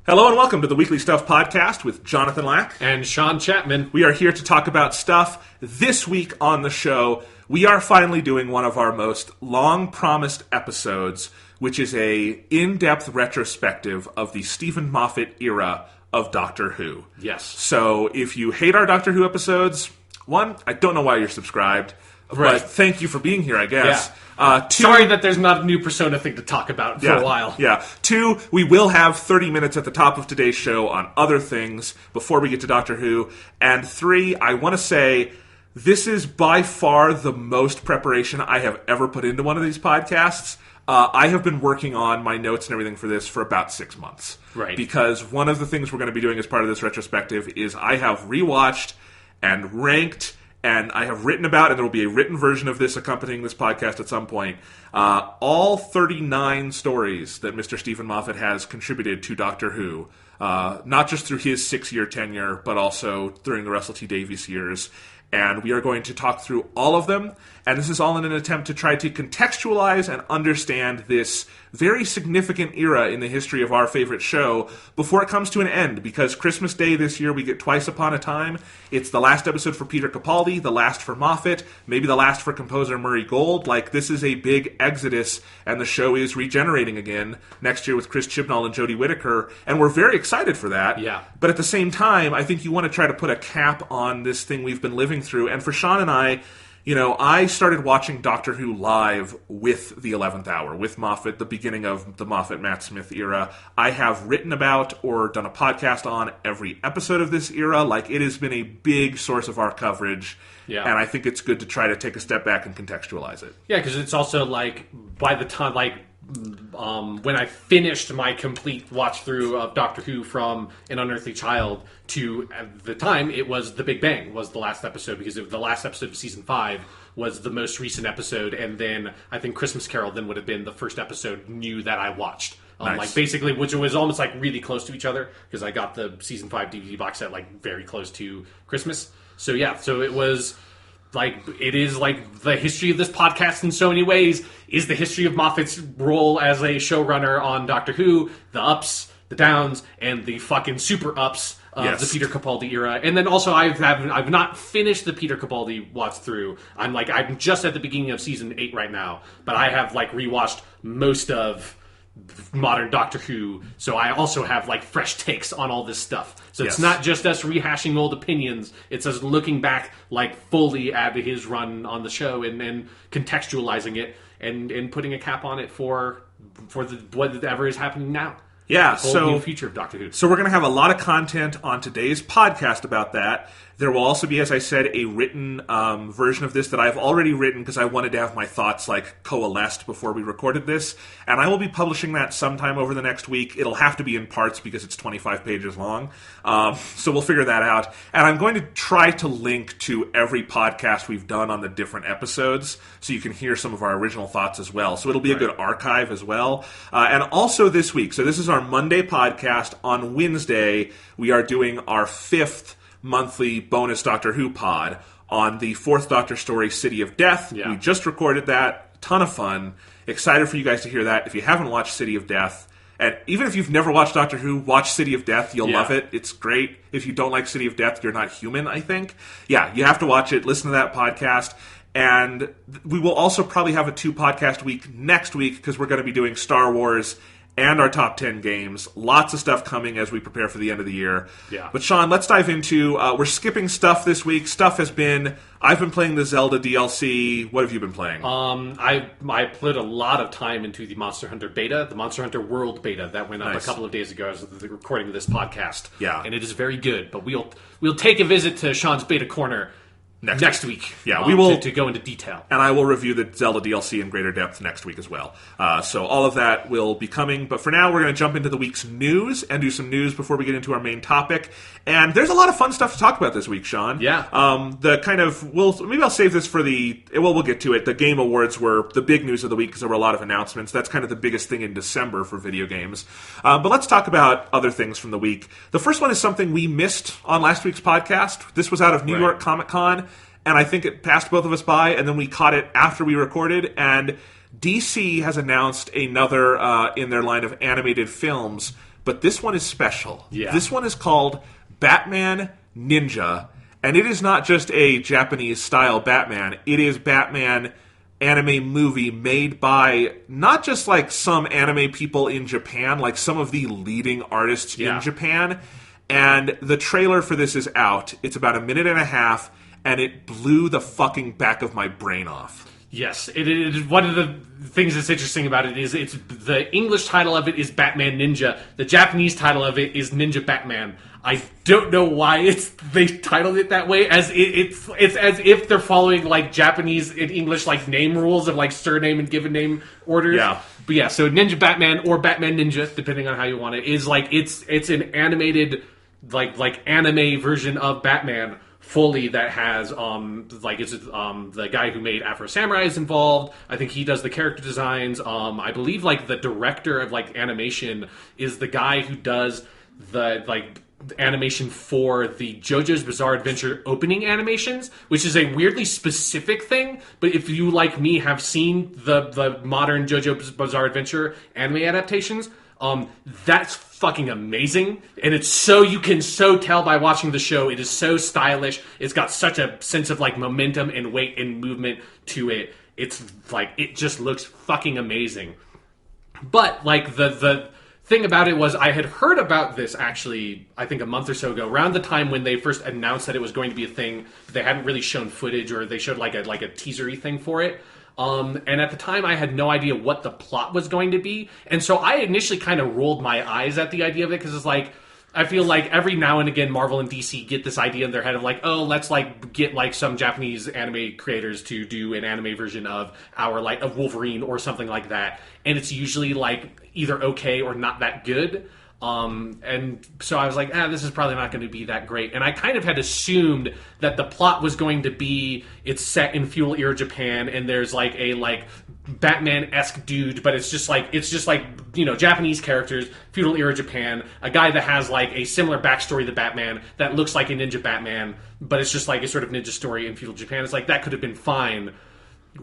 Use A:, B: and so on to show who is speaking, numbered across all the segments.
A: Hello and welcome to the Weekly Stuff Podcast with Jonathan Lack
B: and Sean Chapman.
A: We are here to talk about stuff. This week on the show, we are finally doing one of our most long-promised episodes, which is a in-depth retrospective of the Steven Moffat era of Doctor Who.
B: Yes.
A: So if you hate our Doctor Who episodes, one, I don't know why you're subscribed,
B: right.
A: But thank you for being here, I guess.
B: Yeah.
A: Two,
B: sorry that there's not a new Persona thing to talk about for a while.
A: Yeah. Two, we will have 30 minutes at the top of today's show on other things before we get to Doctor Who. And three, I want to say this is by far the most preparation I have ever put into one of these podcasts. I have been working on my notes and everything for this for about 6 months.
B: Right.
A: Because one of the things we're going to be doing as part of this retrospective is I have rewatched and ranked, and I have written about, and there will be a written version of this accompanying this podcast at some point, all 39 stories that Mr. Steven Moffat has contributed to Doctor Who, not just through his 6-year tenure, but also during the Russell T Davies years. And we are going to talk through all of them, and this is all in an attempt to try to contextualize and understand this very significant era in the history of our favorite show before it comes to an end, because Christmas Day this year we get Twice Upon a Time. It's the last episode for Peter Capaldi, the last for Moffat, maybe the last for composer Murray Gold. Like, this is a big exodus, and the show is regenerating again next year with Chris Chibnall and Jodie Whittaker, and we're very excited for that.
B: Yeah.
A: But at the same time, I think you want to try to put a cap on this thing we've been living through. And for Sean and I, you know, I started watching Doctor Who live with the 11th Hour, with Moffat, the beginning of the Moffat-Matt Smith era. I have written about or done a podcast on every episode of this era. Like, it has been a big source of our coverage.
B: Yeah.
A: And I think it's good to try to take a step back and contextualize it.
B: Yeah, because it's also, like, by the time, like, when I finished my complete watch through of Doctor Who from An Unearthly Child to, at the time, it was The Big Bang was the last episode, because the last episode of season 5 was the most recent episode, and then I think Christmas Carol then would have been the first episode new that I watched.
A: Nice.
B: Like, basically, which was almost like really close to each other, because I got the season 5 DVD box set like very close to Christmas. So yeah, so it was like, it is like the history of this podcast in so many ways is the history of Moffat's role as a showrunner on Doctor Who, the ups, the downs, and the fucking super ups of the Peter Capaldi era. And then also I've not finished the Peter Capaldi watch through. I'm just at the beginning of season 8 right now, but I have like rewatched most of modern Doctor Who, so I also have like fresh takes on all this stuff. So it's not just us rehashing old opinions, it's us looking back like fully at his run on the show and contextualizing it and putting a cap on it for whatever is happening now.
A: Yeah,
B: the whole new future of Doctor Who.
A: So we're going to have a lot of content on today's podcast about that. There will also be, as I said, a written version of this that I've already written because I wanted to have my thoughts like coalesced before we recorded this. And I will be publishing that sometime over the next week. It'll have to be in parts because it's 25 pages long. So we'll figure that out. And I'm going to try to link to every podcast we've done on the different episodes so you can hear some of our original thoughts as well. So it'll be a good archive as well. And also this week, so this is our Monday podcast. On Wednesday, we are doing our 5th monthly bonus Doctor Who pod on the 4th Doctor story, City of Death. Yeah. We just recorded that. Ton of fun. Excited for you guys to hear that. If you haven't watched City of Death, and even if you've never watched Doctor Who, watch City of Death. You'll love it. It's great. If you don't like City of Death, you're not human, I think. Yeah, you have to watch it. Listen to that podcast. And we will also probably have a 2-podcast week next week because we're going to be doing Star Wars and our top 10 games. Lots of stuff coming as we prepare for the end of the year.
B: Yeah.
A: But Sean, let's dive into, we're skipping stuff this week. Stuff has been, I've been playing the Zelda DLC. What have you been playing?
B: I put a lot of time into the Monster Hunter beta, the Monster Hunter World beta that went up a couple of days ago as the recording of this podcast.
A: Yeah.
B: And it is very good, but we'll take a visit to Sean's beta corner next week.
A: Yeah, we will
B: to go into detail,
A: and I will review the Zelda DLC in greater depth next week as well. So all of that will be coming. But for now, we're going to jump into the week's news and do some news before we get into our main topic. And there's a lot of fun stuff to talk about this week, Sean.
B: Yeah.
A: Maybe I'll save this for we'll get to it. The Game Awards were the big news of the week because there were a lot of announcements. That's kind of the biggest thing in December for video games. But let's talk about other things from the week. The first one is something we missed on last week's podcast. This was out of New York Comic Con. And I think it passed both of us by, and then we caught it after we recorded. And DC has announced another in their line of animated films, but this one is special.
B: Yeah.
A: This one is called Batman Ninja, and it is not just a Japanese-style Batman. It is Batman anime movie made by not just like some anime people in Japan, like some of the leading artists in Japan. And the trailer for this is out. It's about a minute and a half. And it blew the fucking back of my brain off.
B: Yes, it is. One of the things that's interesting about it is it's the English title of it is Batman Ninja. The Japanese title of it is Ninja Batman. I don't know why they titled it that way. It's as if they're following like Japanese and English like name rules of like surname and given name orders.
A: Yeah.
B: But yeah, so Ninja Batman or Batman Ninja, depending on how you want it, is like it's an animated like anime version of Batman. Fully, that has the guy who made Afro Samurai is involved. I think he does the character designs. I believe like the director of like animation is the guy who does the like animation for the JoJo's Bizarre Adventure opening animations, which is a weirdly specific thing. But if you like me have seen the modern JoJo's Bizarre Adventure anime adaptations. That's fucking amazing, and it's so you can so tell by watching the show. It is so stylish. It's got such a sense of like momentum and weight and movement to it. It's like it just looks fucking amazing. But like the thing about it was I had heard about this actually I think a month or so ago, around the time when they first announced that it was going to be a thing. They hadn't really shown footage, or they showed like a teasery thing for it. And at the time, I had no idea what the plot was going to be. And so I initially kind of rolled my eyes at the idea of it, because it's like, I feel like every now and again, Marvel and DC get this idea in their head of like, oh, let's like get like some Japanese anime creators to do an anime version of of Wolverine or something like that. And it's usually like either okay or not that good. And so I was like, this is probably not going to be that great. And I kind of had assumed that the plot was going to be, it's set in feudal era Japan, and there's like a like Batman-esque dude, but it's just like Japanese characters, feudal era Japan, a guy that has like a similar backstory to Batman that looks like a ninja Batman, but it's just like a sort of ninja story in feudal Japan. It's like, that could have been fine.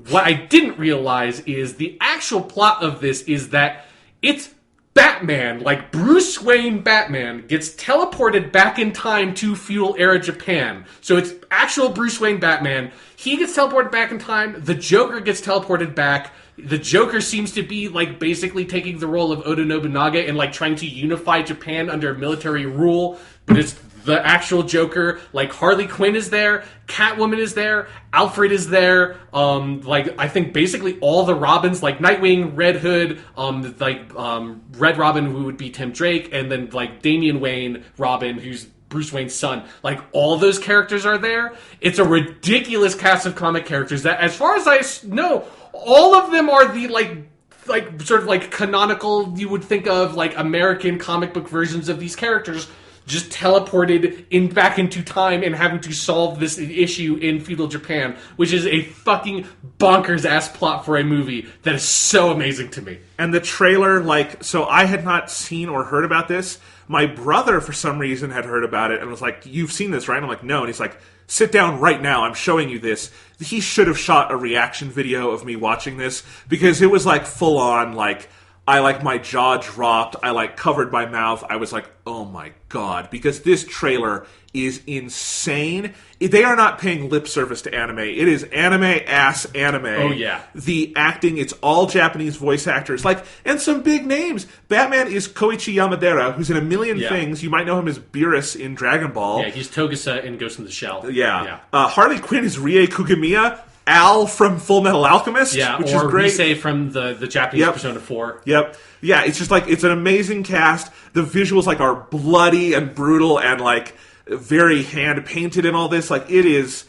B: What I didn't realize is the actual plot of this is that it's Batman, like Bruce Wayne Batman, gets teleported back in time to feudal era Japan. So it's actual Bruce Wayne Batman. He gets teleported back in time. The Joker gets teleported back. The Joker seems to be like basically taking the role of Oda Nobunaga and like trying to unify Japan under military rule. But it's the actual Joker. Like Harley Quinn is there, Catwoman is there, Alfred is there. I think basically all the Robins, like Nightwing, Red Hood, Red Robin, who would be Tim Drake, and then like Damian Wayne Robin, who's Bruce Wayne's son. Like all those characters are there. It's a ridiculous cast of comic characters that, as far as I know, all of them are the like sort of like canonical, you would think of like American comic book versions of these characters, just teleported back into time and having to solve this issue in feudal Japan, which is a fucking bonkers ass plot for a movie that is so amazing to me.
A: And the trailer, so I had not seen or heard about this. My brother, for some reason, had heard about it and was like, "You've seen this, right?" And I'm like, "No." And he's like, "Sit down right now. I'm showing you this." He should have shot a reaction video of me watching this, because it was like full on, my jaw dropped. I covered my mouth. I was like, oh my God, because this trailer is insane. They are not paying lip service to anime. It is anime-ass anime.
B: Oh, yeah.
A: The acting, it's all Japanese voice actors. And some big names. Batman is Koichi Yamadera, who's in a million things. You might know him as Beerus in Dragon Ball.
B: Yeah, he's Togusa in Ghost in the Shell.
A: Yeah. Harley Quinn is Rie Kugamiya. Al from Full Metal Alchemist, which is great.
B: Rise from the Japanese Persona 4.
A: Yep. Yeah, it's just it's an amazing cast. The visuals are bloody and brutal and very hand painted and all this. It is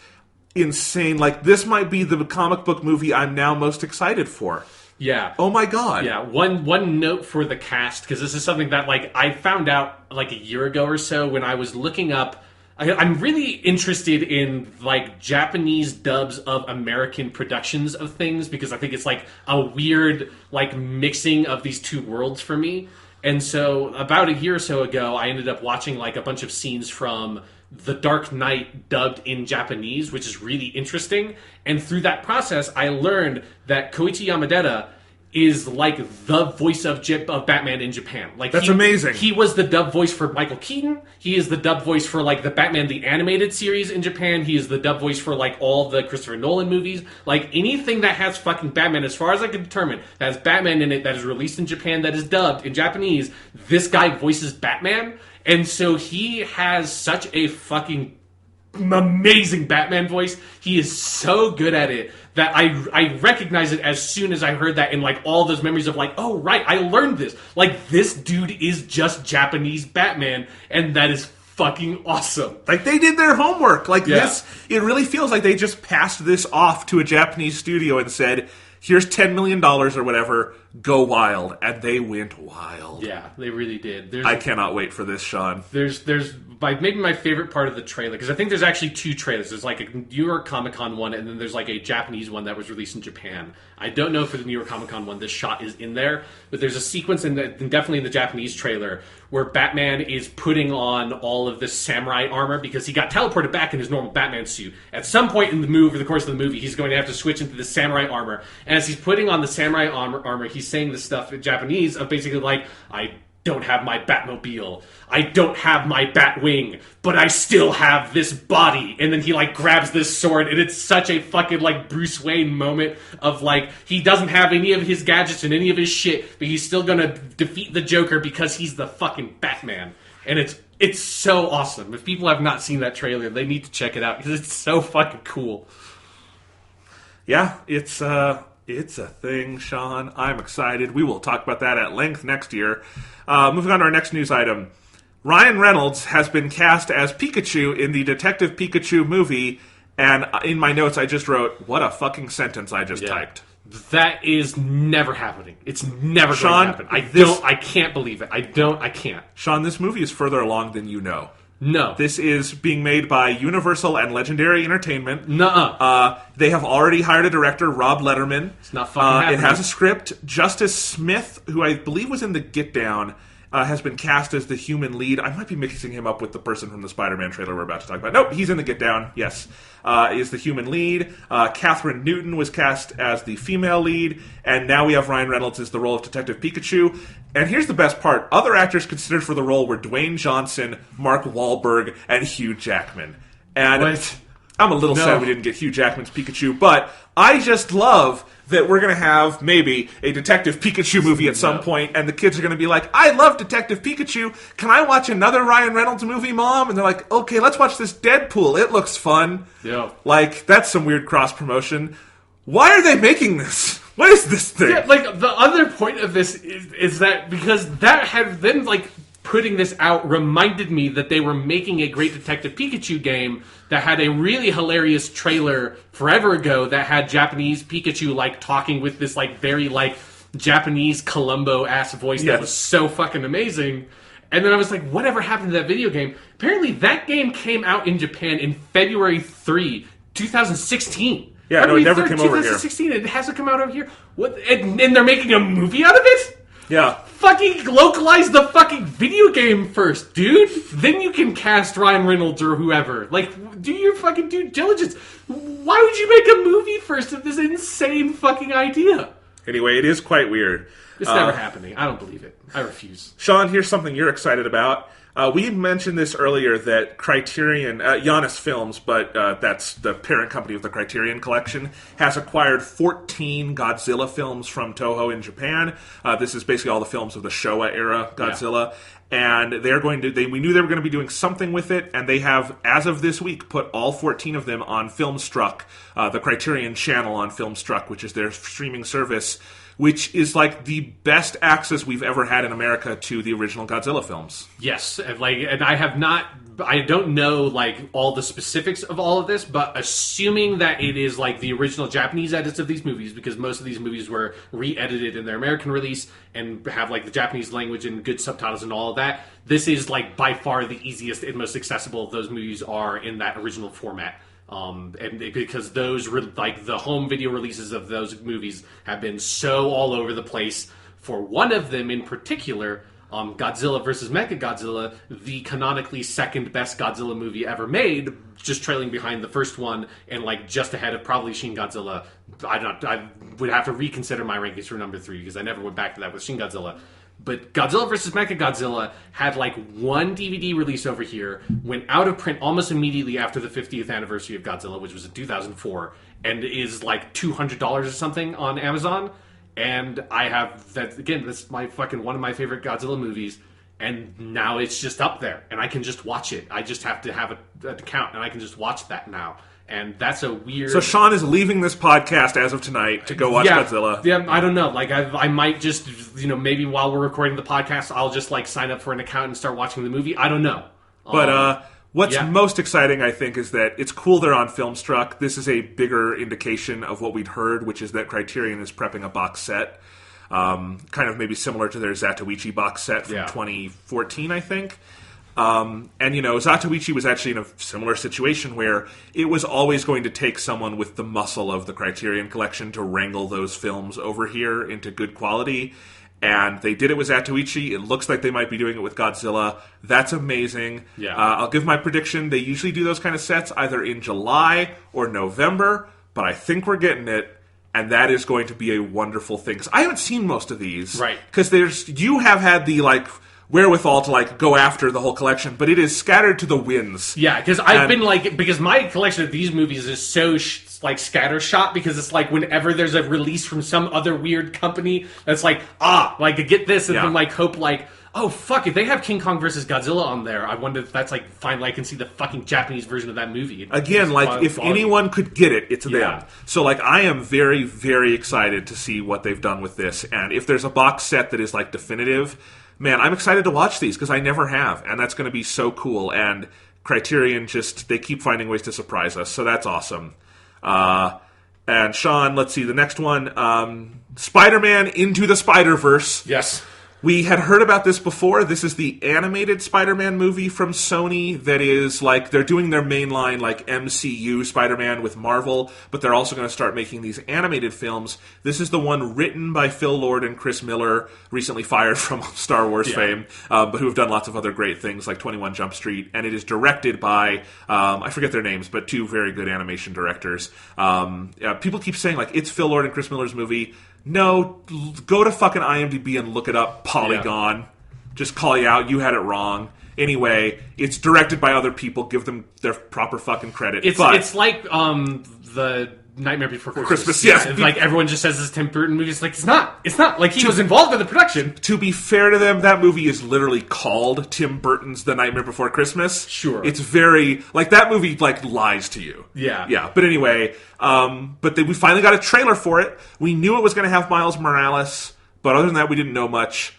A: insane. Like, this might be the comic book movie I'm now most excited for.
B: Yeah.
A: Oh my god.
B: Yeah. One note for the cast, because this is something that like I found out like a year ago or so when I was looking up. I'm really interested in like Japanese dubs of American productions of things, because I think it's like a weird like mixing of these two worlds for me. And so about a year or so ago, I ended up watching like a bunch of scenes from The Dark Knight dubbed in Japanese, which is really interesting. And through that process, I learned that Koichi Yamadera is like the voice of Batman in Japan. Like,
A: that's amazing.
B: He was the dub voice for Michael Keaton. He is the dub voice for like the Batman the Animated Series in Japan. He is the dub voice for like all the Christopher Nolan movies. Like anything that has fucking Batman, as far as I can determine, that has Batman in it, that is released in Japan, that is dubbed in Japanese, this guy voices Batman. And so he has such a fucking amazing Batman voice. He is so good at it that I recognize it as soon as I heard that, in like all those memories of like, oh right, I learned this. Like, this dude is just Japanese Batman, and that is fucking awesome.
A: Like, they did their homework. Like, this, it really feels like they just passed this off to a Japanese studio and said, here's $10 million or whatever, go wild. And they went wild.
B: Yeah, they really did.
A: I cannot wait for this, Sean.
B: There's maybe my favorite part of the trailer, because I think there's actually two trailers. There's like a New York Comic Con one, and then there's like a Japanese one that was released in Japan. I don't know if for the New York Comic Con one this shot is in there, but there's a sequence definitely in the Japanese trailer where Batman is putting on all of this samurai armor because he got teleported back in his normal Batman suit. At some point in the course of the movie, he's going to have to switch into the samurai armor, and as he's putting on the samurai armor, he's saying this stuff in Japanese of basically like, I don't have my Batmobile, I don't have my Batwing, but I still have this body. And then he like grabs this sword, and it's such a fucking like Bruce Wayne moment of like, he doesn't have any of his gadgets and any of his shit, but he's still gonna defeat the Joker because he's the fucking Batman. And it's so awesome. If people have not seen that trailer, they need to check it out because it's so fucking cool.
A: Yeah, it's a thing, Sean. I'm excited. We will talk about that at length next year. Moving on to our next news item. Ryan Reynolds has been cast as Pikachu in the Detective Pikachu movie, and in my notes I just wrote, what a fucking sentence I just typed.
B: That is never happening. It's never
A: Sean,
B: going to happen. I can't believe it. I can't.
A: Sean, this movie is further along than you know.
B: No.
A: This is being made by Universal and Legendary Entertainment.
B: Nuh-uh.
A: They have already hired a director, Rob Letterman.
B: It's not fucking happening.
A: It has a script. Justice Smith, who I believe was in the Get Down, has been cast as the human lead. I might be mixing him up with the person from the Spider-Man trailer we're about to talk about. Nope, he's in the Get Down, yes. Is the human lead. Catherine Newton was cast as the female lead. And now we have Ryan Reynolds as the role of Detective Pikachu. And here's the best part. Other actors considered for the role were Dwayne Johnson, Mark Wahlberg, and Hugh Jackman. And
B: what?
A: I'm a little sad we didn't get Hugh Jackman's Pikachu, but I just love that we're going to have maybe a Detective Pikachu movie at some point, and the kids are going to be like, I love Detective Pikachu. Can I watch another Ryan Reynolds movie, Mom? And they're like, okay, let's watch this Deadpool. It looks fun.
B: Yeah.
A: Like, that's some weird cross-promotion. Why are they making this? What is this thing?
B: Yeah, like, the other point of this is that because that had then, like, putting this out reminded me that they were making a great Detective Pikachu game that had a really hilarious trailer forever ago that had Japanese Pikachu, like, talking with this, like, very, like, Japanese Columbo-ass voice that was so fucking amazing. And then I was like, whatever happened to that video game? Apparently that game came out in Japan in February 3, 2016.
A: Yeah, no, it never came over here.
B: 2016, it hasn't come out over here. What? And they're making a movie out of it?
A: Yeah.
B: Fucking localize the fucking video game first, dude. Then you can cast Ryan Reynolds or whoever. Like, do your fucking due diligence. Why would you make a movie first of this insane fucking idea?
A: Anyway, it is quite weird.
B: It's never happening. I don't believe it. I refuse.
A: Sean, here's something you're excited about. We mentioned this earlier that Criterion, Giannis Films, but that's the parent company of the Criterion Collection, has acquired 14 Godzilla films from Toho in Japan. This is basically all the films of the Showa-era Godzilla. Yeah. And they're going to, we knew they were going to be doing something with it, and they have, as of this week, put all 14 of them on Filmstruck, the Criterion channel on Filmstruck, which is their streaming service, which is like the best access we've ever had in America to the original Godzilla films.
B: Yes, and I have not I don't know like all the specifics of all of this, but assuming that it is like the original Japanese edits of these movies, because most of these movies were re-edited in their American release and have like the Japanese language and good subtitles and all of that, this is like by far the easiest and most accessible of those movies are in that original format. And because those like the home video releases of those movies have been so all over the place. For one of them in particular, Godzilla vs. Mechagodzilla, the canonically second best Godzilla movie ever made, just trailing behind the first one and like just ahead of probably Shin Godzilla. I would have to reconsider my rankings for number 3 because I never went back to that with Shin Godzilla. But Godzilla vs. Mechagodzilla had like one DVD release over here, went out of print almost immediately after the 50th anniversary of Godzilla, which was in 2004, and is like $200 or something on Amazon. And I have that again. This is my fucking one of my favorite Godzilla movies, and now it's just up there, and I can just watch it. I just have to have an account, and I can just watch that now. And that's a weird.
A: So Sean is leaving this podcast as of tonight to go watch Godzilla.
B: Yeah, I don't know. Like I might just maybe while we're recording the podcast, I'll just like sign up for an account and start watching the movie. I don't know.
A: But what's most exciting, I think, is that it's cool they're on Filmstruck. This is a bigger indication of what we'd heard, which is that Criterion is prepping a box set, kind of maybe similar to their Zatoichi box set from 2014, I think. And, Zatoichi was actually in a similar situation where it was always going to take someone with the muscle of the Criterion Collection to wrangle those films over here into good quality. And they did it with Zatoichi. It looks like they might be doing it with Godzilla. That's amazing.
B: Yeah.
A: I'll give my prediction. They usually do those kind of sets either in July or November, but I think we're getting it. And that is going to be a wonderful thing. 'Cause I haven't seen most of these.
B: Right.
A: Because you have had the, wherewithal to go after the whole collection, but it is scattered to the winds.
B: Yeah, because I've been because my collection of these movies is so scattershot, because it's like whenever there's a release from some other weird company that's get this and then hope oh fuck, if they have King Kong versus Godzilla on there, I wonder if that's finally I can see the fucking Japanese version of that movie.
A: Again, if anyone could get it, it's them. So I am very, very excited to see what they've done with this, and if there's a box set that is definitive, man, I'm excited to watch these because I never have, and that's going to be so cool. And Criterion they keep finding ways to surprise us, so that's awesome. And Sean, let's see, the next one, Spider-Man Into the Spider-Verse.
B: Yes.
A: We had heard about this before. This is the animated Spider-Man movie from Sony that is they're doing their mainline MCU Spider-Man with Marvel, but they're also going to start making these animated films. This is the one written by Phil Lord and Chris Miller, recently fired from Star Wars fame, but who have done lots of other great things like 21 Jump Street, and it is directed by, I forget their names, but two very good animation directors. People keep saying it's Phil Lord and Chris Miller's movie. No, go to fucking IMDb and look it up. Polygon. Yeah. Just call you out. You had it wrong. Anyway, it's directed by other people. Give them their proper fucking credit.
B: It's like the Nightmare Before Christmas.
A: Yes.
B: Everyone just says it's Tim Burton movie. It's it's not. It's not. He was involved in the production.
A: To be fair to them, that movie is literally called Tim Burton's The Nightmare Before Christmas.
B: Sure.
A: It's very, that movie, lies to you.
B: Yeah.
A: Yeah. But anyway, we finally got a trailer for it. We knew it was going to have Miles Morales, but other than that, we didn't know much.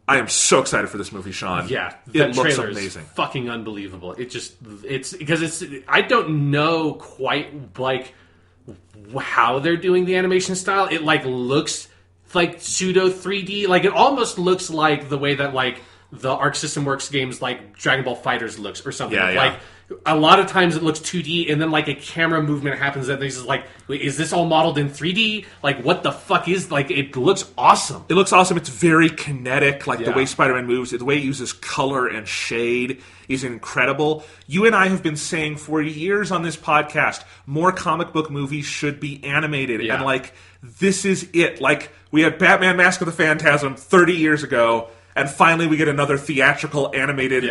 A: I am so excited for this movie, Sean.
B: Yeah.
A: It looks amazing.
B: Fucking unbelievable. I don't know quite, how they're doing the animation style. It looks pseudo 3D. It almost looks like the way that the Arc System Works games Dragon Ball FighterZ looks or something.
A: Yeah.
B: A lot of times it looks 2D, and then a camera movement happens that this is wait, is this all modeled in 3D? What the fuck is it looks awesome.
A: It looks awesome. It's very kinetic, the way Spider-Man moves, the way it uses color and shade is incredible. You and I have been saying for years on this podcast, more comic book movies should be animated.
B: Yeah.
A: And this is it. We had Batman Mask of the Phantasm 30 years ago, and finally we get another theatrical animated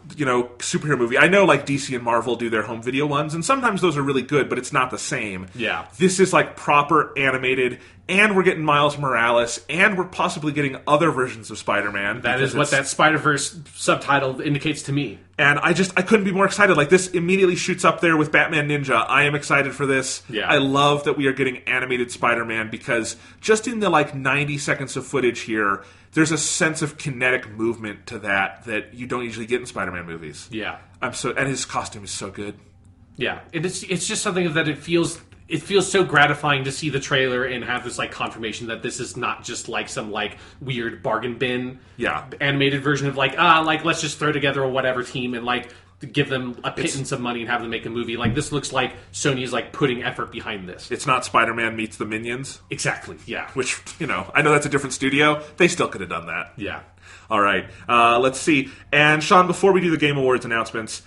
A: superhero movie. I know DC and Marvel do their home video ones, and sometimes those are really good, but it's not the same.
B: Yeah.
A: This is proper animated, and we're getting Miles Morales, and we're possibly getting other versions of Spider-Man.
B: That is what that Spider-Verse subtitle indicates to me.
A: And I couldn't be more excited. This immediately shoots up there with Batman Ninja. I am excited for this.
B: Yeah.
A: I love that we are getting animated Spider-Man, because just in the 90 seconds of footage here, there's a sense of kinetic movement to that you don't usually get in Spider-Man Spider-Man movies.
B: Yeah.
A: And his costume is so good.
B: Yeah. It's just something that it feels so gratifying to see the trailer and have this like confirmation that this is not just like some like weird bargain bin animated version of like let's just throw together a whatever team and like give them a pittance of money and have them make a movie. Like, this looks like Sony is like putting effort behind this.
A: It's not Spider-Man meets the Minions.
B: Exactly, yeah.
A: Which, I know that's a different studio. They still could have done that.
B: Yeah.
A: All right. Let's see. And Sean, before we do the Game Awards announcements,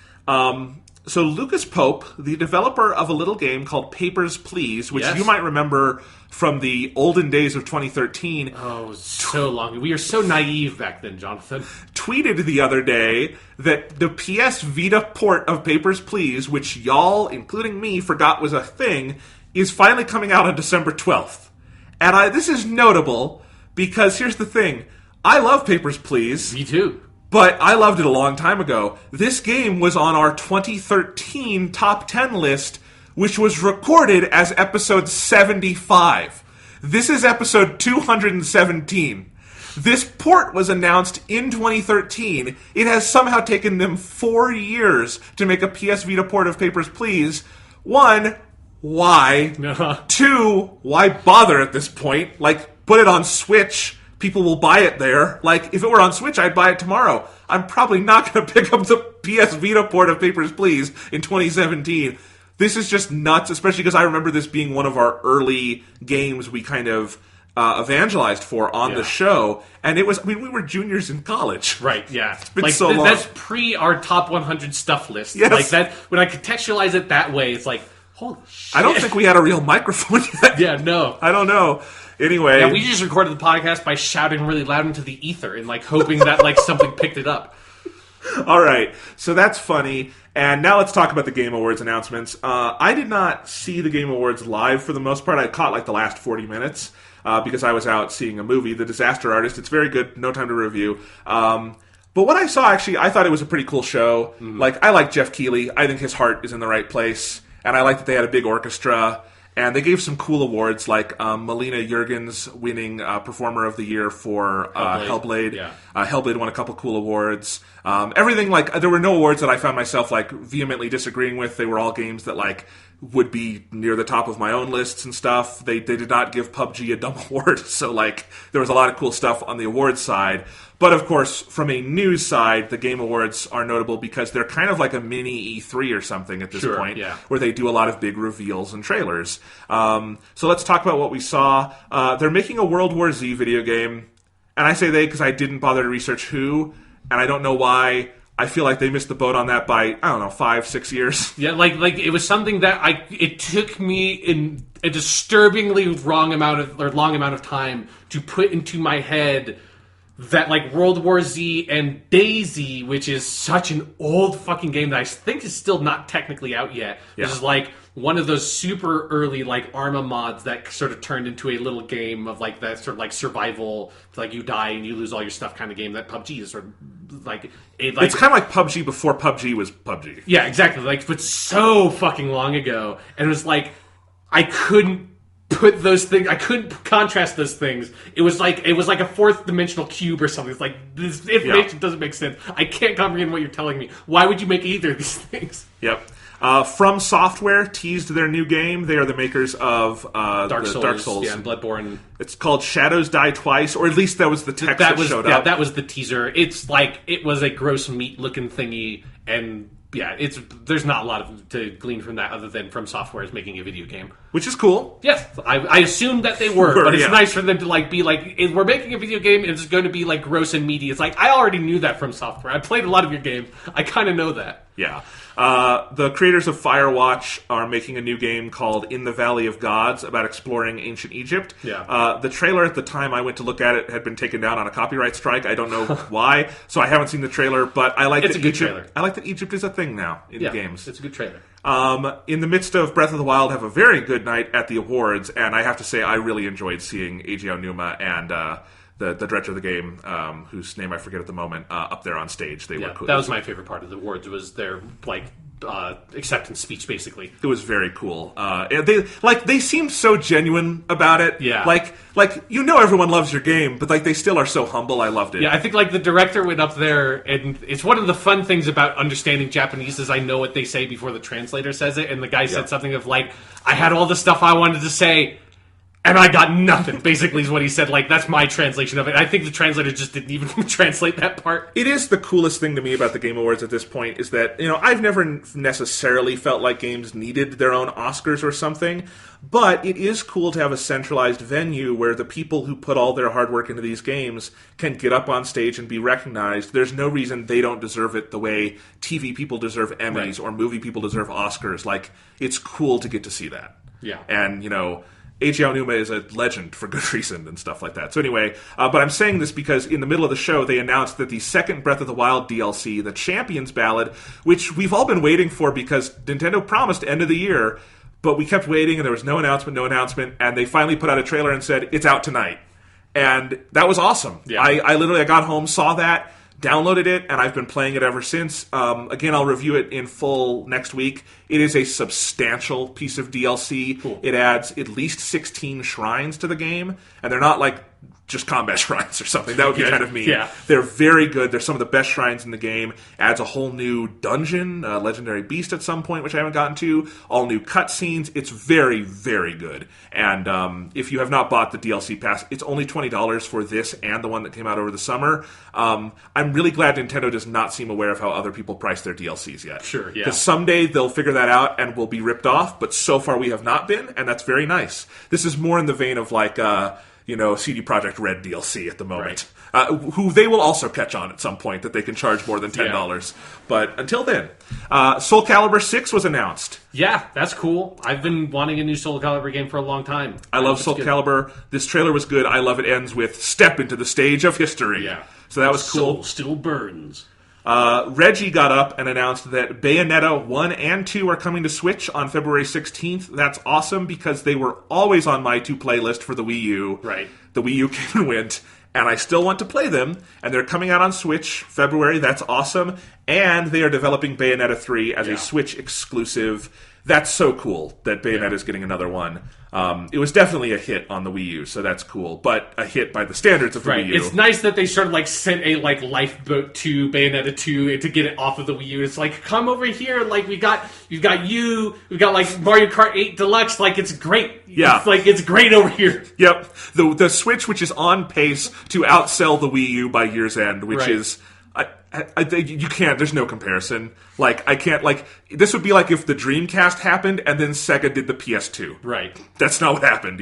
A: so Lucas Pope, the developer of a little game called Papers, Please, which you might remember from the olden days of 2013.
B: Oh, so long. We were so naive back then, Jonathan.
A: Tweeted the other day that the PS Vita port of Papers, Please, which y'all, including me, forgot was a thing, is finally coming out on December 12th. And this is notable because here's the thing. I love Papers, Please.
B: Me too.
A: But I loved it a long time ago. This game was on our 2013 top 10 list, which was recorded as episode 75. This is episode 217. This port was announced in 2013. It has somehow taken them 4 years to make a PS Vita port of Papers, Please. 1, why? 2, why bother at this point? Like, put it on Switch. People will buy it there. Like, if it were on Switch, I'd buy it tomorrow. I'm probably not going to pick up the PS Vita port of Papers, Please in 2017. This is just nuts, especially because I remember this being one of our early games we kind of evangelized for on the show. And it was, we were juniors in college.
B: Right, yeah.
A: It's been so long.
B: That's pre our top 100 stuff list.
A: Yes.
B: Like, that, when I contextualize it that way, it's like, holy shit.
A: I don't think we had a real microphone yet.
B: Yeah, no.
A: I don't know. Anyway.
B: Yeah, we just recorded the podcast by shouting really loud into the ether and like hoping that like something picked it up.
A: All right, so that's funny. And now let's talk about the Game Awards announcements. I did not see the Game Awards live for the most part. I caught like the last 40 minutes because I was out seeing a movie, The Disaster Artist. It's very good, no time to review. But what I saw, actually, I thought it was a pretty cool show. Mm-hmm. Like, I like Jeff Keighley. I think his heart is in the right place. And I like that they had a big orchestra. And they gave some cool awards, like Melina Juergens winning Performer of the Year for Hellblade.
B: Yeah.
A: Hellblade won a couple cool awards. Everything, like, there were no awards that I found myself, like, vehemently disagreeing with. They were all games that, like, would be near the top of my own lists and stuff. They did not give PUBG a dumb award. So, like, there was a lot of cool stuff on the awards side. But, of course, from a news side, the Game Awards are notable because they're kind of like a mini E3 or something at this point, where they do a lot of big reveals and trailers. So let's talk about what we saw. They're making a World War Z video game, and I say they because I didn't bother to research who, and I don't know why. I feel like they missed the boat on that by, 5-6 years.
B: Yeah, like it was something that it took me in a disturbingly long amount of time to put into my head that, like, World War Z and DayZ, which is such an old fucking game that I think is still not technically out yet, which is, like, one of those super early, like, Arma mods that sort of turned into a little game of, like, that sort of, like, survival, like, you die and you lose all your stuff kind of game that PUBG is sort of, like...
A: It's kind of like PUBG before PUBG was PUBG.
B: Yeah, exactly. Like, but so fucking long ago. And it was, like, I couldn't put those things. I couldn't contrast those things. It was like a fourth dimensional cube or something. It's like, this information doesn't make sense. I can't comprehend what you're telling me. Why would you make either of these things?
A: Yep. From Software teased their new game. They are the makers of Dark Souls.
B: Yeah, and Bloodborne.
A: It's called Shadows Die Twice, or at least that was the text that showed up.
B: That was the teaser. It's like, it was a gross meat looking thingy, and yeah, there's not a lot to glean from that other than From Software is making a video game.
A: Which is cool.
B: Yes, I assumed that they were, but it's nice for them to like be like, we're making a video game and it's going to be like gross and meaty. It's like, I already knew that From Software. I played a lot of your games. I kind of know that.
A: Yeah. The creators of Firewatch are making a new game called In the Valley of Gods about exploring ancient Egypt.
B: Yeah.
A: The trailer at the time I went to look at it had been taken down on a copyright strike. I don't know why, so I haven't seen the trailer, but I like I like that Egypt is a thing now in games.
B: It's a good trailer.
A: In the midst of Breath of the Wild, have a very good night at the awards, and I have to say I really enjoyed seeing Eiji Aonuma and the director of the game, whose name I forget at the moment, up there on stage. They were cool.
B: That was my favorite part of the awards, was their like acceptance speech, basically.
A: It was very cool. They seemed so genuine about it.
B: Yeah.
A: Like everyone loves your game, but they still are so humble. I loved it.
B: Yeah, I think the director went up there, and it's one of the fun things about understanding Japanese is I know what they say before the translator says it, and the guy said something of I had all the stuff I wanted to say, and I got nothing, basically, is what he said. That's my translation of it. I think the translator just didn't even translate that part.
A: It is the coolest thing to me about the Game Awards at this point is that, I've never necessarily felt like games needed their own Oscars or something, but it is cool to have a centralized venue where the people who put all their hard work into these games can get up on stage and be recognized. There's no reason they don't deserve it the way TV people deserve Emmys or movie people deserve Oscars. It's cool to get to see that.
B: Yeah.
A: And, Eiji Aonuma is a legend for good reason and stuff like that. So anyway, but I'm saying this because in the middle of the show, they announced that the second Breath of the Wild DLC, the Champions Ballad, which we've all been waiting for because Nintendo promised end of the year, but we kept waiting and there was no announcement, and they finally put out a trailer and said, it's out tonight. And that was awesome. Yeah. I literally got home, saw that, downloaded it, and I've been playing it ever since. Again, I'll review it in full next week. It is a substantial piece of DLC.
B: Cool.
A: It adds at least 16 shrines to the game, and they're not just combat shrines or something. That would be kind of mean.
B: Yeah.
A: They're very good. They're some of the best shrines in the game. Adds a whole new dungeon, a legendary beast at some point, which I haven't gotten to. All new cutscenes. It's very, very good. And if you have not bought the DLC pass, it's only $20 for this and the one that came out over the summer. I'm really glad Nintendo does not seem aware of how other people price their DLCs yet.
B: Sure, yeah.
A: Because someday they'll figure that out and we'll be ripped off, but so far we have not been, and that's very nice. This is more in the vein of CD Projekt Red DLC at the moment, who they will also catch on at some point that they can charge more than $10. Yeah. But until then, Soul Calibur 6 was announced.
B: Yeah, that's cool. I've been wanting a new Soul Calibur game for a long time.
A: I love Soul Calibur. This trailer was good. I love it ends with step into the stage of history.
B: Yeah.
A: So that was cool.
B: Soul still burns.
A: Reggie got up and announced that Bayonetta 1 and 2 are coming to Switch on February 16th. That's awesome because they were always on my to-play list for the Wii U.
B: Right.
A: The Wii U came and went, and I still want to play them, and they're coming out on Switch February. That's awesome. And they are developing Bayonetta 3 as a Switch exclusive. That's so cool that Bayonetta is getting another one. It was definitely a hit on the Wii U, so that's cool. But a hit by the standards of the Wii U.
B: It's nice that they sort of sent a lifeboat to Bayonetta 2 to get it off of the Wii U. It's come over here. We've got Mario Kart 8 Deluxe. It's great.
A: Yeah.
B: It's great over here.
A: Yep. The Switch, which is on pace to outsell the Wii U by year's end, which is... you can't. There's no comparison. I can't. This would be if the Dreamcast happened and then Sega did the PS2.
B: Right.
A: That's not what happened.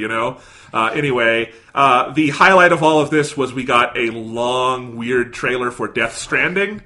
A: Anyway, the highlight of all of this was we got a long, weird trailer for Death Stranding.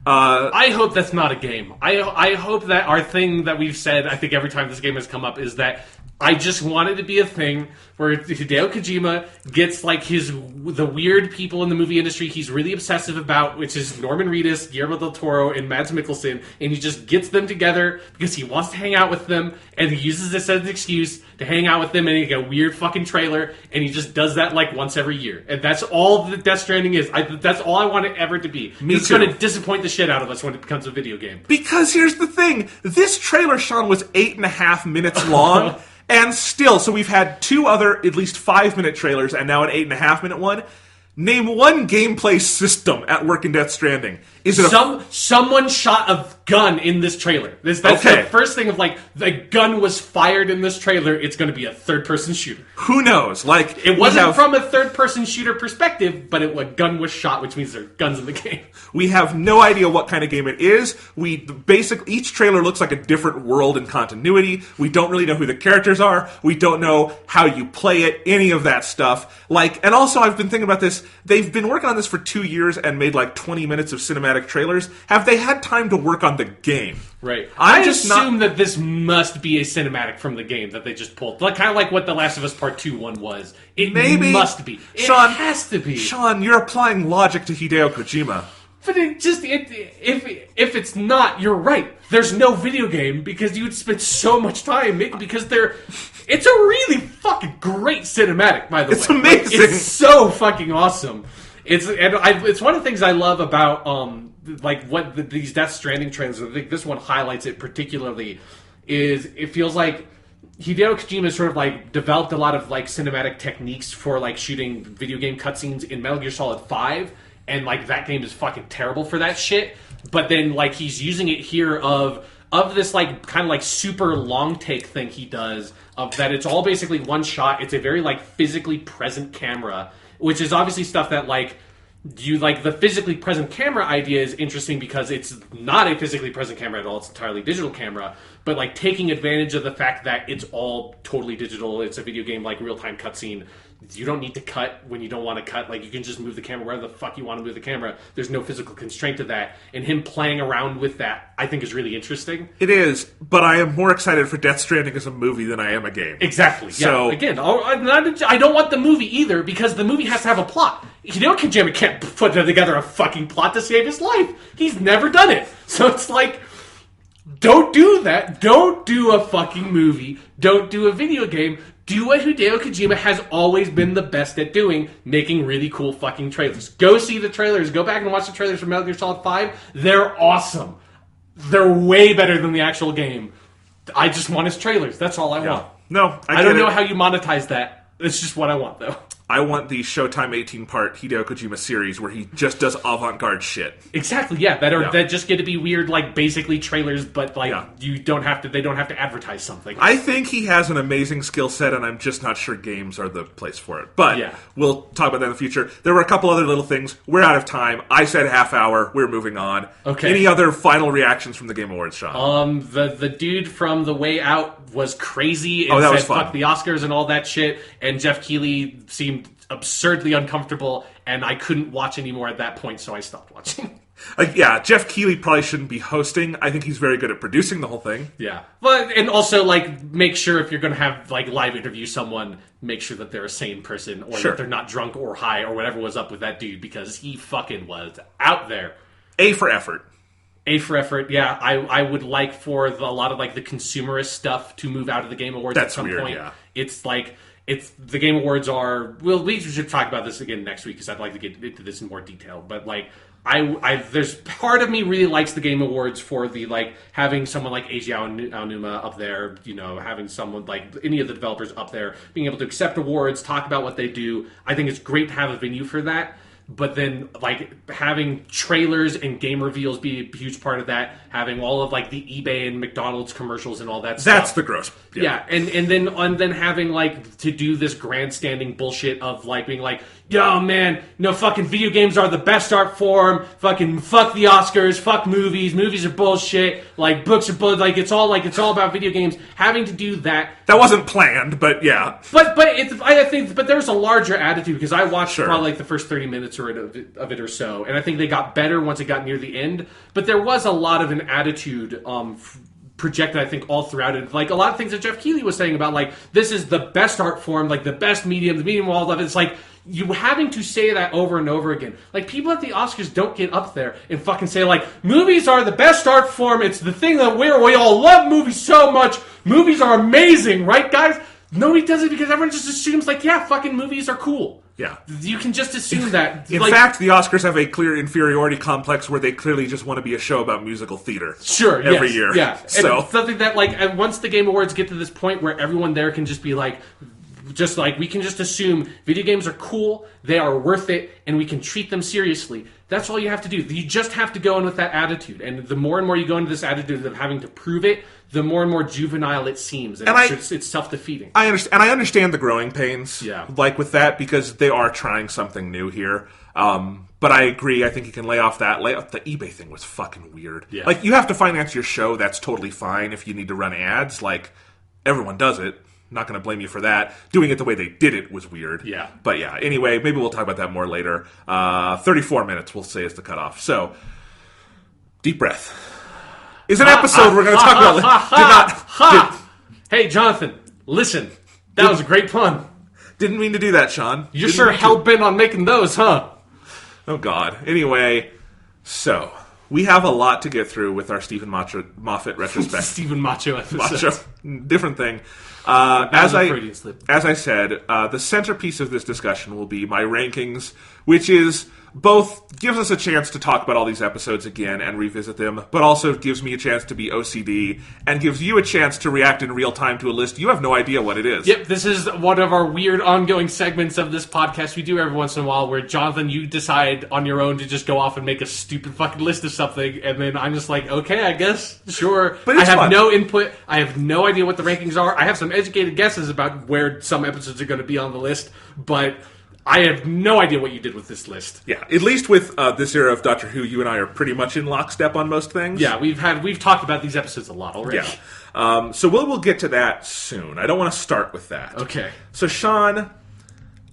B: I hope that's not a game. I hope that our thing that we've said, I think every time this game has come up, is that I just want it to be a thing where Hideo Kojima gets the weird people in the movie industry he's really obsessive about, which is Norman Reedus, Guillermo del Toro, and Mads Mikkelsen, and he just gets them together because he wants to hang out with them, and he uses this as an excuse to hang out with them, and he get a weird fucking trailer, and he just does that once every year. And that's all that Death Stranding is. That's all I want it ever to be. It's going to disappoint the shit out of us when it becomes a video game.
A: Because here's the thing. This trailer, Sean, was 8.5 minutes long. And still, so we've had two other at least 5-minute trailers and now an 8.5-minute one. Name one gameplay system at work in Death Stranding. Is it
B: someone shot a gun in this trailer? That's the first thing of the gun was fired in this trailer. It's going to be a third-person shooter.
A: Who knows?
B: It wasn't from a third-person shooter perspective, but a gun was shot, which means there are guns in the game.
A: We have no idea what kind of game it is. Each trailer looks like a different world and continuity. We don't really know who the characters are. We don't know how you play it. Any of that stuff. And also I've been thinking about this. They've been working on this for 2 years and made 20 minutes of cinematic trailers. Have they had time to work on the game?
B: Right. I assume that this must be a cinematic from the game that they just pulled. Kind of like what The Last of Us Part 2 one was. It must be. It has to be.
A: Sean, you're applying logic to Hideo Kojima.
B: But if it's not, you're right. There's no video game because you would spend so much time because it's a really fucking great cinematic, by the way.
A: It's amazing.
B: It's so fucking awesome. It's one of the things I love about these Death Stranding trailers. I think this one highlights it particularly. Is it feels like Hideo Kojima sort of like developed a lot of like cinematic techniques for like shooting video game cutscenes in Metal Gear Solid 5, and like that game is fucking terrible for that shit. But then like he's using it here of this like kind of like super long take thing he does of that it's all basically one shot. It's a very like physically present camera, which is obviously stuff that like you like. The physically present camera idea is interesting because it's not a physically present camera at all. It's entirely digital camera, but like taking advantage of the fact that it's all totally digital. It's a video game like real-time cutscene. You don't need to cut when you don't want to cut. Like, you can just move the camera wherever the fuck you want to move the camera. There's no physical constraint to that. And him playing around with that, I think, is really interesting.
A: It is, but I am more excited for Death Stranding as a movie than I am a game.
B: Exactly.
A: So,
B: yeah. Again, I don't want the movie either, because the movie has to have a plot. Hideo Kojima can't put together a fucking plot to save his life. He's never done it. So it's like, don't do that. Don't do a fucking movie. Don't do a video game. Do what Hideo Kojima has always been the best at doing, making really cool fucking trailers. Go see the trailers. Go back and watch the trailers for Metal Gear Solid 5. They're awesome. They're way better than the actual game. I just want his trailers. That's all I want.
A: No,
B: I don't know how you monetize that. It's just what I want, though.
A: I want the Showtime 18-part Hideo Kojima series where he just does avant-garde shit.
B: Exactly, yeah. That just get to be weird, like basically trailers, but like they don't have to advertise something.
A: I think he has an amazing skill set, and I'm just not sure games are the place for it. But we'll talk about that in the future. There were a couple other little things. We're out of time. I said half hour. We're moving on.
B: Okay.
A: Any other final reactions from the Game Awards, Sean?
B: The dude from The Way Out was crazy and
A: that
B: said
A: was fun.
B: Fuck the Oscars and all that shit, and Jeff Keighley seemed absurdly uncomfortable, and I couldn't watch anymore at that point, so I stopped watching.
A: Jeff Keighley probably shouldn't be hosting. I think he's very good at producing the whole thing.
B: Yeah. But, and also, like, make sure if you're going to have, like, live interview someone, make sure that they're a sane person, or that they're not drunk or high, or whatever was up with that dude, because he fucking was out there.
A: A for effort.
B: A for effort, yeah. I would like for a lot of, like, the consumerist stuff to move out of the Game Awards at some point.
A: Yeah.
B: It's like... the Game Awards are... Well, we should talk about this again next week, because I'd like to get into this in more detail. But, like, there's part of me really likes the Game Awards for the, like, having someone like Eiji Aonuma up there, you know, having someone like any of the developers up there, being able to accept awards, talk about what they do. I think it's great to have a venue for that. But then, like, having trailers and game reveals be a huge part of that, having all of, like, the eBay and McDonald's commercials and all that stuff.
A: That's the gross.
B: Yeah, and then having, like, to do this grandstanding bullshit of, like, being like, yo, man, no, fucking video games are the best art form, fucking fuck the Oscars, fuck movies are bullshit, like, books are bullshit, like, it's all about video games. Having to do that...
A: That wasn't planned, but yeah.
B: But I think there was a larger attitude, because I watched probably, like, the first 30 minutes of it or so, and I think they got better once it got near the end, but there was a lot of an attitude projected, I think, all throughout it. Like, a lot of things that Jeff Keighley was saying about, like, this is the best art form, like, the best medium, the medium all of it. It's like, you having to say that over and over again. Like, people at the Oscars don't get up there and fucking say, like, movies are the best art form, it's the thing that we all love movies so much, movies are amazing, right, guys? Nobody does it because everyone just assumes, like, yeah, fucking movies are cool.
A: Yeah.
B: You can just assume that.
A: In fact, the Oscars have a clear inferiority complex where they clearly just want to be a show about musical theater.
B: Sure,
A: every year.
B: Yeah.
A: So
B: and something that, like, once the Game Awards get to this point where everyone there can just be like, we can just assume video games are cool, they are worth it, and we can treat them seriously. That's all you have to do. You just have to go in with that attitude. And the more and more you go into this attitude of having to prove it, the more and more juvenile it seems. And it's self-defeating.
A: I understand the growing pains,
B: yeah,
A: like with that, because they are trying something new here. But I agree. I think you can lay off the eBay thing was fucking weird.
B: Yeah.
A: Like, you have to finance your show. That's totally fine if you need to run ads. Like, everyone does it. Not going to blame you for that. Doing it the way they did it was weird.
B: Yeah.
A: But yeah, anyway, maybe we'll talk about that more later. 34 minutes, we'll say, is the cutoff. So, deep breath. Is an episode we're going to talk about.
B: Hey, Jonathan, listen. That was a great pun.
A: Didn't mean to do that, Sean.
B: You're sure hell-bent on making those, huh?
A: Oh, God. Anyway, so... we have a lot to get through with our Steven Moffat retrospective.
B: Steven Macho episode.
A: Different thing. As
B: Freudian slip.
A: I said, the centerpiece of this discussion will be my rankings, which is both gives us a chance to talk about all these episodes again and revisit them, but also gives me a chance to be OCD and gives you a chance to react in real time to a list you have no idea what it is.
B: Yep, this is one of our weird ongoing segments of this podcast we do every once in a while where, Jonathan, you decide on your own to just go off and make a stupid fucking list of something, and then I'm just like, okay, I guess, sure.
A: But it's
B: I have
A: fun.
B: no input. I have no idea what the rankings are. I have some educated guesses about where some episodes are going to be on the list, but I have no idea what you did with this list.
A: Yeah, at least with this era of Doctor Who, you and I are pretty much in lockstep on most things.
B: Yeah, we've talked about these episodes a lot already.
A: Yeah. So we'll get to that soon. I don't want to start with that.
B: Okay.
A: So, Sean,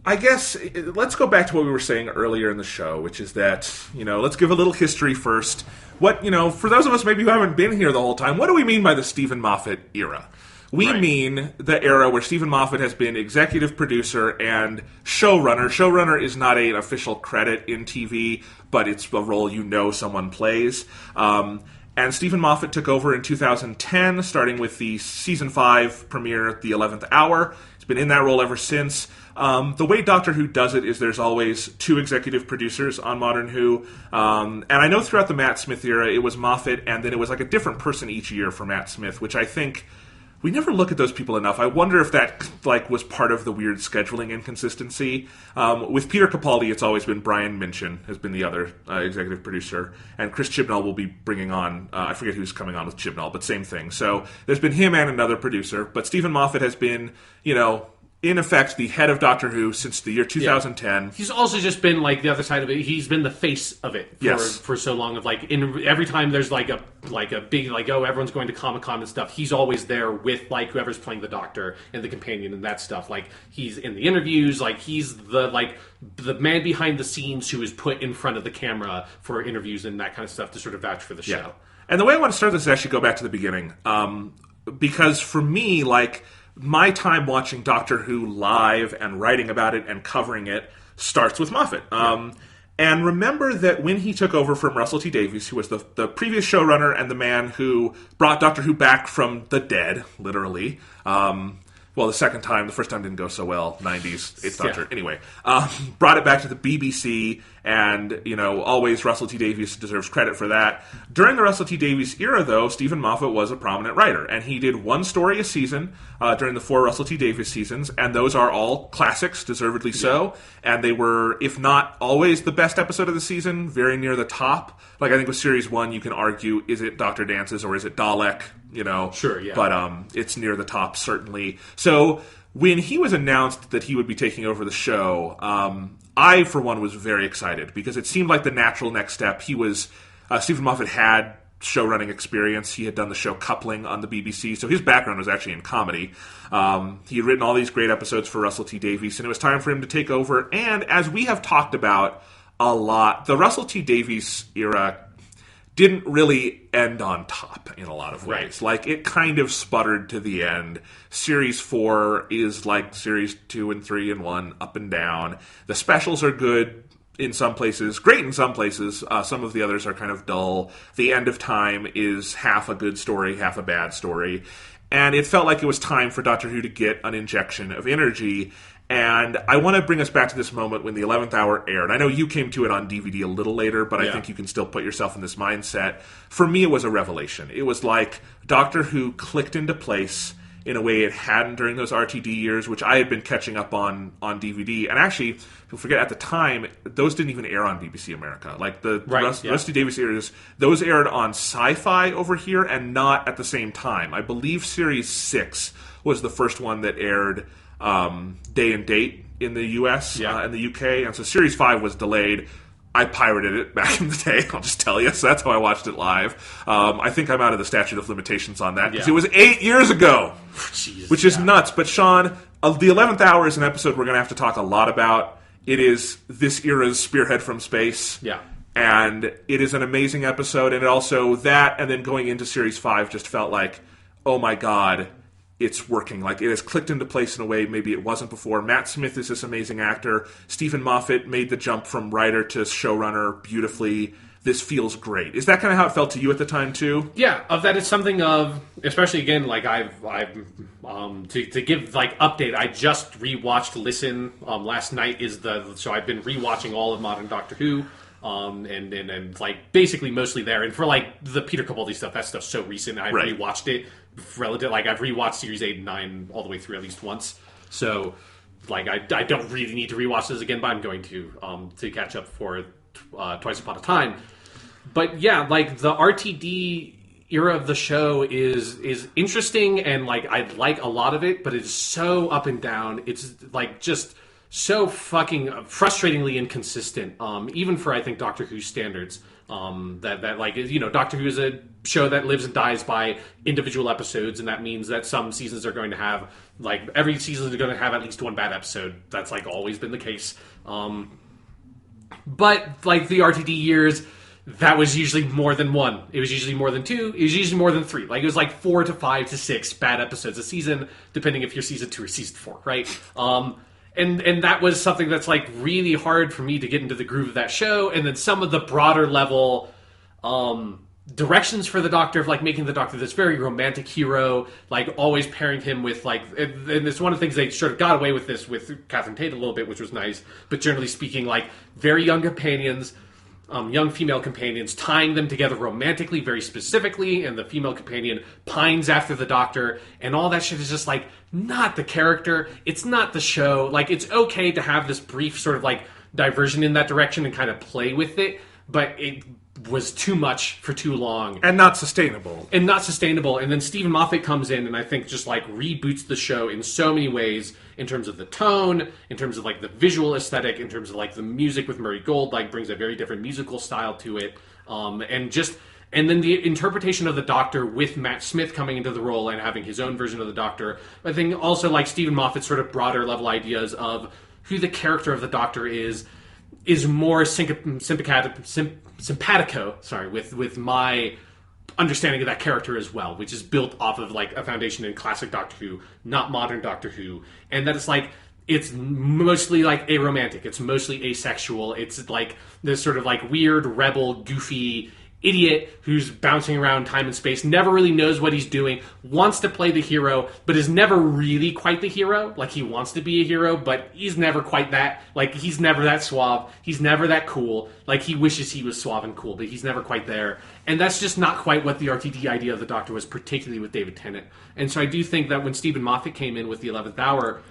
A: I guess let's go back to what we were saying earlier in the show, which is that, let's give a little history first. What, for those of us maybe who haven't been here the whole time, what do we mean by the Steven Moffat era? We mean the era where Steven Moffat has been executive producer and showrunner. Showrunner is not an official credit in TV, but it's a role someone plays. And Steven Moffat took over in 2010, starting with the Season 5 premiere, The 11th Hour. He's been in that role ever since. The way Doctor Who does it is there's always 2 executive producers on Modern Who. And I know throughout the Matt Smith era, it was Moffat, and then it was like a different person each year for Matt Smith, which I think we never look at those people enough. I wonder if that was part of the weird scheduling inconsistency. With Peter Capaldi, it's always been Brian Minchin has been the other executive producer, and Chris Chibnall will be bringing on, I forget who's coming on with Chibnall, but same thing. So there's been him and another producer, but Steven Moffat has been, in effect, the head of Doctor Who since the year 2010.
B: Yeah. He's also just been the other side of it. He's been the face of it for so long. Of every time there's a big everyone's going to Comic-Con and stuff. He's always there with whoever's playing the Doctor and the companion and that stuff. He's in the interviews. He's the man behind the scenes who is put in front of the camera for interviews and that kind of stuff to sort of vouch for the show.
A: Yeah. And the way I want to start this is actually go back to the beginning, because for me, my time watching Doctor Who live and writing about it and covering it starts with Moffat. And remember that when he took over from Russell T Davies, who was the previous showrunner and the man who brought Doctor Who back from the dead, literally. The second time, the first time didn't go so well, 90s, Eighth Doctor. Yeah. Anyway, brought it back to the BBC, and, always Russell T Davies deserves credit for that. During the Russell T Davies era, though, Steven Moffat was a prominent writer, and he did 1 story a season during the 4 Russell T Davies seasons, and those are all classics, deservedly so, and they were, if not always the best episode of the season, very near the top. I think with Series 1, you can argue, is it Dr. Dances or is it Dalek?
B: Sure, yeah.
A: But it's near the top, certainly. So when he was announced that he would be taking over the show, I, for one, was very excited because it seemed like the natural next step. Steven Moffat had showrunning experience. He had done the show Coupling on the BBC, so his background was actually in comedy. He had written all these great episodes for Russell T Davies, and it was time for him to take over. And as we have talked about a lot, the Russell T Davies era didn't really end on top in a lot of ways.
B: Right.
A: It kind of sputtered to the end. Series 4 is like Series 2 and 3 and 1, up and down. The specials are good in some places, great in some places. Some of the others are kind of dull. The End of Time is half a good story, half a bad story. And it felt like it was time for Doctor Who to get an injection of energy. And I want to bring us back to this moment when the 11th Hour aired. I know you came to it on DVD a little later, but I think you can still put yourself in this mindset. For me, it was a revelation. It was like Doctor Who clicked into place in a way it hadn't during those RTD years, which I had been catching up on DVD. And actually, people forget, at the time, those didn't even air on BBC America. Rusty Davies eras, those aired on Sci-Fi over here and not at the same time. I believe Series 6 was the first one that aired day and date in the US and the UK, and so Series 5 was delayed. I pirated it back in the day, I'll just tell you, so that's how I watched it live. I think I'm out of the statute of limitations on that, because it was 8 years ago, which is nuts. But Sean, the 11th Hour is an episode we're going to have to talk a lot about. It is this era's Spearhead from Space.
B: Yeah.
A: And it is an amazing episode, and it also, that, and then going into Series 5 just felt like, oh my god, it's working. It has clicked into place in a way maybe it wasn't before. Matt Smith is this amazing actor. Steven Moffat made the jump from writer to showrunner beautifully. this feels great. Is that kind of how it felt to you at the time too?
B: Yeah, of that it's something of, especially again, like I've to give like update. I just rewatched Listen last night. So I've been rewatching all of modern Doctor Who, and like basically mostly there. And for like the Peter Capaldi stuff, that stuff's so recent. I've rewatched it relative. Like I've rewatched series 8 and 9 all the way through at least once. So like I don't really need to rewatch those again, but I'm going to catch up for Twice Upon a Time. But yeah, like the RTD era of the show is interesting, and like I like a lot of it, but it's so up and down. It's like just so fucking frustratingly inconsistent, even for I think Doctor Who standards. That like, you know, Doctor Who is a show that lives and dies by individual episodes, and that means that some seasons are going to have, like, every season is going to have at least one bad episode. That's like always been the case. But like the RTD years, that was usually more than one. It was usually more than two. It was usually more than three. Like it was like 4 to 5 to 6 bad episodes a season, depending if you're season 2 or season 4, right? And that was something that's like really hard for me to get into the groove of that show. And then some of the broader level directions for the Doctor, of like making the Doctor this very romantic hero, like always pairing him with like, and it's one of the things they sort of got away with this with Catherine Tate a little bit, which was nice. But generally speaking, like very young companions. Young female companions, tying them together romantically, very specifically, and the female companion pines after the Doctor, and all that shit is just like not the character. It's not the show. Like it's okay to have this brief sort of like diversion in that direction and kind of play with it, but it was too much for too long
A: and not sustainable.
B: And then Steven Moffat comes in and I think just like reboots the show in so many ways, in terms of the tone, in terms of like the visual aesthetic, in terms of like the music with Murray Gold, like brings a very different musical style to it, and then the interpretation of the Doctor with Matt Smith coming into the role and having his own version of the Doctor. I think also like Steven Moffat's sort of broader level ideas of who the character of the Doctor is more simpatico, with my understanding of that character as well, which is built off of like a foundation in classic Doctor Who, not modern Doctor Who, and that it's like it's mostly like aromantic, it's mostly asexual, it's like this sort of like weird rebel, goofy idiot who's bouncing around time and space, never really knows what he's doing, wants to play the hero, but is never really quite the hero. Like he wants to be a hero, but he's never quite that. Like he's never that suave, he's never that cool. Like he wishes he was suave and cool, but he's never quite there. And that's just not quite what the RTD idea of the Doctor was, particularly with David Tennant. And so I do think that when Steven Moffat came in with the 11th Hour,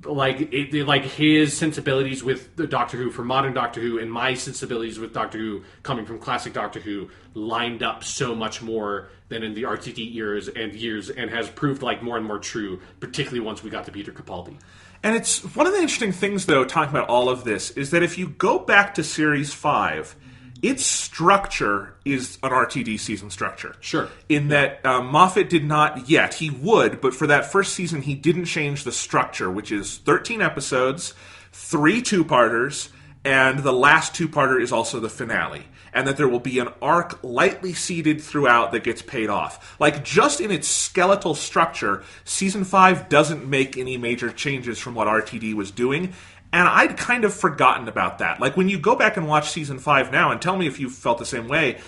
B: like his sensibilities with the Doctor Who for modern Doctor Who and my sensibilities with Doctor Who coming from classic Doctor Who lined up so much more than in the RTD years, and has proved like more and more true, particularly once we got to Peter Capaldi.
A: And it's one of the interesting things, though, talking about all of this, is that if you go back to Series 5, its structure is an RTD season structure.
B: Sure.
A: In that Moffat did not yet. He would, but for that first season, he didn't change the structure, which is 13 episodes, 3 two-parters, and the last two-parter is also the finale. And that there will be an arc lightly seeded throughout that gets paid off. Like, just in its skeletal structure, Season 5 doesn't make any major changes from what RTD was doing. And I'd kind of forgotten about that. Like, when you go back and watch Season 5 now, and tell me if you felt the same way,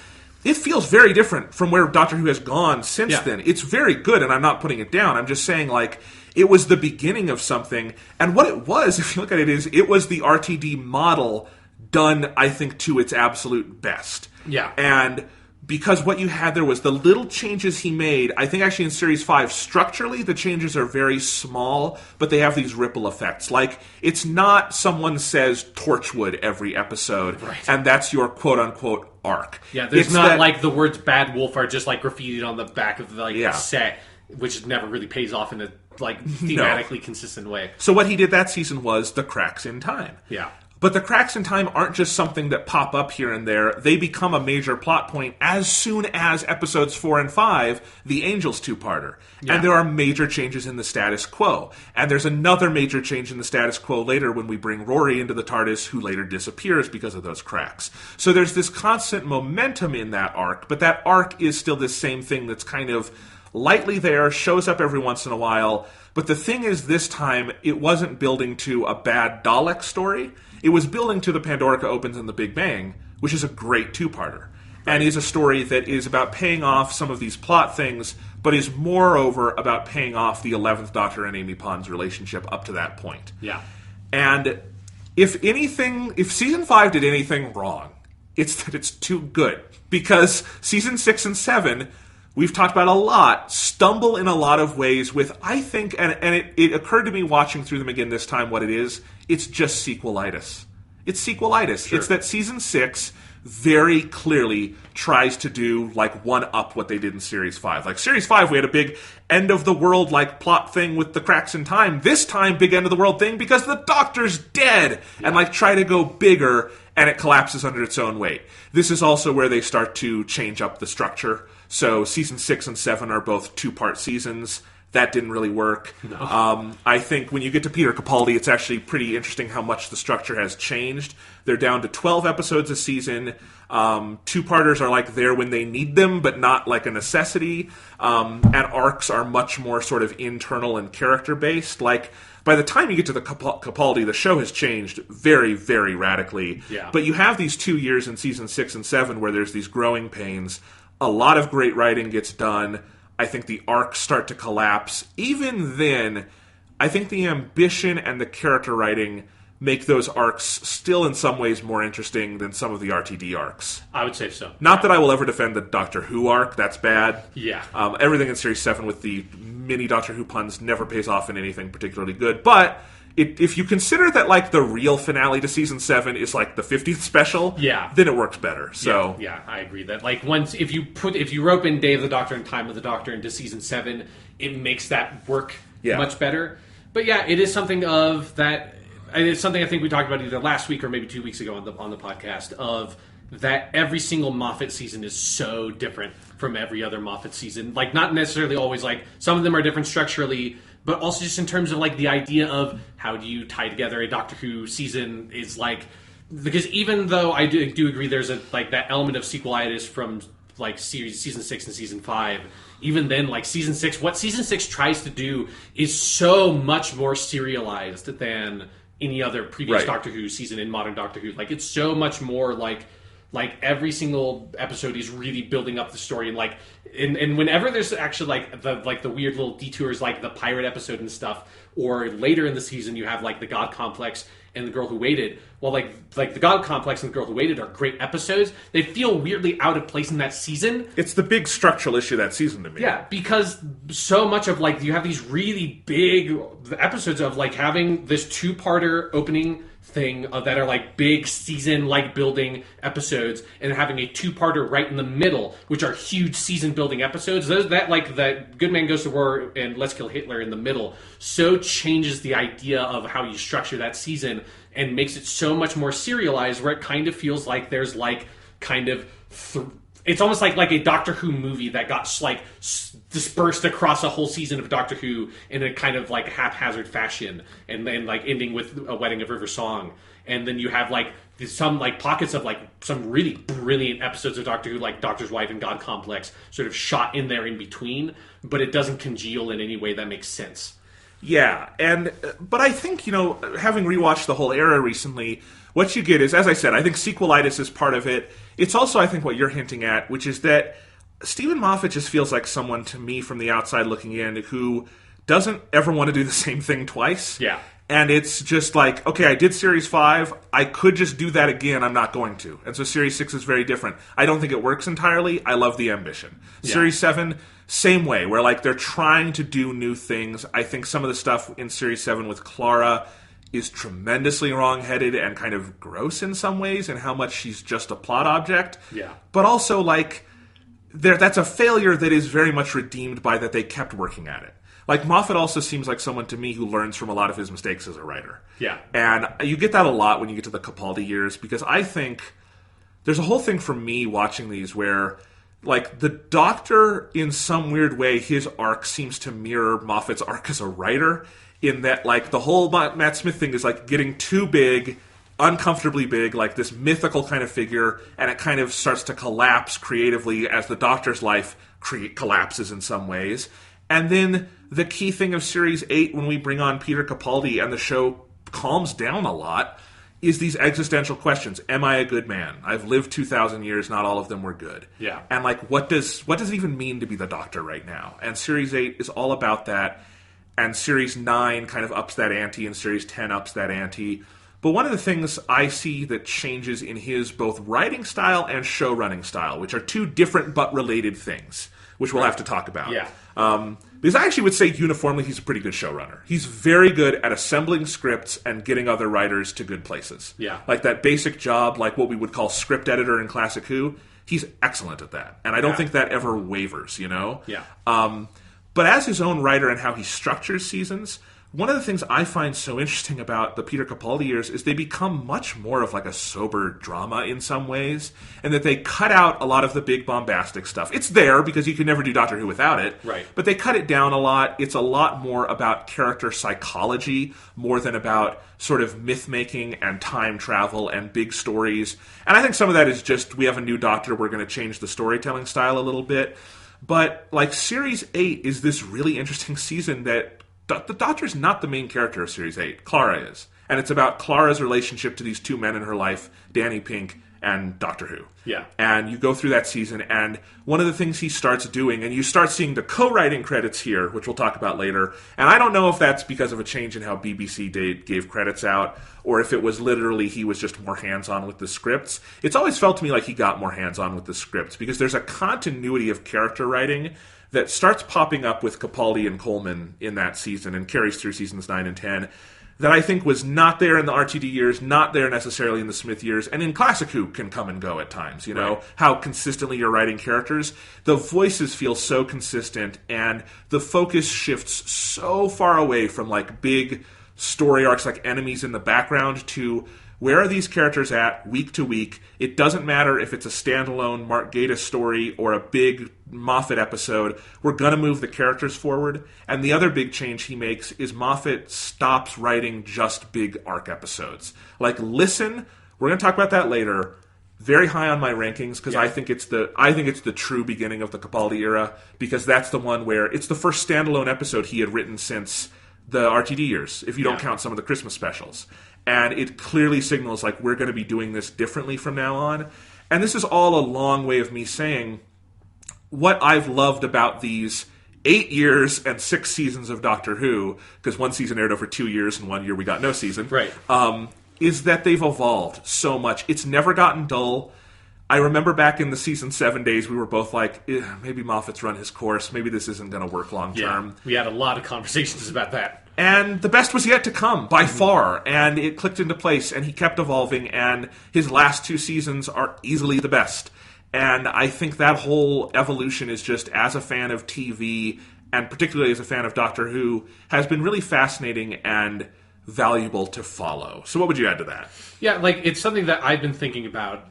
A: it feels very different from where Doctor Who has gone since then. It's very good, and I'm not putting it down. I'm just saying, like, it was the beginning of something. And what it was, if you look at it, is it was the RTD model done, I think, to its absolute best.
B: Yeah.
A: And because what you had there was the little changes he made. I think actually in Series 5, structurally, the changes are very small, but they have these ripple effects. Like, it's not someone says Torchwood every episode, and that's your quote-unquote arc.
B: Yeah, there's not like the words Bad Wolf are just like graffitied on the back of the set, which never really pays off in a like thematically consistent way.
A: So what he did that season was the cracks in time.
B: Yeah.
A: But the cracks in time aren't just something that pop up here and there. They become a major plot point as soon as episodes 4 and 5, the Angels two-parter. Yeah. And there are major changes in the status quo. And there's another major change in the status quo later when we bring Rory into the TARDIS, who later disappears because of those cracks. So there's this constant momentum in that arc, but that arc is still this same thing that's kind of lightly there, shows up every once in a while. But the thing is, this time, it wasn't building to a bad Dalek story. It was building to the Pandorica opens and the Big Bang, which is a great two-parter. And is a story that is about paying off some of these plot things, but is moreover about paying off the 11th Doctor and Amy Pond's relationship up to that point.
B: Yeah.
A: And if Season 5 did anything wrong, it's that it's too good. Because Season 6 and 7, we've talked about a lot, stumble in a lot of ways with, I think, and it occurred to me watching through them again this time what it is. It's just sequelitis. It's sequelitis.
B: Sure.
A: It's that Season 6 very clearly tries to do, like, one-up what they did in Series 5. Like, Series 5, we had a big end-of-the-world, like, plot thing with the cracks in time. This time, big end-of-the-world thing because the Doctor's dead! Yeah. And, like, try to go bigger, and it collapses under its own weight. This is also where they start to change up the structure. So, Season 6 and 7 are both two-part seasons. That didn't really work. No. I think when you get to Peter Capaldi, it's actually pretty interesting how much the structure has changed. They're down to 12 episodes a season. Two-parters are like there when they need them, but not like a necessity. And arcs are much more sort of internal and character-based. Like, by the time you get to the Capaldi, the show has changed very, very radically.
B: Yeah.
A: But you have these 2 years in Season 6 and 7 where there's these growing pains. A lot of great writing gets done. I think the arcs start to collapse. Even then, I think the ambition and the character writing make those arcs still in some ways more interesting than some of the RTD arcs.
B: I would say so.
A: Not that I will ever defend the Doctor Who arc. That's bad.
B: Yeah.
A: Everything in Series 7 with the mini Doctor Who puns never pays off in anything particularly good. But if you consider that, like, the real finale to Season 7 is, like, the 50th special,
B: yeah,
A: then it works better. So
B: yeah, I agree that, like, if you rope in Day of the Doctor and Time of the Doctor into Season 7, it makes that work much better. But yeah, it is something of that. It's something I think we talked about either last week or maybe 2 weeks ago on the podcast, of that every single Moffat season is so different from every other Moffat season. Like, not necessarily always, like, some of them are different structurally, but also just in terms of, like, the idea of how do you tie together a Doctor Who season is, like, because even though I do agree there's like that element of sequelitis from, like, Season 6 and Season 5, even then, like, Season 6, what Season 6 tries to do is so much more serialized than any other previous Doctor Who season in modern Doctor Who. Like, it's so much more like every single episode is really building up the story, and like and whenever there's actually like the weird little detours, like the pirate episode and stuff, or later in the season you have like the God Complex and the Girl Who Waited. Well, like the God Complex and the Girl Who Waited are great episodes. They feel weirdly out of place in that season.
A: It's the big structural issue that season to me.
B: Yeah, because so much of, like, you have these really big episodes of, like, having this two-parter opening thing that are, like, big season, like, building episodes, and having a two-parter right in the middle, which are huge season-building episodes. That Good Man Goes to War and Let's Kill Hitler in the middle so changes the idea of how you structure that season and makes it so much more serialized, where it kind of feels like there's, like, kind of it's almost like a Doctor Who movie that got dispersed across a whole season of Doctor Who in a kind of like haphazard fashion, and then like ending with A Wedding of River Song, and then you have like some like pockets of like some really brilliant episodes of Doctor Who, like Doctor's Wife and God Complex, sort of shot in there in between, but it doesn't congeal in any way that makes sense.
A: Yeah, but I think, having rewatched the whole era recently, what you get is, as I said, I think sequelitis is part of it. It's also, I think, what you're hinting at, which is that Steven Moffat just feels like someone, to me, from the outside looking in, who doesn't ever want to do the same thing twice.
B: Yeah.
A: And it's just like, okay, I did Series 5, I could just do that again, I'm not going to. And so Series 6 is very different. I don't think it works entirely, I love the ambition. Yeah. Series 7, same way, where like they're trying to do new things. I think some of the stuff in Series 7 with Clara is tremendously wrong-headed and kind of gross in some ways, and how much she's just a plot object.
B: Yeah.
A: But also, like, that's a failure that is very much redeemed by that they kept working at it. Like, Moffat also seems like someone to me who learns from a lot of his mistakes as a writer.
B: Yeah.
A: And you get that a lot when you get to the Capaldi years, because I think there's a whole thing for me watching these where, like, the Doctor, in some weird way, his arc seems to mirror Moffat's arc as a writer, in that, like, the whole Matt Smith thing is, like, getting too big, uncomfortably big, like this mythical kind of figure, and it kind of starts to collapse creatively as the Doctor's life collapses in some ways. And then the key thing of Series 8, when we bring on Peter Capaldi and the show calms down a lot, is these existential questions. Am I a good man? I've lived 2,000 years, not all of them were good.
B: Yeah.
A: And like, what does it even mean to be the Doctor right now? And Series 8 is all about that, and Series 9 kind of ups that ante, and Series 10 ups that ante. But one of the things I see that changes in his both writing style and show-running style, which are two different but related things, which we'll have to talk about.
B: Yeah.
A: Because I actually would say uniformly he's a pretty good showrunner. He's very good at assembling scripts and getting other writers to good places.
B: Yeah.
A: Like that basic job, like what we would call script editor in Classic Who, he's excellent at that. And I don't think that ever wavers, you know?
B: Yeah.
A: But as his own writer and how he structures seasons, one of the things I find so interesting about the Peter Capaldi years is they become much more of like a sober drama in some ways, and that they cut out a lot of the big bombastic stuff. It's there because you can never do Doctor Who without it,
B: right?
A: But they cut it down a lot. It's a lot more about character psychology more than about sort of myth-making and time travel and big stories. And I think some of that is just, we have a new Doctor, we're going to change the storytelling style a little bit. But like Series 8 is this really interesting season that the Doctor's not the main character of Series 8. Clara is. And it's about Clara's relationship to these two men in her life, Danny Pink and Doctor Who.
B: Yeah.
A: And you go through that season, and one of the things he starts doing, and you start seeing the co-writing credits here, which we'll talk about later, and I don't know if that's because of a change in how BBC gave credits out, or if it was literally he was just more hands-on with the scripts. It's always felt to me like he got more hands-on with the scripts, because there's a continuity of character writing that starts popping up with Capaldi and Coleman in that season and carries through seasons 9 and 10 that I think was not there in the RTD years, not there necessarily in the Smith years, and in Classic Who can come and go at times, you know, how consistently you're writing characters. The voices feel so consistent, and the focus shifts so far away from like big story arcs like enemies in the background to where are these characters at week to week. It doesn't matter if it's a standalone Mark Gatiss story or a big Moffat episode. We're going to move the characters forward. And the other big change he makes is Moffat stops writing just big arc episodes. Like, listen, we're going to talk about that later. Very high on my rankings because I think it's the true beginning of the Capaldi era, because that's the one where it's the first standalone episode he had written since the RTD years, if you don't count some of the Christmas specials. And it clearly signals, like, we're going to be doing this differently from now on. And this is all a long way of me saying what I've loved about these 8 years and 6 seasons of Doctor Who, because one season aired over 2 years and 1 year we got no season,
B: right?
A: Is that they've evolved so much. It's never gotten dull. I remember back in the season 7 days, we were both like, maybe Moffat's run his course. Maybe this isn't going to work long term.
B: Yeah, we had a lot of conversations about that.
A: And the best was yet to come, by far. And it clicked into place, and he kept evolving, and his last 2 seasons are easily the best. And I think that whole evolution is just, as a fan of TV, and particularly as a fan of Doctor Who, has been really fascinating and valuable to follow. So what would you add to that?
B: Yeah, like, it's something that I've been thinking about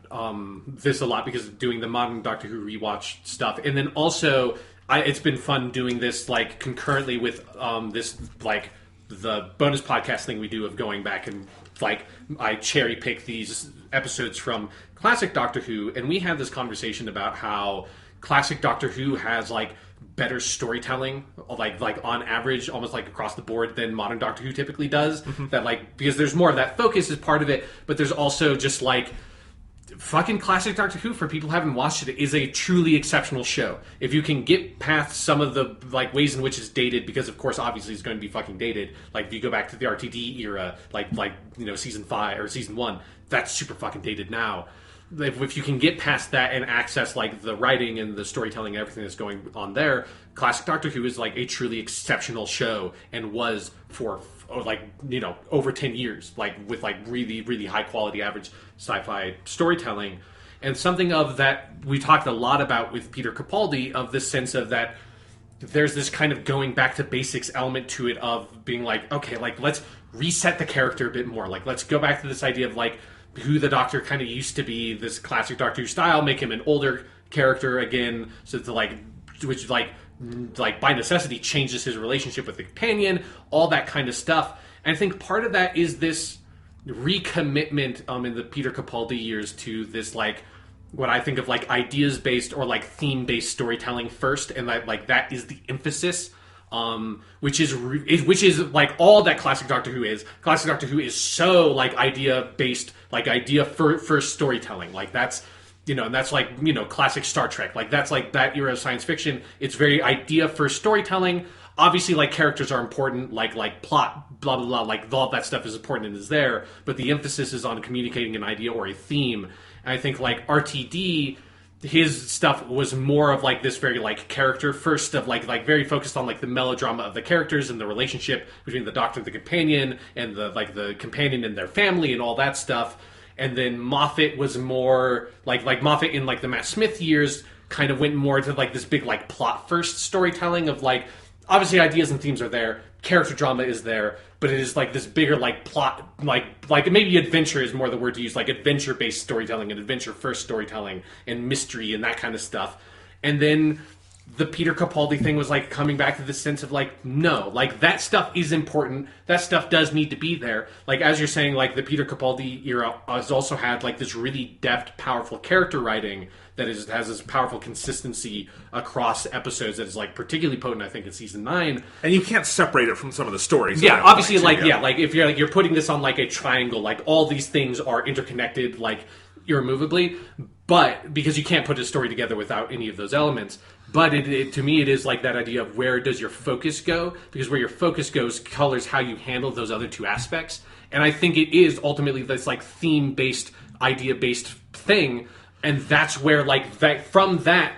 B: this a lot because of doing the modern Doctor Who rewatch stuff. And then also, it's been fun doing this, like, concurrently with this, like, the bonus podcast thing we do of going back and, like, I cherry pick these episodes from classic Doctor Who, and we had this conversation about how classic Doctor Who has, like, better storytelling, like on average, almost like across the board, than modern Doctor Who typically does. That, like, because there's more of that focus is part of it, but there's also just, like, fucking classic Doctor Who, for people who haven't watched it, is a truly exceptional show. If you can get past some of the, like, ways in which it's dated, because of course obviously it's going to be fucking dated. Like, if you go back to the RTD era, like you know, season 5 or season 1, that's super fucking dated now. If you can get past that and access, like, the writing and the storytelling and everything that's going on there, classic Doctor Who is, like, a truly exceptional show, and was for, like, you know, over 10 years, like, with, like, really, really high quality average sci-fi storytelling. And something of that we talked a lot about with Peter Capaldi, of this sense of that there's this kind of going back to basics element to it, of being like, okay, like, let's reset the character a bit more. Like, let's go back to this idea of, like, who the Doctor kind of used to be, this classic Doctor Who style, make him an older character again, so to, like, which, like by necessity changes his relationship with the companion, all that kind of stuff. And I think part of that is this recommitment in the Peter Capaldi years to this, like, what I think of, like, ideas-based or, like, theme-based storytelling first, and that, like, that is the emphasis which is like all that classic Doctor Who is. Classic Doctor Who is so like idea based, like idea first storytelling. Like that's, and that's like, classic Star Trek. Like that's like that era of science fiction. It's very idea first storytelling. Obviously, like, characters are important, like plot, blah, blah, blah, like, all that stuff is important and is there, but the emphasis is on communicating an idea or a theme. And I think, like, RTD, his stuff was more of, like, this very, like, character first of, like very focused on, like, the melodrama of the characters and the relationship between the Doctor and the companion, and the companion and their family and all that stuff. And then Moffat was more, like Moffat in, like, the Matt Smith years kind of went more to, like, this big, like, plot first storytelling of, like, obviously ideas and themes are there, character drama is there, but it is like this bigger like plot, like maybe adventure is more the word to use, like adventure based storytelling and adventure first storytelling and mystery and that kind of stuff. And then the Peter Capaldi thing was like coming back to this sense of like, no, like that stuff is important, that stuff does need to be there. Like as you're saying, like the Peter Capaldi era has also had like this really deft, powerful character writing that has this powerful consistency across episodes that is like particularly potent, I think, in season 9.
A: And you can't separate it from some of the stories.
B: Yeah, obviously, like if you're putting this on like a triangle, like all these things are interconnected, like irremovably, but because you can't put a story together without any of those elements. But to me, it is like that idea of where does your focus go? Because where your focus goes colors how you handle those other two aspects. And I think it is ultimately this like theme-based, idea-based thing. And that's where, like, that from that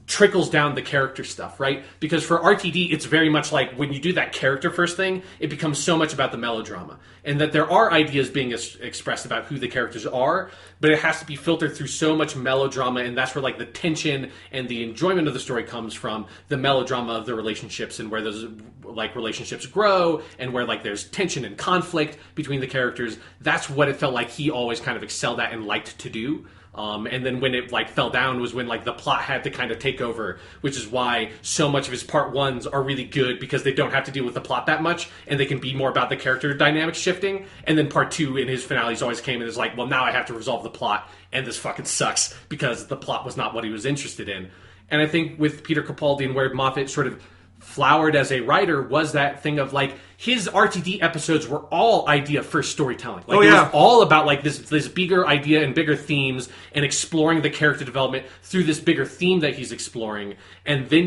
B: trickles down the character stuff, right? Because for RTD, it's very much like when you do that character first thing, it becomes so much about the melodrama. And that there are ideas being expressed about who the characters are, but it has to be filtered through so much melodrama, and that's where, like, the tension and the enjoyment of the story comes from, the melodrama of the relationships and where those, like, relationships grow and where, like, there's tension and conflict between the characters. That's what it felt like he always kind of excelled at and liked to do. And then when it like fell down was when like the plot had to kind of take over, which is why so much of his part ones are really good because they don't have to deal with the plot that much and they can be more about the character dynamics shifting. And then part 2 in his finales always came and is like, well, now I have to resolve the plot and this fucking sucks because the plot was not what he was interested in. And I think with Peter Capaldi and where Moffat sort of flowered as a writer was that thing of like his RTD episodes were all idea first storytelling. Like it was all about like this bigger idea and bigger themes and exploring the character development through this bigger theme that he's exploring. And then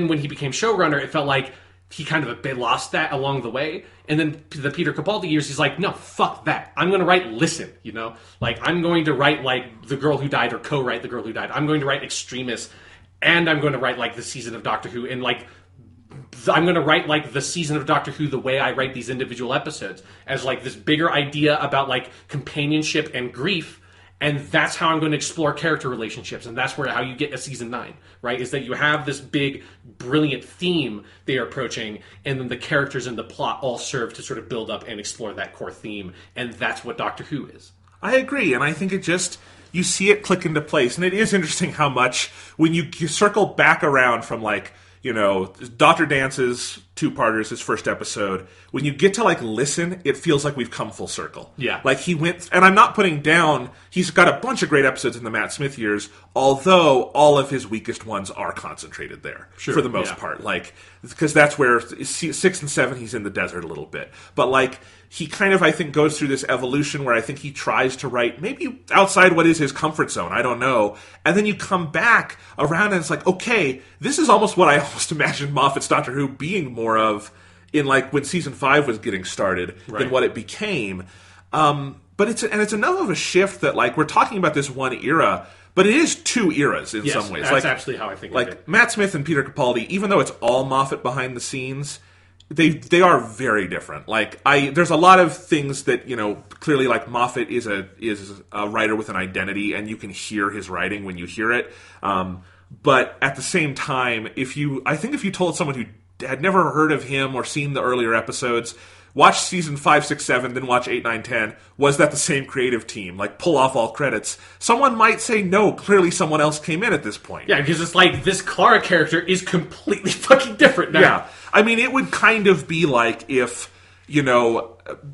B: when he became showrunner, it felt like he kind of a bit lost that along the way. And then the Peter Capaldi years, he's like, no, fuck that. I'm going to write Listen, Like I'm going to write like The Girl Who Died or co-write The Girl Who Died. I'm going to write Extremis. And I'm going to write, like, the season of Doctor Who. And, like, I'm going to write, like, the season of Doctor Who the way I write these individual episodes. As, like, this bigger idea about, like, companionship and grief. And that's how I'm going to explore character relationships. And that's how you get a season 9, right? Is that you have this big, brilliant theme they are approaching. And then the characters and the plot all serve to sort of build up and explore that core theme. And that's what Doctor Who is.
A: I agree. And I think it just... you see it click into place. And it is interesting how much, when you circle back around from, like, Dr. Dance's two-parters, his first episode, when you get to, like, Listen, it feels like we've come full circle.
B: Yeah.
A: Like, he went, and I'm not putting down, he's got a bunch of great episodes in the Matt Smith years, although all of his weakest ones are concentrated there, for the most part. Like, because that's where 6 and 7, he's in the desert a little bit. But, like, he kind of, I think, goes through this evolution where I think he tries to write maybe outside what is his comfort zone. I don't know. And then you come back around and it's like, okay, this is almost what I almost imagined Moffat's Doctor Who being more of in like when season 5 was getting started than what it became. But it's enough of a shift that like we're talking about this one era, but it is 2 eras in some ways.
B: That's
A: like,
B: actually how I think
A: like
B: of it.
A: Matt Smith and Peter Capaldi, even though it's all Moffat behind the scenes, they are very different. Like there's a lot of things that clearly like Moffat is a writer with an identity, and you can hear his writing when you hear it. But at the same time, if you told someone who had never heard of him or seen the earlier episodes, watch season 5, 6, 7, then watch 8, 9, 10. Was that the same creative team? Like, pull off all credits. Someone might say, no, clearly someone else came in at this point.
B: Yeah, because it's like, this Clara character is completely fucking different now.
A: Yeah. I mean, it would kind of be like if,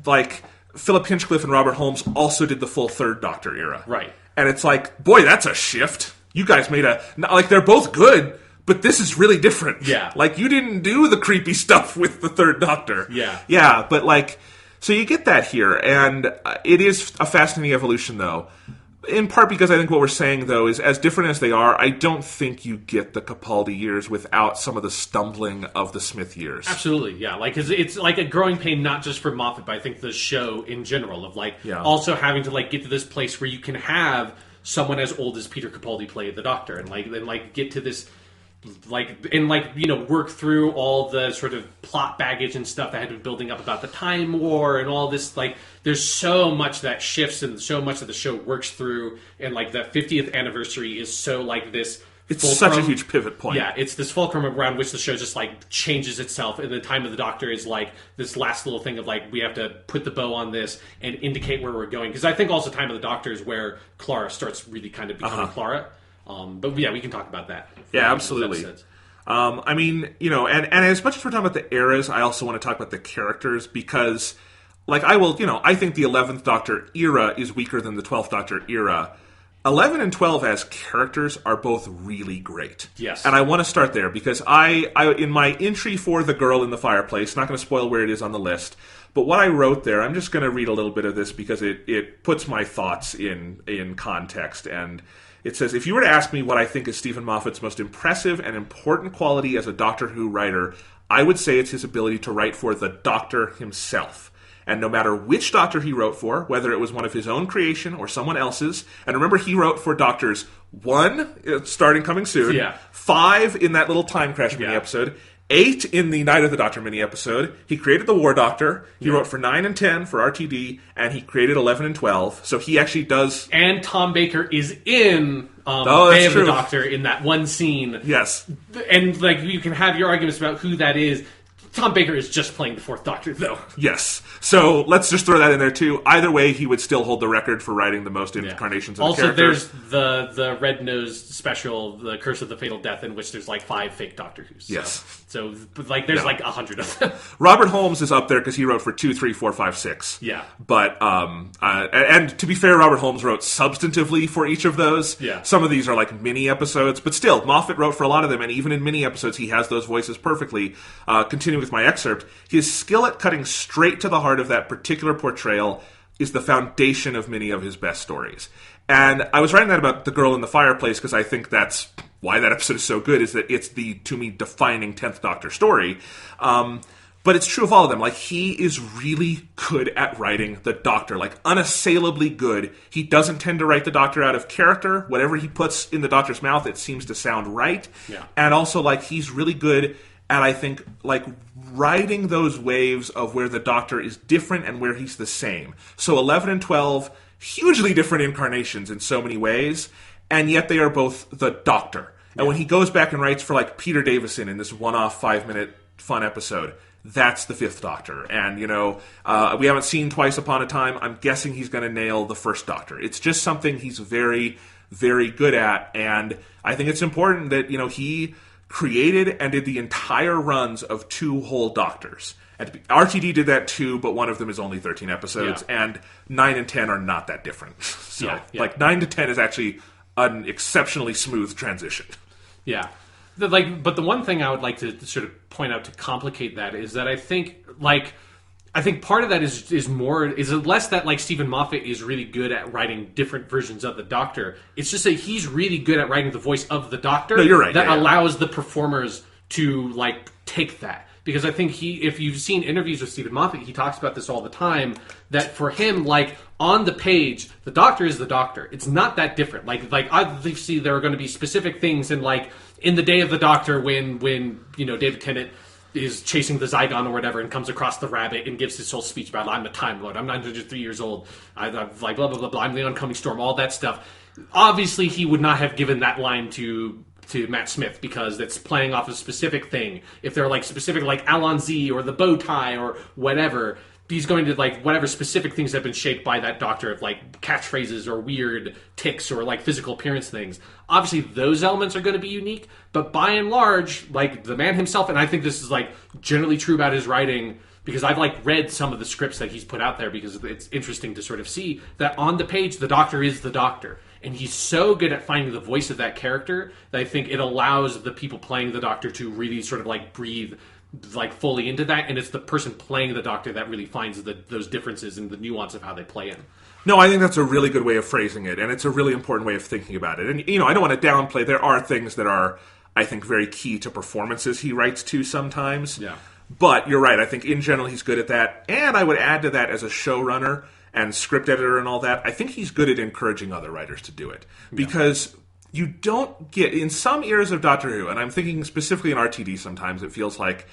A: like, Philip Hinchcliffe and Robert Holmes also did the full Third Doctor era.
B: Right.
A: And it's like, boy, that's a shift. You guys made like, they're both good, but this is really different.
B: Yeah.
A: Like, you didn't do the creepy stuff with the Third Doctor.
B: Yeah.
A: Yeah, but, like, so you get that here, and it is a fascinating evolution, though. In part because I think what we're saying, though, is as different as they are, I don't think you get the Capaldi years without some of the stumbling of the Smith years.
B: Absolutely, yeah. Like, it's like a growing pain, not just for Moffat, but I think the show in general, of, like, also having to, like, get to this place where you can have someone as old as Peter Capaldi play the Doctor, and, like, get to this, work through all the sort of plot baggage and stuff that had been building up about the Time War and all this. Like, there's so much that shifts and so much that the show works through, and, like, the 50th anniversary is so, like, this.
A: It's such a huge pivot point.
B: Yeah, it's this fulcrum around which the show just, like, changes itself, and the Time of the Doctor is, like, this last little thing of, like, we have to put the bow on this and indicate where we're going. Because I think also Time of the Doctor is where Clara starts really kind of becoming Clara. But yeah, we can talk about that.
A: Yeah, absolutely. I mean, and as much as we're talking about the eras, I also want to talk about the characters, because, like, I think the 11th Doctor era is weaker than the 12th Doctor era. 11 and 12 as characters are both really great.
B: Yes.
A: And I want to start there, because I in my entry for The Girl in the Fireplace, not going to spoil where it is on the list, but what I wrote there, I'm just going to read a little bit of this because it puts my thoughts in context. And it says, if you were to ask me what I think is Steven Moffat's most impressive and important quality as a Doctor Who writer, I would say it's his ability to write for the Doctor himself. And no matter which Doctor he wrote for, whether it was one of his own creation or someone else's, and remember, he wrote for Doctors 1, starting coming soon, 5 in that little Time Crash mini-episode, 8 in the Night of the Doctor mini-episode. He created the War Doctor. He wrote for 9 and 10 for RTD, and he created 11 and 12. So he actually does...
B: And Tom Baker is in Day of the Doctor in that one scene.
A: Yes.
B: And, like, you can have your arguments about who that is. Tom Baker is just playing the Fourth Doctor, though.
A: Yes. So let's just throw that in there, too. Either way, he would still hold the record for writing the most incarnations of the character.
B: Also, there's the Red-Nosed special, The Curse of the Fatal Death, in which there's, like, 5 fake Doctor Who's.
A: Yes.
B: So like, there's, like, 100 of them.
A: Robert Holmes is up there because he wrote for 2, 3, 4, 5, 6.
B: Yeah.
A: But, and to be fair, Robert Holmes wrote substantively for each of those.
B: Yeah.
A: Some of these are, like, mini-episodes. But still, Moffat wrote for a lot of them, and even in mini-episodes, he has those voices perfectly. Continuing with my excerpt, his skill at cutting straight to the heart of that particular portrayal is the foundation of many of his best stories. And I was writing that about The Girl in the Fireplace because I think that's why that episode is so good, is that it's the, to me, defining 10th Doctor story. But it's true of all of them. Like, he is really good at writing the Doctor, like, unassailably good. He doesn't tend to write the Doctor out of character. Whatever he puts in the Doctor's mouth, it seems to sound right.
B: Yeah.
A: And also, like, he's really good at, I think, like, riding those waves of where the Doctor is different and where he's the same. So 11 and 12, hugely different incarnations in so many ways, and yet they are both the Doctor. And when he goes back and writes for, like, Peter Davison in this one-off 5-minute fun episode, that's the 5th Doctor. And, we haven't seen Twice Upon a Time. I'm guessing he's going to nail the 1st Doctor. It's just something he's very, very good at, and I think it's important that, he created and did the entire runs of 2 whole Doctors. And RTD did that too, but one of them is only 13 episodes, and 9 and 10 are not that different. So, like, 9 to 10 is actually an exceptionally smooth transition.
B: Yeah. But the one thing I would like to sort of point out to complicate that is that I think part of that is less that, like, Steven Moffat is really good at writing different versions of the Doctor. It's just that he's really good at writing the voice of the Doctor.
A: No, you're right.
B: That allows the performers to, like, take that. Because I think if you've seen interviews with Steven Moffat, he talks about this all the time, that for him, like, on the page, the Doctor is the Doctor. It's not that different. Like obviously there are going to be specific things in the Day of the Doctor when David Tennant is chasing the Zygon or whatever and comes across the rabbit and gives his whole speech about, I'm a Time Lord, I'm 903 years old, I'm like blah, blah, blah, blah, I'm the oncoming storm, all that stuff. Obviously, he would not have given that line to Matt Smith because that's playing off a specific thing. If they're, like, specific, like Alonzi or the bow tie or whatever, he's going to, like, whatever specific things have been shaped by that Doctor of, like, catchphrases or weird tics or, like, physical appearance things. Obviously, those elements are going to be unique, but by and large, like, the man himself, and I think this is, like, generally true about his writing, because I've, like, read some of the scripts that he's put out there because it's interesting to sort of see that on the page, the Doctor is the Doctor. and he's so good at finding the voice of that character that I think it allows the people playing the Doctor to really sort of like breathe like fully into that, and it's the person playing the Doctor that really finds those differences and the nuance of how they play in.
A: No, I think that's a really good way of phrasing it, and it's a really important way of thinking about it. And, you know, I don't want to downplay, there are things that are, I think, very key to performances he writes to sometimes.
B: Yeah.
A: But you're right, I think in general he's good at that. And I would add to that, as a showrunner and script editor and all that, I think he's good at encouraging other writers to do it. Because you don't get, in some eras of Doctor Who, and I'm thinking specifically in RTD sometimes, it feels like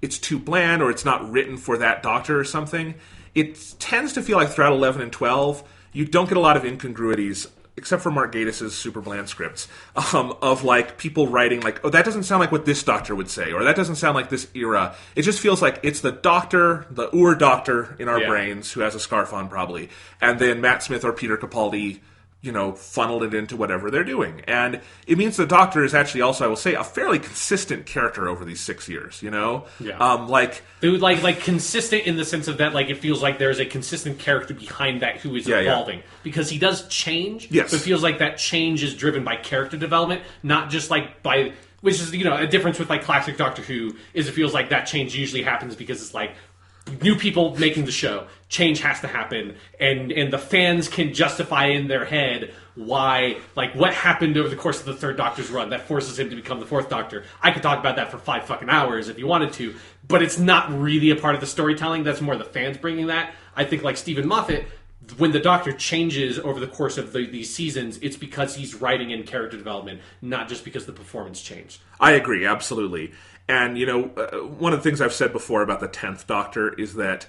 A: it's too bland or it's not written for that Doctor or something. It tends to feel like throughout 11 and 12, you don't get a lot of incongruities, except for Mark Gatiss' super bland scripts, of like people writing like, oh, that doesn't sound like what this Doctor would say, or that doesn't sound like this era. It just feels like it's the Doctor, the Doctor in our brains, who has a scarf on probably, and then Matt Smith or Peter Capaldi, you know, funneled it into whatever they're doing. And it means the Doctor is actually also, I will say, a fairly consistent character over these 6 years, you know?
B: Yeah.
A: Like
B: consistent in the sense of that, like, it feels like there's a consistent character behind that who is evolving. Yeah. Because he does change,
A: yes.
B: But it feels like that change is driven by character development, not just, like, by... Which is, you know, a difference with, like, classic Doctor Who, is it feels like that change usually happens because it's, like, new people making the show, change has to happen, and the fans can justify in their head why, like, what happened over the course of the third Doctor's run that forces him to become the fourth Doctor. I could talk about that for 5 fucking hours if you wanted to, but it's not really a part of the storytelling. That's more the fans bringing that. I think, like Steven Moffat, when the Doctor changes over the course of these seasons, it's because he's writing in character development, not just because the performance changed.
A: I agree, absolutely. And, you know, one of the things I've said before about the 10th Doctor is that,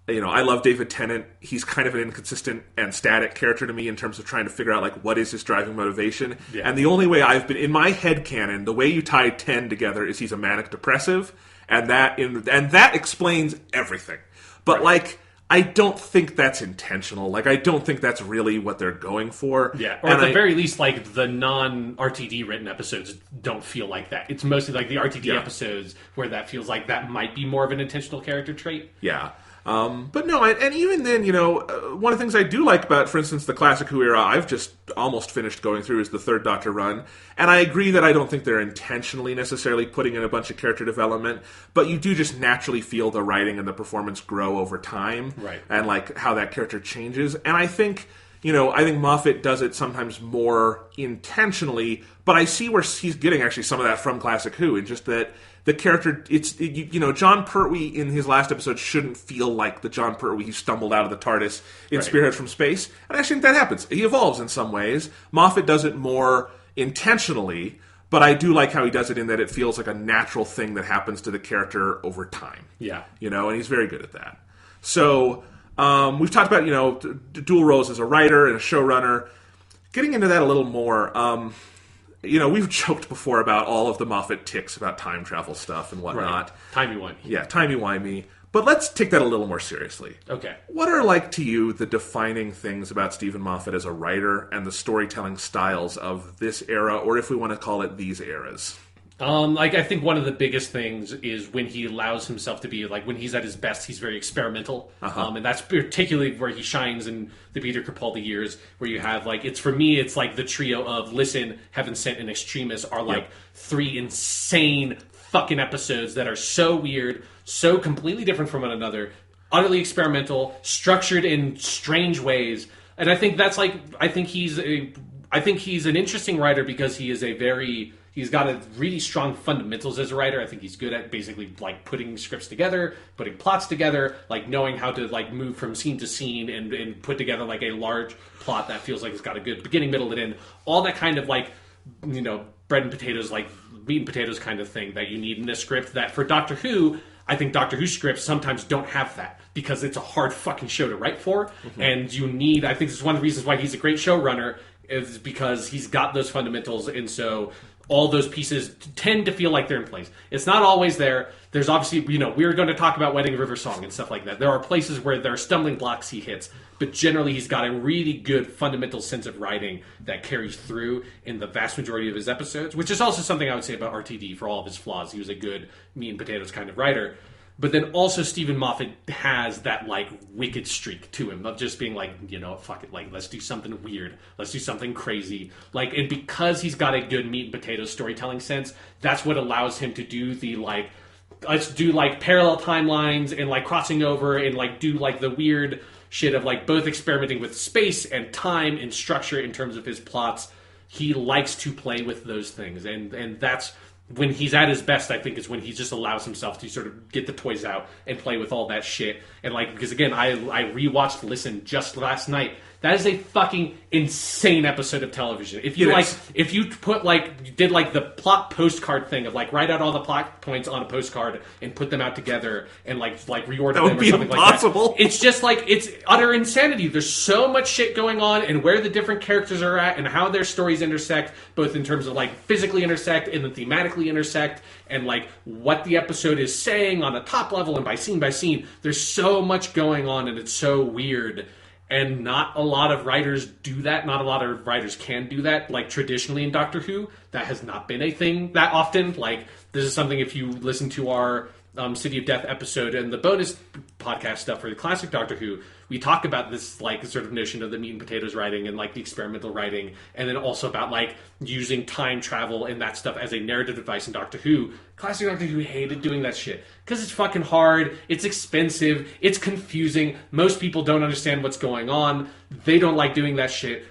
A: you know, I love David Tennant. He's kind of an inconsistent and static character to me in terms of trying to figure out, like, what is his driving motivation. Yeah. And the only way I've been, in my head canon, the way you tie 10 together is he's a manic depressive, and that explains everything. But, right. Like... I don't think that's intentional. Like, I don't think that's really what they're going for.
B: Yeah, or at the very least, like, the non-RTD written episodes don't feel like that. It's mostly, like, the RTD episodes where that feels like that might be more of an intentional character trait.
A: Yeah. But no, and even then, you know, one of the things I do like about, for instance, the Classic Who era, I've just almost finished going through, is the third Doctor run. And I agree that I don't think they're intentionally necessarily putting in a bunch of character development, but you do just naturally feel the writing and the performance grow over time.
B: Right.
A: And, like, how that character changes. And I think... You know, I think Moffat does it sometimes more intentionally, but I see where he's getting actually some of that from Classic Who, and just that the character, you know, John Pertwee in his last episode shouldn't feel like the John Pertwee who stumbled out of the TARDIS in Spearhead from Space, and I actually think that happens. He evolves in some ways. Moffat does it more intentionally, but I do like how he does it in that it feels like a natural thing that happens to the character over time.
B: Yeah.
A: You know, and he's very good at that. So... we've talked about, you know, dual roles as a writer and a showrunner. Getting into that a little more, you know, we've joked before about all of the Moffat tics about time travel stuff and whatnot.
B: Right. Timey-wimey.
A: Yeah, timey-wimey. But let's take that a little more seriously.
B: Okay.
A: What are, like, to you, the defining things about Steven Moffat as a writer and the storytelling styles of this era, or if we want to call it these eras?
B: Like, I think one of the biggest things is when he allows himself to be, like, when he's at his best, he's very experimental. And that's particularly where he shines in the Peter Capaldi years, where you have, like, for me, it's like the trio of Listen, Heaven Sent, and Extremis are, like, 3 insane fucking episodes that are so weird, so completely different from one another, utterly experimental, structured in strange ways. And I think that's, like, I think he's an interesting writer because he's got a really strong fundamentals as a writer. I think he's good at basically, like, putting scripts together, putting plots together, like, knowing how to, like, move from scene to scene and put together, like, a large plot that feels like it's got a good beginning, middle, and end. All that kind of, like, you know, bread and potatoes, like, meat and potatoes kind of thing that you need in a script that for Doctor Who, I think Doctor Who scripts sometimes don't have that because it's a hard fucking show to write for. Mm-hmm. And you need, I think this is one of the reasons why he's a great showrunner, is because he's got those fundamentals, and so all those pieces tend to feel like they're in place. It's not always there. There's obviously, you know, we're going to talk about Wedding River Song and stuff like that. There are places where there are stumbling blocks he hits, but generally he's got a really good fundamental sense of writing that carries through in the vast majority of his episodes, which is also something I would say about RTD for all of his flaws. He was a good meat and potatoes kind of writer. But then also Steven Moffat has that like wicked streak to him of just being like, fuck it, like let's do something weird, let's do something crazy, like, and because he's got a good meat and potatoes storytelling sense, that's what allows him to do the like, let's do like parallel timelines and like crossing over and like do like the weird shit of like both experimenting with space and time and structure in terms of his plots. He likes to play with those things, and that's when he's at his best. I think is when he just allows himself to sort of get the toys out and play with all that shit. And like, because again, I rewatched Listen just last night. That is a fucking insane episode of television. If you if you put like, you did like the plot postcard thing of like write out all the plot points on a postcard and put them out together and like reorder them or something
A: impossible.
B: Like that. It's just like, it's utter insanity. There's so much shit going on, and where the different characters are at and how their stories intersect, both in terms of like physically intersect and then thematically intersect, and like what the episode is saying on a top level and by scene. There's so much going on, and it's so weird. And not a lot of writers do that. Not a lot of writers can do that. Like, traditionally in Doctor Who, that has not been a thing that often. Like, this is something, if you listen to our City of Death episode and the bonus podcast stuff for the classic Doctor Who, we talk about this, like, sort of notion of the meat and potatoes writing and, like, the experimental writing, and then also about, like, using time travel and that stuff as a narrative device in Doctor Who. Classic Doctor Who hated doing that shit. Because it's fucking hard, it's expensive, it's confusing, most people don't understand what's going on, they don't like doing that shit.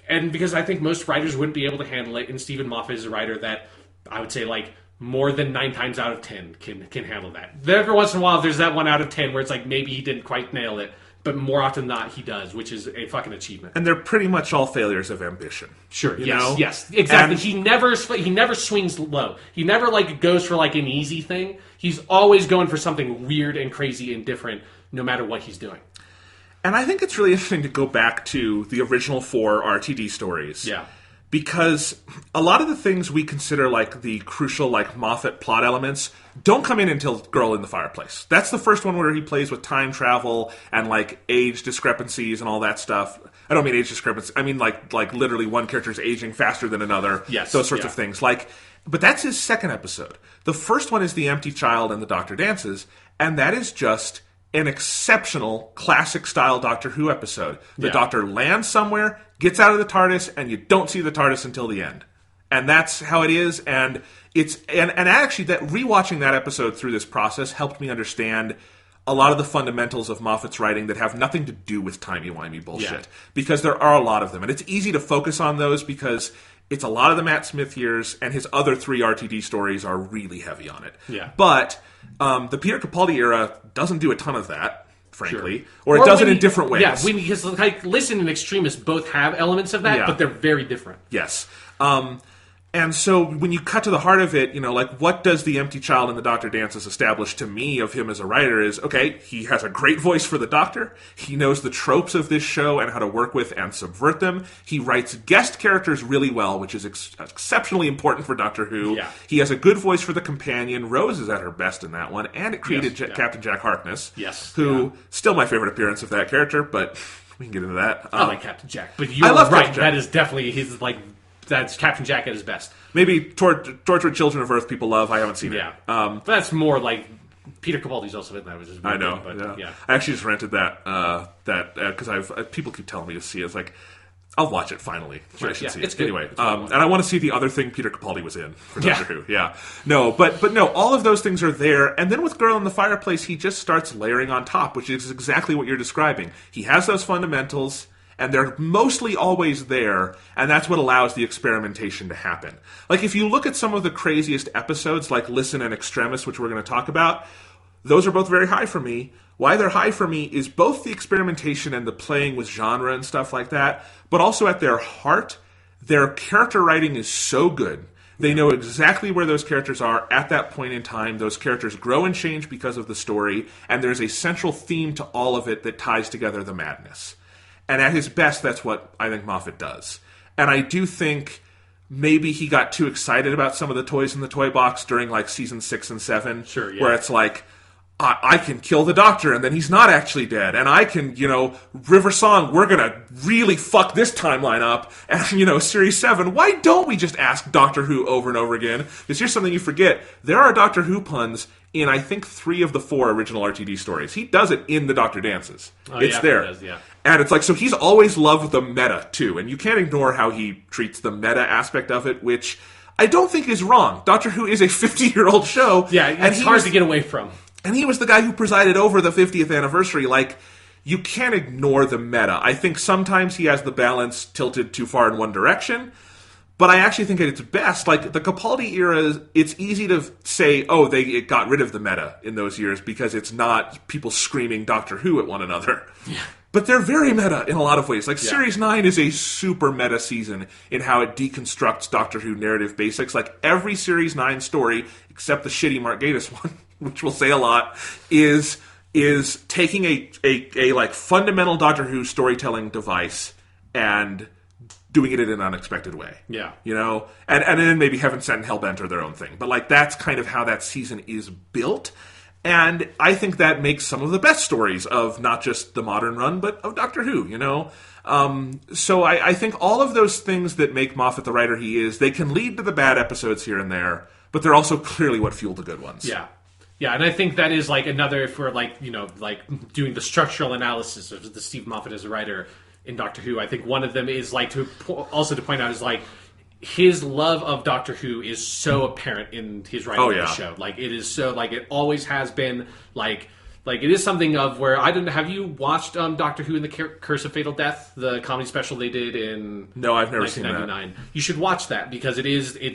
B: And because I think most writers wouldn't be able to handle it, and Steven Moffat is a writer that, I would say, like, more than 9 times out of 10 can handle that. Every once in a while, there's that 1 out of 10 where it's like maybe he didn't quite nail it, but more often than not, he does, which is a fucking achievement.
A: And they're pretty much all failures of ambition.
B: Sure.
A: You know?
B: Yes. Exactly.
A: And
B: he never swings low. He never like goes for like an easy thing. He's always going for something weird and crazy and different, no matter what he's doing.
A: And I think it's really interesting to go back to the original 4 RTD stories.
B: Yeah.
A: Because a lot of the things we consider like the crucial like Moffat plot elements don't come in until Girl in the Fireplace. That's the first one where he plays with time travel and like age discrepancies and all that stuff. I don't mean age discrepancies. I mean like literally one character's aging faster than another.
B: Yes.
A: Those sorts of things. Like, but that's his second episode. The first one is The Empty Child and the Doctor Dances, and that is just an exceptional classic-style Doctor Who episode. The Doctor lands somewhere, gets out of the TARDIS, and you don't see the TARDIS until the end. And that's how it is, and it's and actually that rewatching that episode through this process helped me understand a lot of the fundamentals of Moffat's writing that have nothing to do with timey-wimey bullshit.
B: Yeah.
A: Because there are a lot of them, and it's easy to focus on those because it's a lot of the Matt Smith years, and his other 3 RTD stories are really heavy on it.
B: Yeah.
A: But the Peter Capaldi era doesn't do a ton of that, frankly. Sure. Or it does it in different ways.
B: Yeah, because like Listen and Extremist both have elements of that, but they're very different.
A: Yes. And so when you cut to the heart of it, you know, like what does The Empty Child and the Doctor Dances establish to me of him as a writer is, okay, he has a great voice for the Doctor. He knows the tropes of this show and how to work with and subvert them. He writes guest characters really well, which is exceptionally important for Doctor Who. Yeah. He has a good voice for the companion. Rose is at her best in that one. And it created Captain Jack Harkness.
B: Yes.
A: Who, still my favorite appearance of that character, but we can get into that.
B: I like Captain Jack. But you're right. That is definitely his, like, that's Captain Jack at his best.
A: Maybe Tortured Children of Earth people love. I haven't seen it.
B: But that's more like Peter Capaldi's also in that, which is
A: I know.
B: Thing, but,
A: yeah. I actually just rented that because people keep telling me to see it. It's like I'll watch it finally.
B: Sure,
A: I should see
B: it's
A: it
B: good.
A: anyway. And I want to see the other thing Peter Capaldi was in for Doctor Who. Yeah, no, but no, all of those things are there. And then with Girl in the Fireplace, he just starts layering on top, which is exactly what you're describing. He has those fundamentals. And they're mostly always there, and that's what allows the experimentation to happen. Like, if you look at some of the craziest episodes, like Listen and Extremis, which we're going to talk about, those are both very high for me. Why they're high for me is both the experimentation and the playing with genre and stuff like that, but also at their heart, their character writing is so good. They know exactly where those characters are at that point in time. Those characters grow and change because of the story, and there's a central theme to all of it that ties together the madness. And at his best, that's what I think Moffat does. And I do think maybe he got too excited about some of the toys in the toy box during like season 6 and 7.
B: Sure, yeah.
A: Where it's like, I can kill the Doctor, and then he's not actually dead. And I can, River Song, we're going to really fuck this timeline up. And, Series 7, why don't we just ask Doctor Who over and over again? Because here's something you forget. There are Doctor Who puns in, I think, 3 of the 4 original RTD stories. He does it in The Doctor Dances. It's there.
B: He does, yeah.
A: And it's like, so he's always loved the meta, too. And you can't ignore how he treats the meta aspect of it, which I don't think is wrong. Doctor Who is a 50-year-old show.
B: Yeah, it's hard to get away from.
A: And he was the guy who presided over the 50th anniversary. Like, you can't ignore the meta. I think sometimes he has the balance tilted too far in one direction, but I actually think at its best, like, the Capaldi era, it's easy to say, oh, it got rid of the meta in those years because it's not people screaming Doctor Who at one another.
B: Yeah.
A: But they're very meta in a lot of ways. Like, Series 9 is a super meta season in how it deconstructs Doctor Who narrative basics. Like, every Series 9 story, except the shitty Mark Gatiss one, which we'll say a lot, is taking a like fundamental Doctor Who storytelling device and doing it in an unexpected way.
B: Yeah.
A: And then maybe Heaven Sent and Hellbent are their own thing. But like that's kind of how that season is built. And I think that makes some of the best stories of not just the modern run, but of Doctor Who, So I think all of those things that make Moffat the writer he is, they can lead to the bad episodes here and there, but they're also clearly what fuel the good ones.
B: Yeah. Yeah, and I think that is like another, if we're like doing the structural analysis of the Steve Moffat as a writer in Doctor Who, I think one of them is like to point out is like his love of Doctor Who is so apparent in his writing of the show. Like it is so like it always has been like it is something of where I don't know. Have you watched Doctor Who and the Curse of Fatal Death, the comedy special they did in
A: No, I've never seen that.
B: 1999? You should watch that because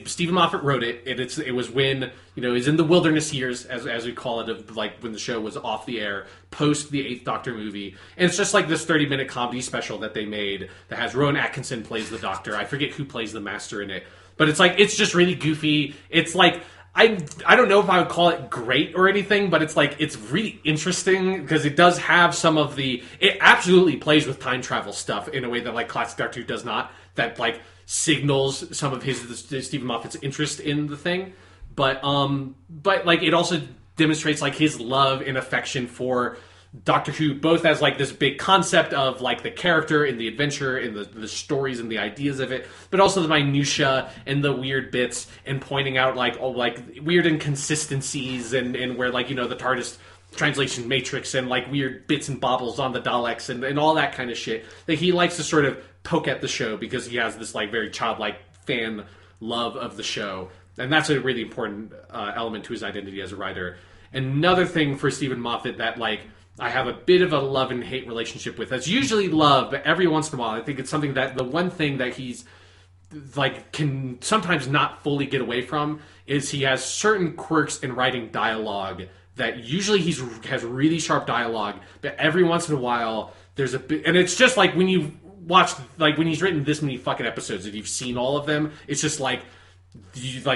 B: Stephen Moffat wrote it. It was when it was in the wilderness years, as we call it, of like when the show was off the air, post the 8th Doctor movie, and it's just like this 30-minute comedy special that they made that has Rowan Atkinson plays the Doctor. I forget who plays the Master in it, but it's just really goofy. It's like. I don't know if I would call it great or anything, but it's like it's really interesting because it does have some of it absolutely plays with time travel stuff in a way that like classic Doctor Who does not, that like signals some of Stephen Moffat's interest in the thing, but like it also demonstrates like his love and affection for Doctor Who, both as like this big concept of like the character and the adventure and the stories and the ideas of it, but also the minutia and the weird bits and pointing out like weird inconsistencies and where like the TARDIS translation matrix and like weird bits and bobbles on the Daleks and all that kind of shit that he likes to sort of poke at the show because he has this like very childlike fan love of the show, and that's a really important element to his identity as a writer. Another thing for Stephen Moffat that like I have a bit of a love and hate relationship with. That's usually love, but every once in a while, I think it's something that the one thing that he's like can sometimes not fully get away from is he has certain quirks in writing dialogue that usually has really sharp dialogue, but every once in a while there's a bit, and it's just like when you watch like when he's written this many fucking episodes and you've seen all of them, it's just like.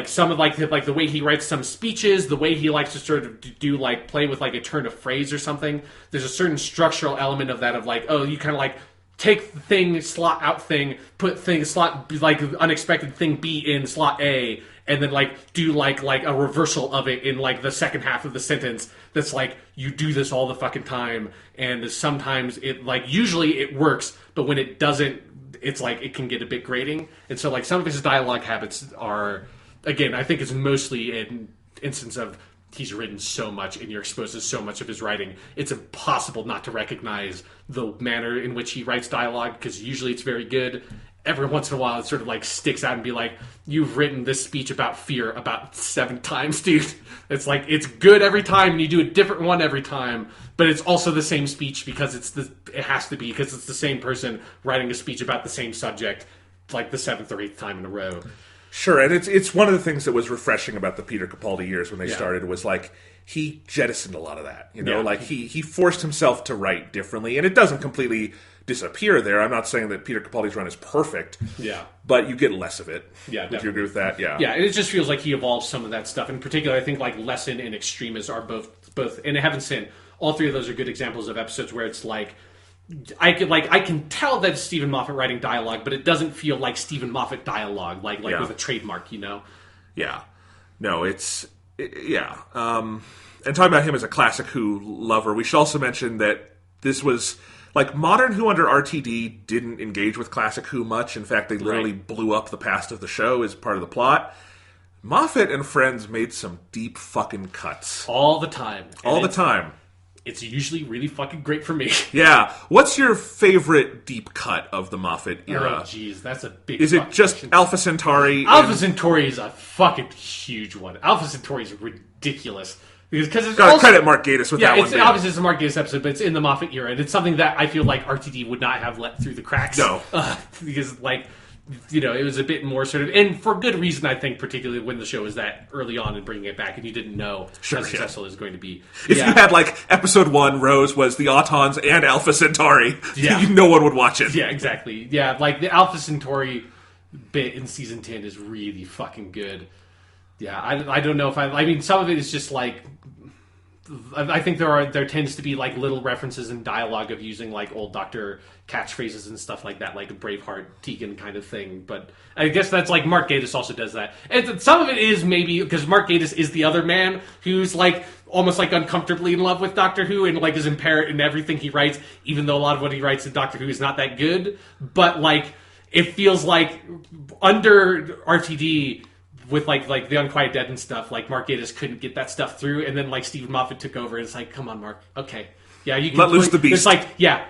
B: Some of the way he writes some speeches, the way he likes to sort of do like play with like a turn of phrase or something. There's a certain structural element of that of like, oh, you kind of like take the thing, slot out thing, put thing, slot like unexpected thing B in slot A, and then like do like a reversal of it in like the second half of the sentence. That's like you do this all the fucking time, and sometimes it like usually it works, but when it doesn't. It's like it can get a bit grating, and so like some of his dialogue habits are, again, I think it's mostly an instance of he's written so much and you're exposed to so much of his writing. It's impossible not to recognize the manner in which he writes dialogue because usually it's very good. Every once in a while, it sort of like sticks out and be like, "You've written this speech about fear about 7 times, dude." It's like it's good every time, and you do a different one every time. But it's also the same speech because it has to be because it's the same person writing a speech about the same subject, like the 7th or 8th time in a row.
A: Sure, and it's one of the things that was refreshing about the Peter Capaldi years when they started was like he jettisoned a lot of that. Like he forced himself to write differently, and it doesn't completely disappear there. I'm not saying that Peter Capaldi's run is perfect.
B: Yeah.
A: But you get less of it.
B: Yeah,
A: Would you agree with that? Yeah.
B: Yeah, and it just feels like he evolves some of that stuff. In particular, I think like Lesson and Extremis are both and Heaven Sin. All 3 of those are good examples of episodes where it's like I can tell that it's Stephen Moffat writing dialogue, but it doesn't feel like Stephen Moffat dialogue, like with a trademark,
A: Yeah. No, it's Yeah. And talking about him as a classic Who lover, we should also mention that this was... Like, modern Who under RTD didn't engage with classic Who much. In fact, they literally blew up the past of the show as part of the plot. Moffat and Friends made some deep fucking cuts.
B: All the time.
A: All the time.
B: It's usually really fucking great for me.
A: Yeah. What's your favorite deep cut of the Moffat era?
B: Oh, jeez, that's a big...
A: Is it just
B: question.
A: Alpha Centauri?
B: Alpha Centauri is a fucking huge one. Alpha Centauri is ridiculous. Because it's
A: gotta credit Mark Gatiss with that one.
B: Yeah, obviously it's a Mark Gatiss episode, but it's in the Moffat era, and it's something that I feel like RTD would not have let through the cracks.
A: No.
B: Because, like, you know, it was a bit more sort of... And for good reason, I think, particularly when the show was that early on and bringing it back, and you didn't know how successful it was going to be.
A: If you had, like, episode 1, Rose was the Autons and Alpha Centauri, no one would watch it.
B: Yeah, exactly. Yeah, like, the Alpha Centauri bit in season 10 is really fucking good. Yeah, I don't know if I mean, some of it is just, like... I think there tends to be like little references in dialogue of using like old Doctor catchphrases and stuff like that, like a Braveheart Tegan kind of thing. But I guess that's like Mark Gatiss also does that. And some of it is maybe because Mark Gatiss is the other man who's like almost like uncomfortably in love with Doctor Who and like is impaired in everything he writes, even though a lot of what he writes in Doctor Who is not that good. But like it feels like under RTD. With like the Unquiet Dead and stuff, like Mark Gatiss couldn't get that stuff through, and then like Steven Moffat took over, and it's like, come on, Mark, okay, yeah, you can
A: let loose the beast.
B: It's like, yeah,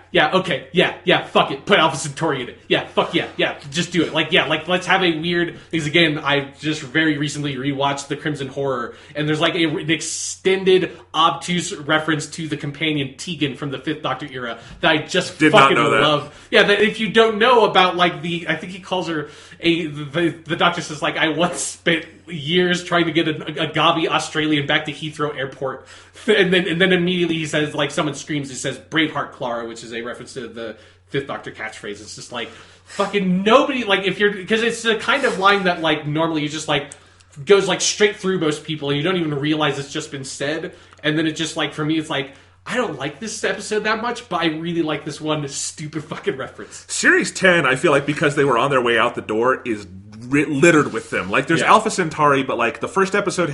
B: fuck it, put Alpha Centauri in it, yeah, fuck yeah, just do it, like let's have a weird. Because again, I just very recently rewatched The Crimson Horror, and there's like an extended obtuse reference to the companion Tegan from the Fifth Doctor era that I just fucking love. Yeah, that if you don't know about like I think he calls her. The doctor says, like, I once spent years trying to get a gobby Australian back to Heathrow Airport. And then immediately he says, like, someone screams, he says, Braveheart Clara, which is a reference to the Fifth Doctor catchphrase. It's just like, fucking nobody, like, if you're, because it's the kind of line that, like, normally you just, like, goes, like, straight through most people and you don't even realize it's just been said. And then it just, like, for me, it's like, I don't like this episode that much, but I really like this one stupid fucking reference.
A: Series 10, I feel like because they were on their way out the door, is littered with them. Like, there's Alpha Centauri, but, like, the first episode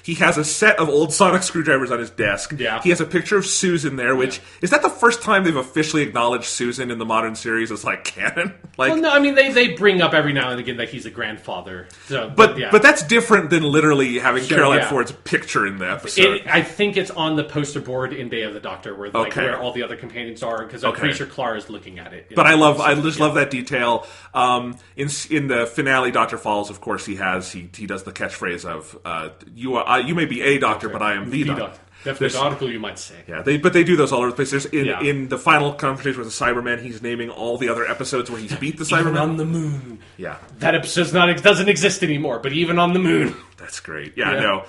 A: he has a set of old sonic screwdrivers on his desk.
B: Yeah.
A: He has a picture of Susan there, which, is that the first time they've officially acknowledged Susan in the modern series as, like, canon? Like,
B: well, no, I mean, they bring up every now and again that he's a grandfather. So,
A: but that's different than literally having Caroline Ford's picture in the episode.
B: I think it's on the poster board in Day of the Doctor, where like where all the other companions are, because I'm pretty sure Clara's looking at it.
A: But I just love that detail. In the finale, Dr. Falls, of course, he does the catchphrase of you may be a doctor, but I am the doctor.
B: Definitely the article, you might say.
A: Yeah, but they do those all over the place. There's in the final conversation with the Cybermen, he's naming all the other episodes where he's beat the Cybermen.
B: Even on the moon.
A: Yeah,
B: that episode's doesn't exist anymore. But even on the moon,
A: that's great. Yeah, no.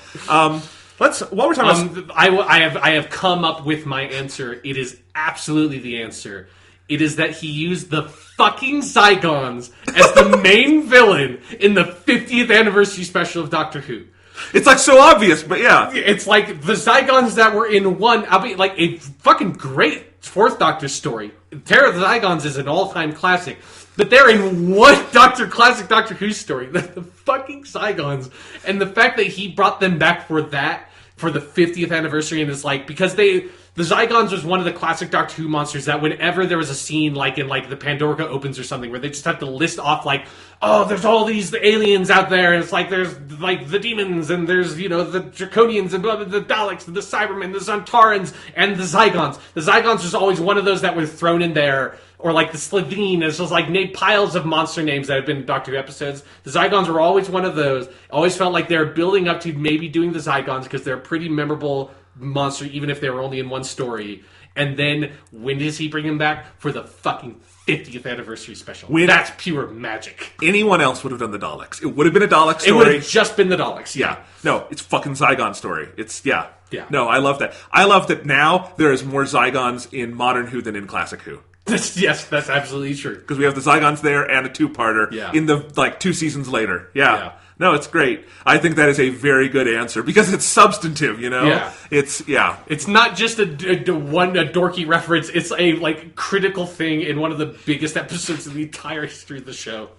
A: While we're talking about,
B: I have come up with my answer. It is absolutely the answer. It is that he used the fucking Zygons as the main villain in the 50th anniversary special of Doctor Who.
A: It's like so obvious, but yeah.
B: It's like the Zygons that were in one, albeit like a fucking great Fourth Doctor story. Terror of the Zygons is an all-time classic. But they're in one classic Doctor Who story. The fucking Zygons. And the fact that he brought them back for that, for the 50th anniversary, and it's like, because the Zygons was one of the classic Doctor Who monsters that whenever there was a scene, like in like the Pandorica opens or something, where they just have to list off like, oh, there's all these aliens out there, and it's like there's like the demons, and there's, you know, the Draconians, and blah, blah, the Daleks, and the Cybermen, the Zantarans, and the Zygons. The Zygons was always one of those that were thrown in there, or like the Slitheen. It's just like piles of monster names that have been in Doctor Who episodes. The Zygons were always one of those. Always felt like they were building up to maybe doing the Zygons because they're a pretty memorable monster, even if they were only in one story. And then when does he bring him back? For the fucking 50th anniversary special. That's pure magic.
A: Anyone else would have done the Daleks. It would have been a Dalek story.
B: It would have just been the Daleks.
A: Yeah. No, it's fucking Zygon story. It's, yeah. No, I love that. I love that now there is more Zygons in modern Who than in classic Who.
B: Yes, that's absolutely true.
A: Because we have the Zygons there and a two-parter in the, like, 2 seasons later. Yeah. No, it's great. I think that is a very good answer because it's substantive, you know?
B: Yeah.
A: It's
B: not just a dorky reference. It's a, like, critical thing in one of the biggest episodes in the entire history of the show.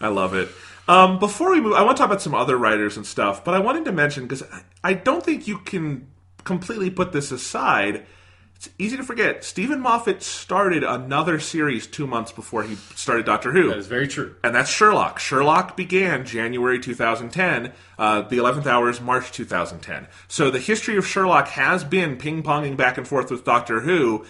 A: I love it. Before we move, I want to talk about some other writers and stuff, but I wanted to mention, because I don't think you can completely put this aside. It's easy to forget. Steven Moffat started another series 2 months before he started Doctor Who.
B: That is very true.
A: And that's Sherlock. Sherlock began January 2010. The 11th Hour is March 2010. So the history of Sherlock has been ping-ponging back and forth with Doctor Who.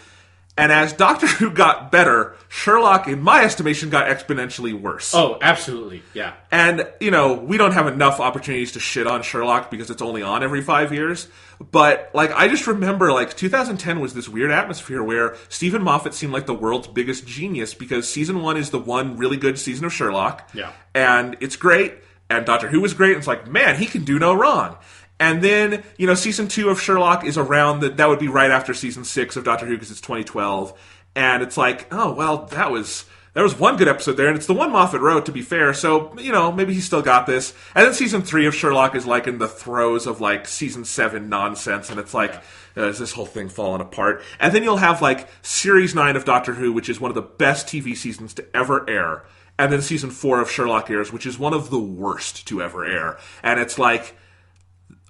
A: And as Doctor Who got better, Sherlock, in my estimation, got exponentially worse.
B: Oh, absolutely. Yeah.
A: And, we don't have enough opportunities to shit on Sherlock because it's only on every 5 years. But, I just remember, 2010 was this weird atmosphere where Steven Moffat seemed like the world's biggest genius because season 1 is the one really good season of Sherlock.
B: Yeah.
A: And it's great. And Doctor Who was great. And it's like, man, he can do no wrong. And then, season 2 of Sherlock is around that would be right after season 6 of Doctor Who because it's 2012. And it's like, oh, well, that was one good episode there, and it's the one Moffat wrote, to be fair, so, maybe he still got this. And then season 3 of Sherlock is, in the throes of, season 7 nonsense, and it's like, is this whole thing falling apart? And then you'll have, series 9 of Doctor Who, which is one of the best TV seasons to ever air. And then season 4 of Sherlock airs, which is one of the worst to ever air. And it's like,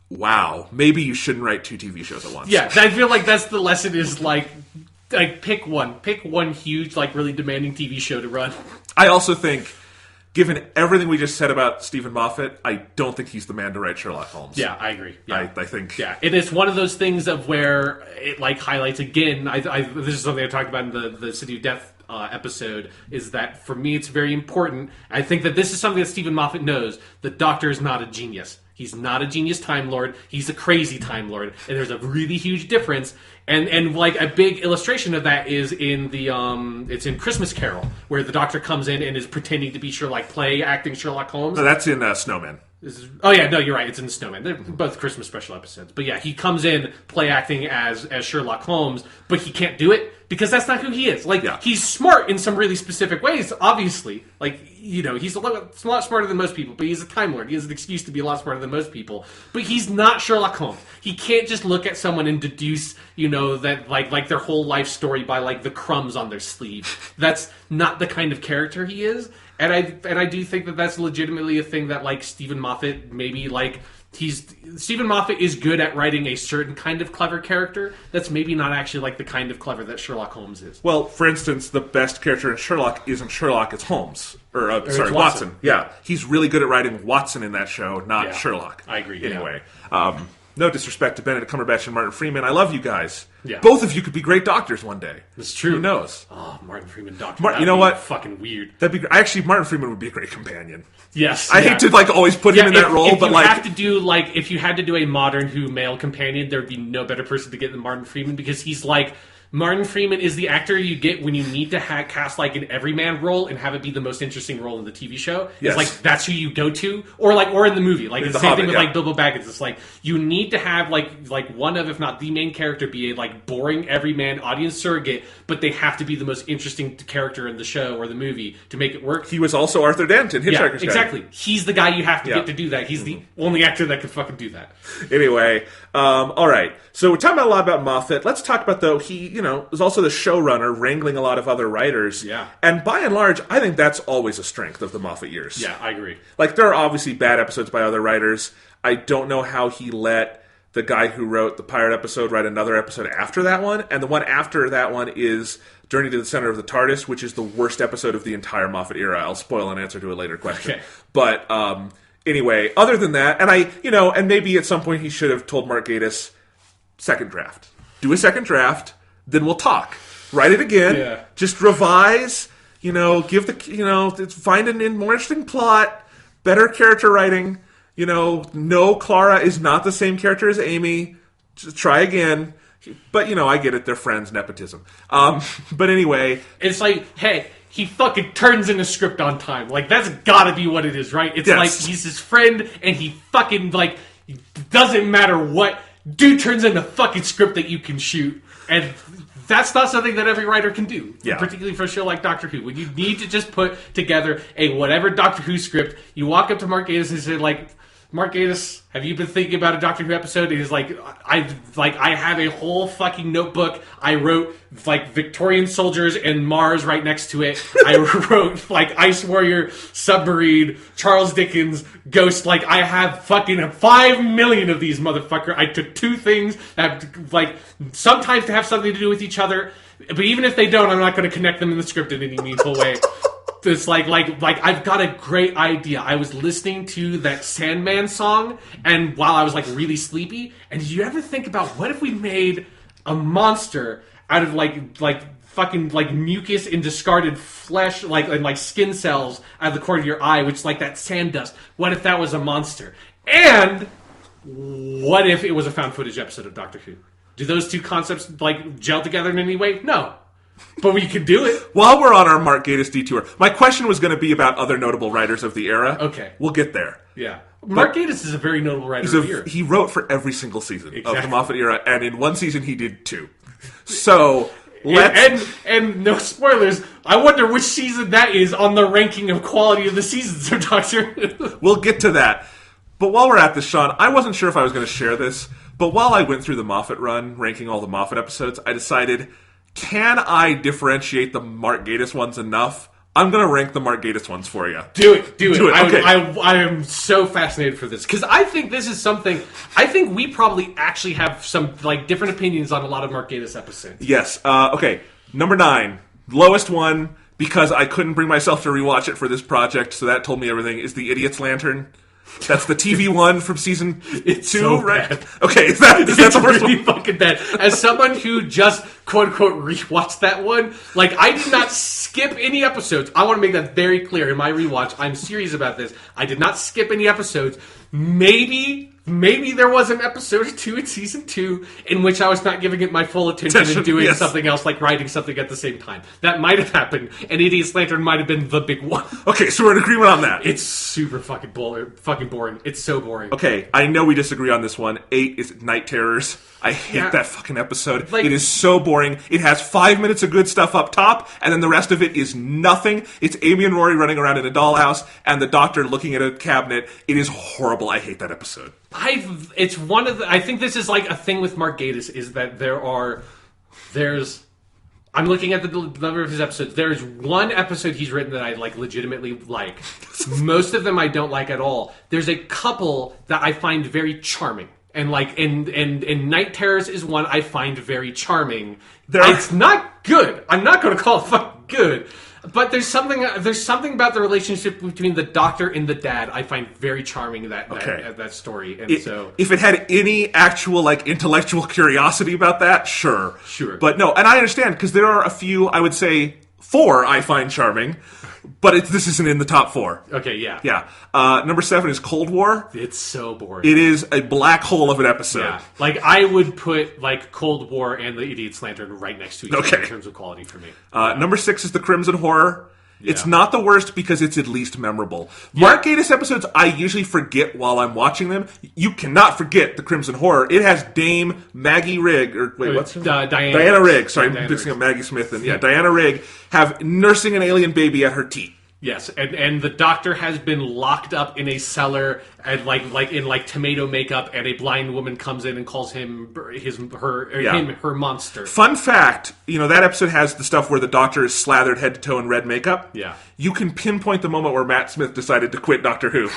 A: wow, maybe you shouldn't write 2 TV shows at once.
B: Yeah, I feel like that's the lesson is, pick one huge, really demanding TV show to run.
A: I also think, given everything we just said about Steven Moffat, I don't think he's the man to write Sherlock Holmes.
B: Yeah, I agree. Yeah.
A: I think...
B: Yeah, it is one of those things of where it, highlights, again, this is something I talked about in the City of Death episode, is that, for me, it's very important. I think that this is something that Steven Moffat knows. The Doctor is not a genius. He's not a genius Time Lord. He's a crazy Time Lord. And there's a really huge difference. And a big illustration of that is in the it's in Christmas Carol, where the Doctor comes in and is pretending to be acting Sherlock Holmes.
A: No, that's in Snowman.
B: Oh yeah, no, you're right. It's in the Snowman. They're both Christmas special episodes. But yeah, he comes in play acting as Sherlock Holmes, but he can't do it because that's not who he is. He's smart in some really specific ways, obviously. He's a lot smarter than most people, but he's a Time Lord. He has an excuse to be a lot smarter than most people. But he's not Sherlock Holmes. He can't just look at someone and deduce, that their whole life story by the crumbs on their sleeve. That's not the kind of character he is. And I do think that that's legitimately a thing that Steven Moffat maybe Steven Moffat is good at writing a certain kind of clever character that's maybe not actually the kind of clever that Sherlock Holmes is.
A: Well, for instance, the best character in Sherlock isn't Sherlock, it's Holmes. Or Watson. Yeah. He's really good at writing Watson in that show, not Sherlock.
B: I agree.
A: Anyway, no disrespect to Benedict Cumberbatch and Martin Freeman. I love you guys.
B: Yeah.
A: Both of you could be great doctors one day.
B: That's true.
A: Who knows?
B: Oh, Martin Freeman doctor.
A: You know what?
B: Fucking weird.
A: That'd be actually Martin Freeman would be a great companion.
B: Yes.
A: I hate to always put him in that role, but
B: if you had to do a modern Who male companion, there'd be no better person to get than Martin Freeman because he's Martin Freeman is the actor you get when you need to cast an everyman role and have it be the most interesting role in the TV show.
A: Yes.
B: It's that's who you go to, or in the movie. It's the same
A: Hobbit,
B: thing with Bilbo Baggins. It's you need to have one of, if not the main character, be a boring everyman audience surrogate, but they have to be the most interesting character in the show or the movie to make it work.
A: He was also Arthur Dent in Hitchhiker's Guide.
B: Exactly. He's the guy you have to get to do that. He's the only actor that can fucking do that.
A: Anyway, all right. So we're talking a lot about Moffat. Let's talk about, though, he, was also the showrunner, wrangling a lot of other writers.
B: Yeah.
A: And by and large, I think that's always a strength of the Moffat years.
B: Yeah, I agree.
A: There are obviously bad episodes by other writers. I don't know how he let the guy who wrote the pirate episode write another episode after that one. And the one after that one is Journey to the Center of the TARDIS, which is the worst episode of the entire Moffat era. I'll spoil an answer to a later question.
B: Okay.
A: But anyway, other than that, and and maybe at some point he should have told Mark Gatiss, second draft. Do a second draft, then we'll talk. Write it again.
B: Yeah.
A: Just revise. Give find an more interesting plot, better character writing. No, Clara is not the same character as Amy. Just try again. But I get it. They're friends. Nepotism. But anyway,
B: it's hey. He fucking turns in a script on time. That's gotta be what it is, right? It's he's his friend, and he fucking, doesn't matter what. Dude turns in a fucking script that you can shoot. And that's not something that every writer can do.
A: Yeah.
B: Particularly for a show like Doctor Who. When you need to just put together a whatever Doctor Who script, you walk up to Mark Gatiss and say, Mark Gatiss, have you been thinking about a Doctor Who episode? He's like, I have a whole fucking notebook. I wrote like Victorian soldiers and Mars right next to it. I wrote like Ice Warrior, Submarine, Charles Dickens, Ghost. Like I have fucking 5 million of these, motherfucker. I took 2 things that like sometimes to have something to do with each other, but even if they don't, I'm not going to connect them in the script in any meaningful way. It's like I've got a great idea. I was listening to that Sandman song, and while I was like really sleepy, and did you ever think about what if we made a monster out of like fucking like mucus and discarded flesh, and like skin cells out of the corner of your eye, which is like that sand dust? What if that was a monster? And what if it was a found footage episode of Doctor Who? Do those 2 concepts like gel together in any way? No. But we could do it.
A: While we're on our Mark Gatiss detour, my question was going to be about other notable writers of the era.
B: Okay.
A: We'll get there.
B: Yeah. Mark Gatiss is a very notable writer of the era.
A: He wrote for every single season of the Moffat era, and in one season he did 2. So, let's...
B: And no spoilers, I wonder which season that is on the ranking of quality of the seasons of Doctor Who.
A: We'll get to that. But while we're at this, Sean, I wasn't sure if I was going to share this, but while I went through the Moffat run, ranking all the Moffat episodes, I decided... Can I differentiate the Mark Gatiss ones enough? I'm going to rank the Mark Gatiss ones for you.
B: Do it.
A: Okay.
B: I am so fascinated for this. Because I think this is something... I think we probably actually have some like different opinions on a lot of Mark Gatiss episodes.
A: Yes. Okay. Number 9. Lowest one, because I couldn't bring myself to rewatch it for this project, so that told me everything, is The Idiot's Lantern. That's the TV one from season 2,
B: so
A: right?
B: Bad.
A: Okay, is that the first
B: really
A: one?
B: Fucking bad. As someone who just quote unquote rewatched that one, like I did not skip any episodes. I want to make that very clear in my rewatch. I'm serious about this. I did not skip any episodes. Maybe there was an episode or 2 in season 2 in which I was not giving it my full attention and doing something else, like writing something at the same time. That might have happened, and Idiot's Lantern might have been the big one.
A: Okay, so we're in agreement on that.
B: It's super fucking boring. It's so boring.
A: Okay, I know we disagree on this one. 8 is Night Terrors. I hate that fucking episode.
B: Like,
A: it is so boring. It has 5 minutes of good stuff up top, and then the rest of it is nothing. It's Amy and Rory running around in a dollhouse, and the Doctor looking at a cabinet. It is horrible. I hate that episode.
B: I think this is like a thing with Mark Gatiss, is that I'm looking at the number of his episodes. There's one episode he's written that I like legitimately like. Most of them I don't like at all. There's a couple that I find very charming. And like and Night Terrors is one I find very charming. It's not good. I'm not going to call it fucking good. But there's something about the relationship between the Doctor and the Dad I find very charming, that story. And so
A: if it had any actual like intellectual curiosity about that, sure. But no, and I understand, because there are a few, I would say 4 I find charming, but this isn't in the top 4.
B: Okay, yeah.
A: Yeah. Number 7 is Cold War.
B: It's so boring.
A: It is a black hole of an episode.
B: Yeah. Like, I would put, like, Cold War and The Idiot's Lantern right next to each other in terms of quality for me.
A: Number 6 is The Crimson Horror. Yeah. It's not the worst because it's at least memorable.
B: Yeah.
A: Mark Gatiss episodes, I usually forget while I'm watching them. You cannot forget The Crimson Horror. It has Dame Maggie Rigg, Diana Rigg. Sorry, I'm mixing up Maggie Smith and Diana Rigg, have nursing an alien baby at her teat.
B: Yes, and the Doctor has been locked up in a cellar and like tomato makeup, and a blind woman comes in and calls him her monster.
A: Fun fact, that episode has the stuff where the Doctor is slathered head to toe in red makeup.
B: Yeah.
A: You can pinpoint the moment where Matt Smith decided to quit Doctor Who.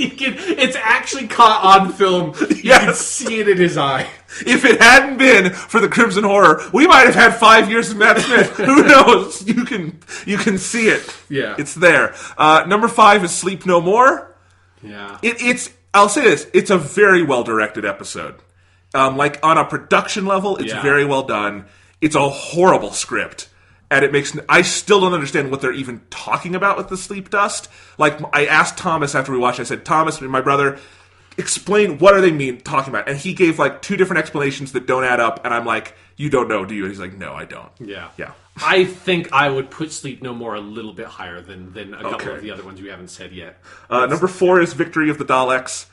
B: It's actually caught on film. You can see it in his eye.
A: If it hadn't been for The Crimson Horror, we might have had 5 years of Matt Smith. Who knows? You can see it.
B: Yeah.
A: It's there. Number 5 is Sleep No More.
B: Yeah.
A: I'll say this, it's a very well-directed episode. Like, on a production level, it's very well done. It's a horrible script. And I still don't understand what they're even talking about with the sleep dust. Like, I asked Thomas after we watched, I said, Thomas, my brother, explain what are they talking about? And he gave like 2 different explanations that don't add up, and I'm like, you don't know, do you? And he's like, no, I don't.
B: Yeah.
A: Yeah.
B: I think I would put Sleep No More a little bit higher than a couple of the other ones we haven't said yet.
A: Number 4 is Victory of the Daleks.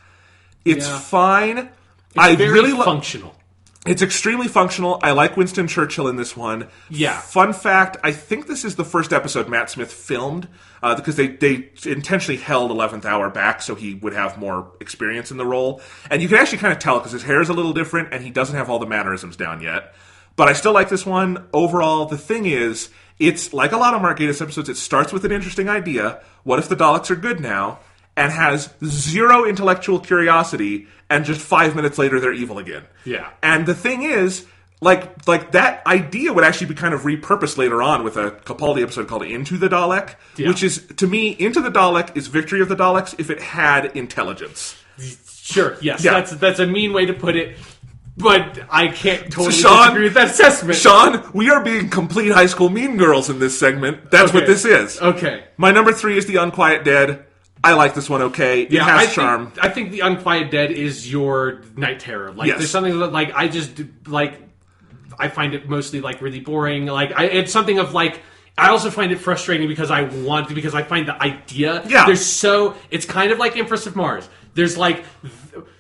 A: It's fine.
B: It's very functional.
A: It's extremely functional. I like Winston Churchill in this one.
B: Yeah.
A: Fun fact, I think this is the first episode Matt Smith filmed, because they intentionally held 11th Hour back so he would have more experience in the role. And you can actually kind of tell because his hair is a little different and he doesn't have all the mannerisms down yet. But I still like this one. Overall, the thing is, it's like a lot of Mark Gatiss episodes, it starts with an interesting idea. What if the Daleks are good now? And has zero intellectual curiosity, and just 5 minutes later they're evil again.
B: Yeah.
A: And the thing is, like that idea would actually be kind of repurposed later on with a Capaldi episode called Into the Dalek, which is, to me, Into the Dalek is Victory of the Daleks if it had intelligence.
B: Sure, yes.
A: Yeah.
B: That's a mean way to put it, but I can't totally disagree with that assessment.
A: Sean, we are being complete high school mean girls in this segment. That's what this is.
B: Okay.
A: My number 3 is The Unquiet Dead. I like this one okay. It has charm.
B: I think The Unquiet Dead is your Night Terror. Like, there's something that, like, I find it mostly, like, really boring. Like, it's something of, like, I also find it frustrating because I find the idea.
A: Yeah.
B: It's kind of like Empress of Mars. There's, like,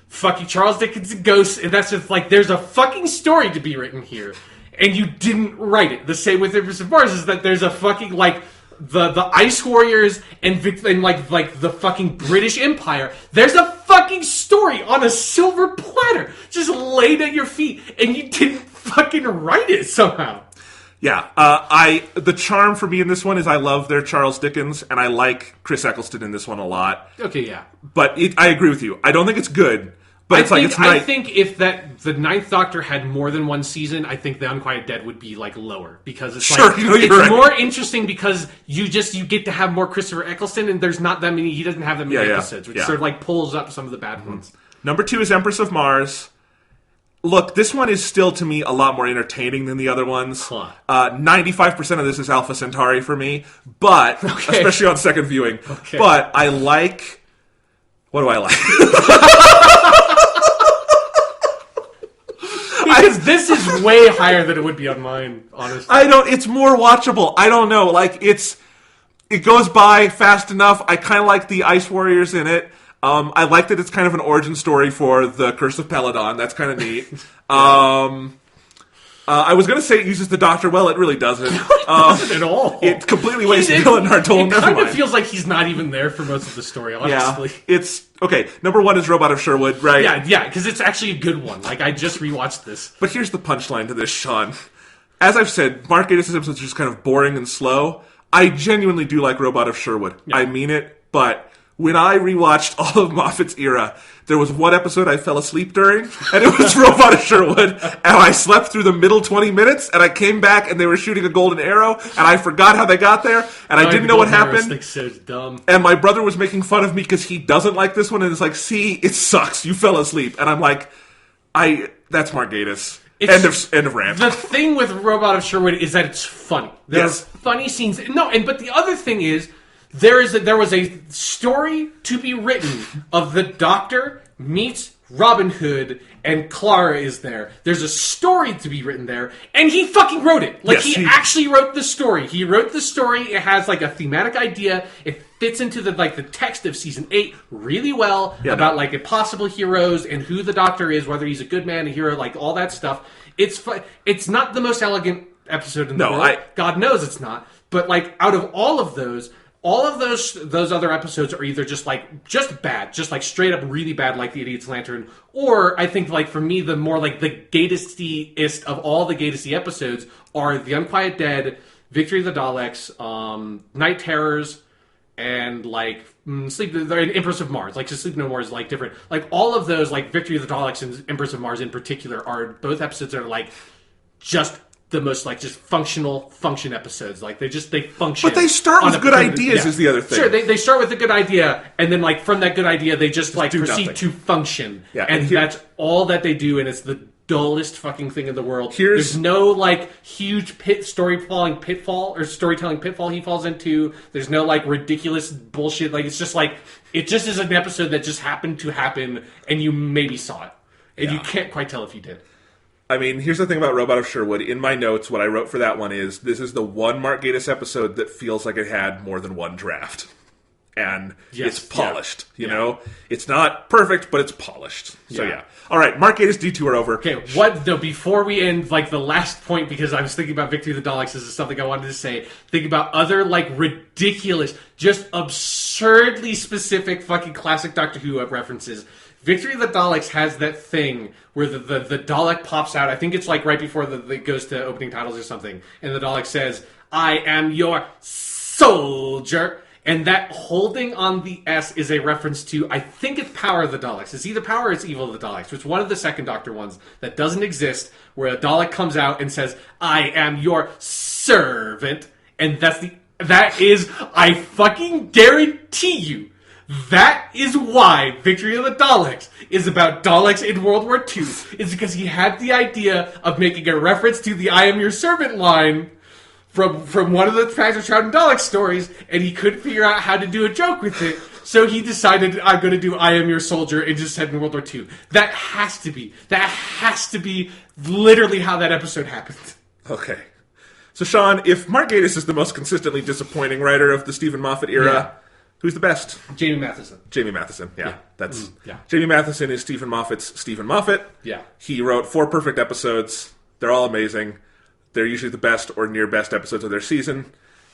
B: fucking Charles Dickens' ghosts, and that's just, like, there's a fucking story to be written here. And you didn't write it. The same with Empress of Mars is that there's a fucking, like, the Ice Warriors and like the fucking British Empire. There's a fucking story on a silver platter just laid at your feet, and you didn't fucking write it somehow.
A: Yeah, the charm for me in this one is I love their Charles Dickens, and I like Chris Eccleston in this one a lot.
B: Okay, yeah,
A: but I agree with you. I don't think it's good. But
B: I think if the Ninth Doctor had more than one season, I think The Unquiet Dead would be like lower because it's
A: right.
B: More interesting because you get to have more Christopher Eccleston, and there's not that many. He doesn't have that many episodes, which sort of like pulls up some of the bad ones.
A: Number 2 is Empress of Mars. Look, this one is still to me a lot more entertaining than the other ones. 95% of this is Alpha Centauri for me, but especially on second viewing.
B: Okay.
A: But I like. What do I like?
B: Because this is way higher than it would be on mine, honestly.
A: It's more watchable. I don't know. Like, it goes by fast enough. I kind of like the Ice Warriors in it. I like that it's kind of an origin story for the Curse of Peladon. That's kind of neat. I was going to say it uses the Doctor well. It really doesn't.
B: It doesn't at all.
A: It completely wastes Bill and Hartol.
B: It kind of feels like he's not even there for most of the story, honestly.
A: Yeah, it's... Okay, number 1 is Robot of Sherwood, right?
B: Yeah, because it's actually a good one. Like, I just rewatched this.
A: But here's the punchline to this, Sean. As I've said, Mark Gatiss' episodes are just kind of boring and slow. I genuinely do like Robot of Sherwood. Yeah. I mean it, but when I rewatched all of Moffat's era, there was one episode I fell asleep during, and it was Robot of Sherwood, and I slept through the middle 20 minutes, and I came back, and they were shooting a golden arrow, and I forgot how they got there, and I didn't know what happened.
B: So dumb.
A: And my brother was making fun of me because he doesn't like this one, and it's like, see, it sucks, you fell asleep. And I'm like, that's Mark Gatiss. End of rant.
B: The thing with Robot of Sherwood is that it's funny. There's funny scenes. But the other thing is, there was a story to be written of the Doctor meets Robin Hood, and Clara is there. There's a story to be written there, and he fucking wrote it. Like, he actually wrote the story. He wrote the story. It has, like, a thematic idea. It fits into the text of season 8 really well about, like, impossible heroes and who the Doctor is, whether he's a good man, a hero, like, all that stuff. It's not the most elegant episode in the world. God knows it's not. But, like, out of all of those other episodes are either just bad, just like straight up really bad, like The Idiot's Lantern, or I think, like, for me, the more like the Gatiss-iest of all the Gatiss episodes are The Unquiet Dead, Victory of the Daleks, Night Terrors, and like Empress of Mars. Like, just Sleep No More is like different. Like, all of those, like Victory of the Daleks and Empress of Mars in particular, are both episodes that are like just the most, like, just function episodes. Like, they function.
A: But they start with good ideas is the other thing.
B: Sure, they start with a good idea, and then, like, from that good idea, they just like proceed to function.
A: Yeah,
B: and that's all that they do, and it's the dullest fucking thing in the world. There's no, like, huge storytelling pitfall he falls into. There's no, like, ridiculous bullshit. Like, it's just, like, it just is an episode that just happened to happen, and you maybe saw it. And you can't quite tell if you did.
A: I mean, here's the thing about Robot of Sherwood. In my notes, what I wrote for that one is, this is the one Mark Gatiss episode that feels like it had more than one draft. and
B: Yes,
A: it's polished.
B: yeah.
A: You know, it's not perfect, but it's polished. So yeah. All right, Mark Gatiss D2 are over.
B: Okay, what though? Before we end, like the last point, because I was thinking about Victory of the Daleks. This is something I wanted to say. Think about other like ridiculous, just absurdly specific, fucking classic Doctor Who references. Victory of the Daleks has that thing where the Dalek pops out. I think it's like right before it goes to opening titles or something, and the Dalek says, "I am your soldier." And that holding on the S is a reference to, I think it's Power of the Daleks. It's either Power or it's Evil of the Daleks, which is one of the second Doctor ones that doesn't exist, where a Dalek comes out and says, "I am your servant." And that is, I fucking guarantee you, that is why Victory of the Daleks is about Daleks in World War II. It's because he had the idea of making a reference to the "I am your servant" line from one of the Factor Trout and Dalek stories, and he couldn't figure out how to do a joke with it, so he decided, I'm going to do "I am your soldier," and just said in World War II. That has to be literally how that episode happened.
A: Okay. So, Sean, if Mark Gatiss is the most consistently disappointing writer of the Stephen Moffat era, who's the best?
B: Jamie Matheson.
A: Jamie Matheson, yeah. That's
B: yeah.
A: Jamie Matheson is Stephen Moffat's Stephen Moffat.
B: Yeah.
A: He wrote 4 perfect episodes. They're all amazing. They're usually the best or near best episodes of their season,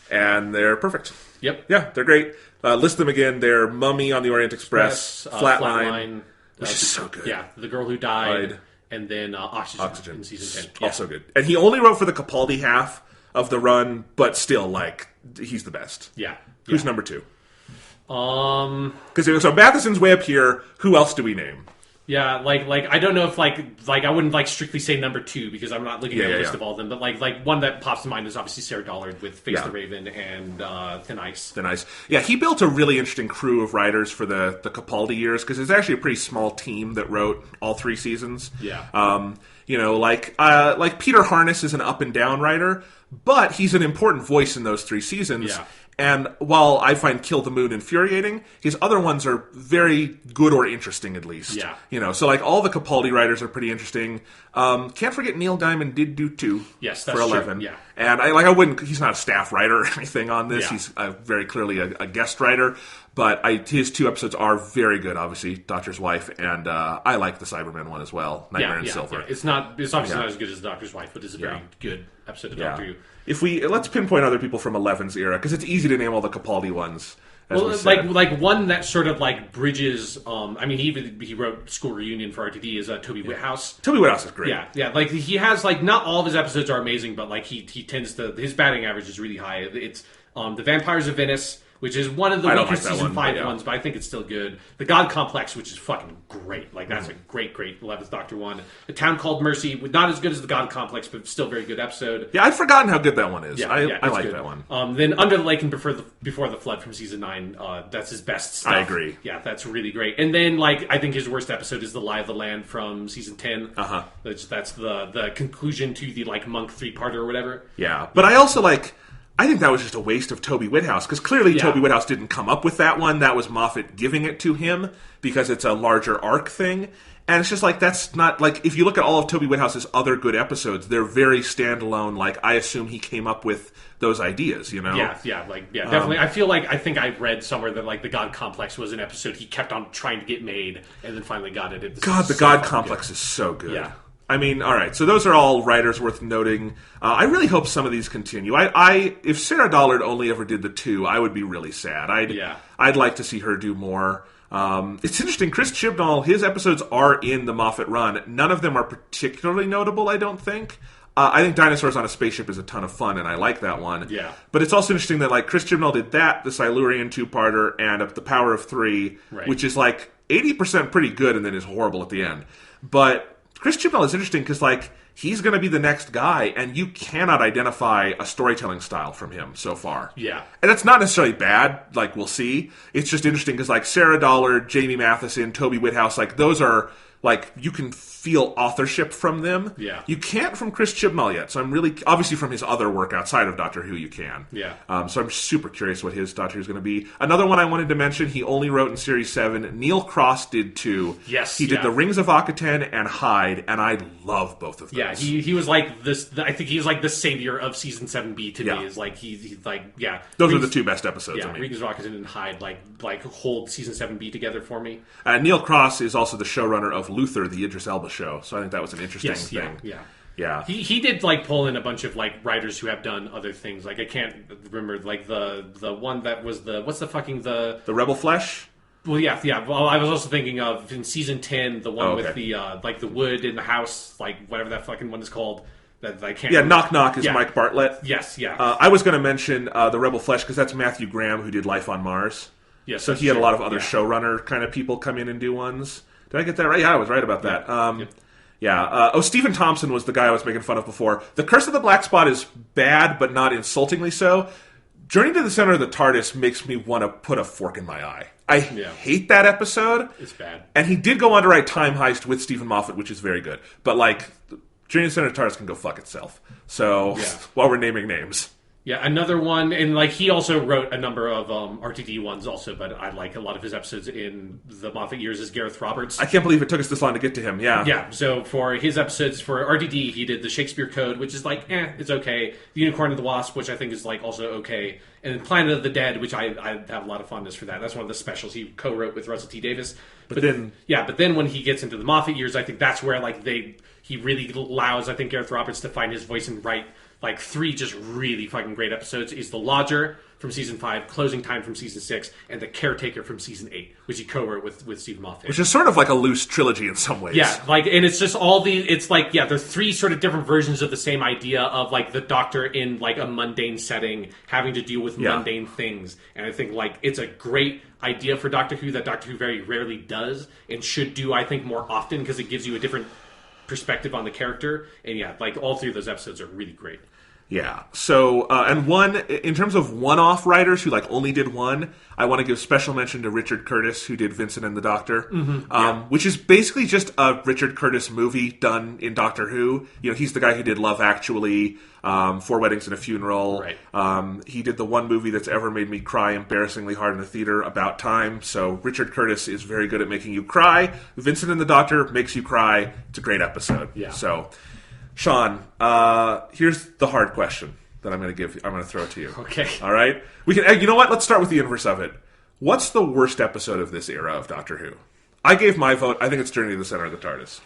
A: and they're perfect.
B: Yep.
A: Yeah, they're great. List them again. They're Mummy on the Orient Express, Flatline, which is so good.
B: Yeah, The Girl Who Died, and then Oxygen in season 10. Yeah.
A: Also good. And he only wrote for the Capaldi half of the run, but still, like, he's the best.
B: Yeah.
A: Who's number 2?
B: Because
A: so Matheson's way up here. Who else do we name?
B: Yeah, like I don't know if like I wouldn't like strictly say number 2 because I'm not looking at a list of all of them, but like one that pops to mind is obviously Sarah Dollard with Face the Raven and Thin Ice.
A: Thin Ice. Yeah, he built a really interesting crew of writers for the Capaldi years because it's actually a pretty small team that wrote all 3 seasons.
B: Yeah.
A: You know, like Peter Harness is an up and down writer, but he's an important voice in those 3 seasons.
B: Yeah.
A: And while I find Kill the Moon infuriating, his other ones are very good or interesting, at least.
B: Yeah.
A: You know, so like all the Capaldi writers are pretty interesting. Can't forget Neil Diamond did do 2
B: yes, that's
A: for 11.
B: True. Yeah.
A: And I wouldn't, he's not a staff writer or anything on this.
B: Yeah.
A: He's very clearly a guest writer. But his 2 episodes are very good, obviously, Doctor's Wife, and I like the Cybermen one as well, Nightmare in Silver.
B: Yeah. It's obviously not as good as The Doctor's Wife, but it's a very good episode of Doctor Who.
A: Let's pinpoint other people from 11's era, because it's easy to name all the Capaldi ones.
B: Well, like one that sort of like bridges. I mean, he wrote School Reunion for RTD is Toby Whithouse.
A: Toby Whithouse is great.
B: Yeah. Like he has like not all of his episodes are amazing, but like he tends to his batting average is really high. It's The Vampires of Venice, which is one of the weakest season 5 ones, but I think it's still good. The God Complex, which is fucking great. Like, that's a great 11th Doctor one. A Town Called Mercy, not as good as the God Complex, but still very good episode.
A: Yeah, I'd forgotten how good that one is. I like
B: good.
A: that one.
B: Then Under the Lake and Before the Flood from season 9, that's his best stuff.
A: I agree.
B: Yeah, that's really great. And then, like, I think his worst episode is The Lie of the Land from season 10.
A: Uh-huh.
B: That's the conclusion to the, like, Monk 3-parter or whatever.
A: Yeah, but I also, I think that was just a waste of Toby Whithouse, because clearly Toby Whithouse didn't come up with that one. That was Moffat giving it to him, because it's a larger arc thing. And it's just that's not, if you look at all of Toby Whithouse's other good episodes, they're very standalone. I assume he came up with those ideas, you know?
B: Yeah, definitely. I think I read somewhere that, the God Complex was an episode he kept on trying to get made, and then finally got it.
A: The God Complex is so good.
B: Yeah.
A: I mean, all right. So those are all writers worth noting. I really hope some of these continue. If Sarah Dollard only ever did the 2, I would be really sad. I'd like to see her do more. It's interesting. Chris Chibnall, his episodes are in the Moffat run. None of them are particularly notable, I don't think. I think Dinosaurs on a Spaceship is a ton of fun, and I like that one.
B: Yeah.
A: But it's also interesting that Chris Chibnall did that, the Silurian 2-parter, and The Power of 3, which is 80% pretty good and then is horrible at the end. But Chris Chibnall is interesting because, he's going to be the next guy, and you cannot identify a storytelling style from him so far.
B: Yeah.
A: And it's not necessarily bad, we'll see. It's just interesting because, Sarah Dollard, Jamie Matheson, Toby Whithouse, those are like, you can feel authorship from them.
B: Yeah.
A: You can't from Chris Chibnall yet, so I'm really... Obviously, from his other work outside of Doctor Who, you can.
B: Yeah.
A: So I'm super curious what his Doctor Who is going to be. Another one I wanted to mention, he only wrote in Series 7. Neil Cross did, too.
B: Yes,
A: He did The Rings of Akaten and Hyde, and I love both of those.
B: Yeah, he was like this... I think he was like the savior of Season 7B to me. Is like, he's like, yeah.
A: Those are the two best episodes,
B: Yeah,
A: I mean.
B: Rings of Akaten and Hyde, like hold Season 7B together for me.
A: Neil Cross is also the showrunner of Luther, the Idris Elba show, so I think that was an interesting thing. Yeah.
B: He did like pull in a bunch of like writers who have done other things. Like I can't remember like the one that was the
A: Rebel Flesh?
B: Well, yeah. Well, I was also thinking of in Season 10 the one with the like the wood in the house, like whatever that fucking one is called. That I can't.
A: Yeah, Knock Knock is Mike Bartlett.
B: Yes, yeah.
A: I was going to mention the Rebel Flesh because that's Matthew Graham who did Life on Mars.
B: Yes,
A: so he had a lot of other showrunner kind of people come in and do ones. Did I get that right? Yeah, I was right about that. Stephen Thompson was the guy I was making fun of before. The Curse of the Black Spot is bad, but not insultingly so. Journey to the Center of the TARDIS makes me want to put a fork in my eye. I hate that episode.
B: It's bad.
A: And he did go on to write Time Heist with Stephen Moffat, which is very good. But, like, Journey to the Center of the TARDIS can go fuck itself. So, while we're naming names.
B: Yeah, another one, and like he also wrote a number of RTD ones also, but I like a lot of his episodes in the Moffat years is Gareth Roberts.
A: I can't believe it took us this long to get to him,
B: Yeah, so for his episodes, for RTD, he did the Shakespeare Code, which is like, it's okay. The Unicorn and the Wasp, which I think is like also okay. And then Planet of the Dead, which I have a lot of fondness for that. That's one of the specials he co-wrote with Russell T. Davis. But then when he gets into the Moffat years, I think that's where like he really allows, I think, Gareth Roberts to find his voice and write like 3 just really fucking great episodes. Is The Lodger from Season 5, Closing Time from Season 6, and The Caretaker from Season 8, which he co-wrote with Steven Moffat.
A: Which is sort of like a loose trilogy in some ways.
B: Yeah, like, and it's just it's like, there's 3 sort of different versions of the same idea of like the Doctor in like a mundane setting having to deal with mundane things. And I think like it's a great idea for Doctor Who that Doctor Who very rarely does and should do, I think, more often because it gives you a different perspective on the character. And like all 3 of those episodes are really great.
A: Yeah. So, and one, in terms of one-off writers who like only did one, I want to give special mention to Richard Curtis, who did Vincent and the Doctor, which is basically just a Richard Curtis movie done in Doctor Who. You know, he's the guy who did Love Actually, 4 Weddings and a Funeral.
B: Right.
A: He did the one movie that's ever made me cry embarrassingly hard in the theater, About Time. So Richard Curtis is very good at making you cry. Vincent and the Doctor makes you cry. It's a great episode.
B: Yeah.
A: So, Sean, here's the hard question that I'm going to throw it to you.
B: Okay.
A: All right? We can. You know what? Let's start with the inverse of it. What's the worst episode of this era of Doctor Who? I gave my vote. I think it's Journey to the Center of the TARDIS.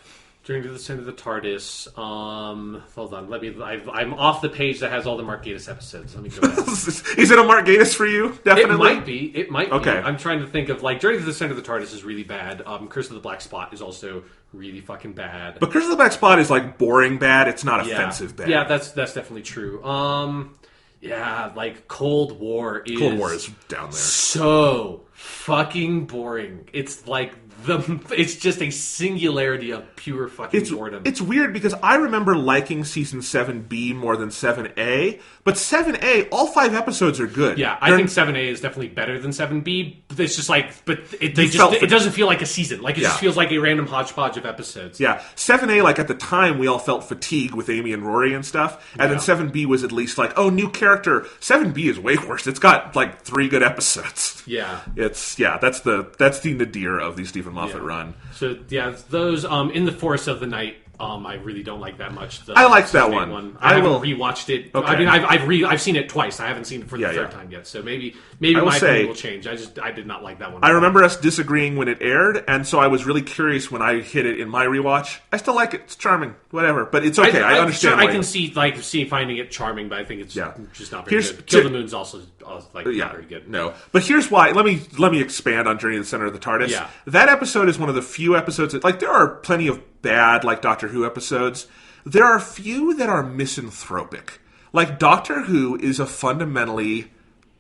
B: Journey to the Center of the TARDIS. Hold on. I'm off the page that has all the Mark Gatiss episodes. Let me go back.
A: Is it a Mark Gatiss for you? Definitely?
B: It might be.
A: Okay.
B: I'm trying to think of, like, Journey to the Center of the TARDIS is really bad. Curse of the Black Spot is also really fucking bad.
A: But Curse of the Black Spot is, like, boring bad. It's not offensive bad.
B: Yeah, that's definitely true. Like, Cold War is
A: down there.
B: So fucking boring. It's like it's just a singularity of pure fucking boredom.
A: It's weird because I remember liking season 7B more than 7A, but 7A, all 5 episodes are good.
B: Yeah, I think 7A is definitely better than 7B. But it's just like, it doesn't feel like a season. Like it just feels like a random hodgepodge of episodes.
A: Yeah, 7A, like at the time, we all felt fatigue with Amy and Rory and stuff, and then 7B was at least like, oh, new character. 7B is way worse. It's got like 3 good episodes.
B: Yeah,
A: that's the nadir of the Stephen Moffat run.
B: So those In the Forest of the Night. I really don't like that much.
A: I liked that one.
B: I haven't rewatched it.
A: Okay.
B: I mean, I've seen it twice. I haven't seen it for the third time yet. So maybe my opinion will change. I did not like that one.
A: I remember us disagreeing when it aired, and so I was really curious when I hit it in my rewatch. I still like it. It's charming. Whatever. But it's okay. I understand.
B: I can see finding it charming, but I think it's just not very good. Kill the Moon's also not very good.
A: No. But here's why. Let me expand on Journey to the Center of the TARDIS.
B: Yeah.
A: That episode is one of the few episodes that, like, there are plenty of bad, like, Doctor Who episodes. There are few that are misanthropic. Like, Doctor Who is a fundamentally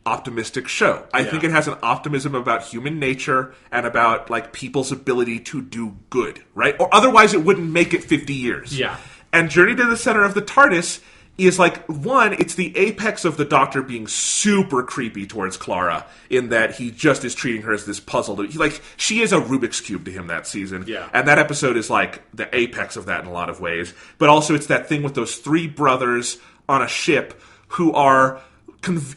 A: optimistic show. I think it has an optimism about human nature and about, like, people's ability to do good, right? Or otherwise it wouldn't make it 50 years.
B: Yeah.
A: And Journey to the Center of the TARDIS is like, one, it's the apex of the Doctor being super creepy towards Clara in that he just is treating her as this puzzle. She is a Rubik's Cube to him that season.
B: Yeah.
A: And that episode is like the apex of that in a lot of ways. But also it's that thing with those three brothers on a ship who are...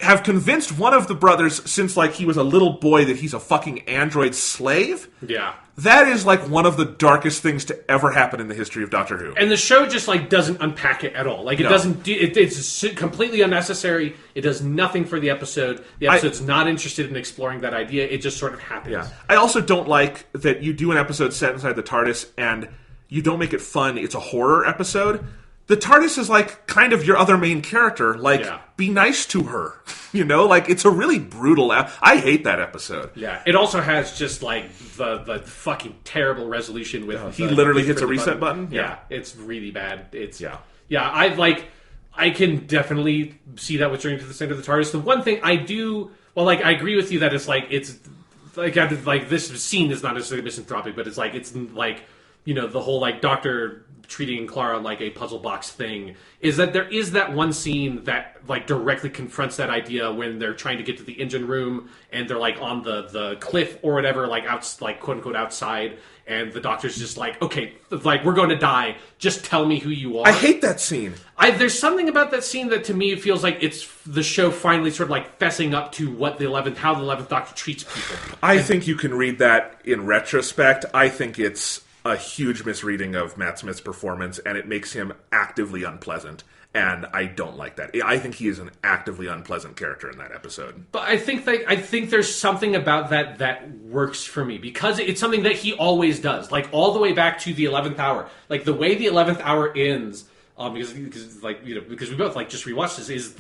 A: have convinced one of the brothers since like he was a little boy that he's a fucking android slave.
B: Yeah.
A: That is like one of the darkest things to ever happen in the history of Doctor Who.
B: And the show just like doesn't unpack it at all. Like it doesn't. It's completely unnecessary. It does nothing for the episode. The episode's not interested in exploring that idea. It just sort of happens.
A: Yeah. I also don't like that you do an episode set inside the TARDIS and you don't make it fun. It's a horror episode. The TARDIS is like kind of your other main character. Like, be nice to her. You know, like it's a really brutal. I hate that episode.
B: Yeah, it also has just like the fucking terrible resolution with
A: he literally hits a reset button.
B: Yeah, it's really bad. It's I can definitely see that with Journey to the Center of the TARDIS. The one thing I do, I agree with you that it's like this scene is not necessarily misanthropic, but it's like the whole like Doctor treating Clara like a puzzle box thing is that there is that one scene that like directly confronts that idea when they're trying to get to the engine room and they're like on the cliff or whatever, like quote unquote outside, and the Doctor's just like, okay, like we're going to die, just tell me who you are.
A: I hate that scene.
B: There's something about that scene that to me feels like it's the show finally sort of like fessing up to what how the 11th Doctor treats people.
A: I think you can read that in retrospect. I think it's a huge misreading of Matt Smith's performance, and it makes him actively unpleasant. And I don't like that. I think he is an actively unpleasant character in that episode.
B: But I think there's something about that works for me because it's something that he always does. Like all the way back to the 11th Hour, like the way the 11th Hour ends, because we both like just rewatched this is.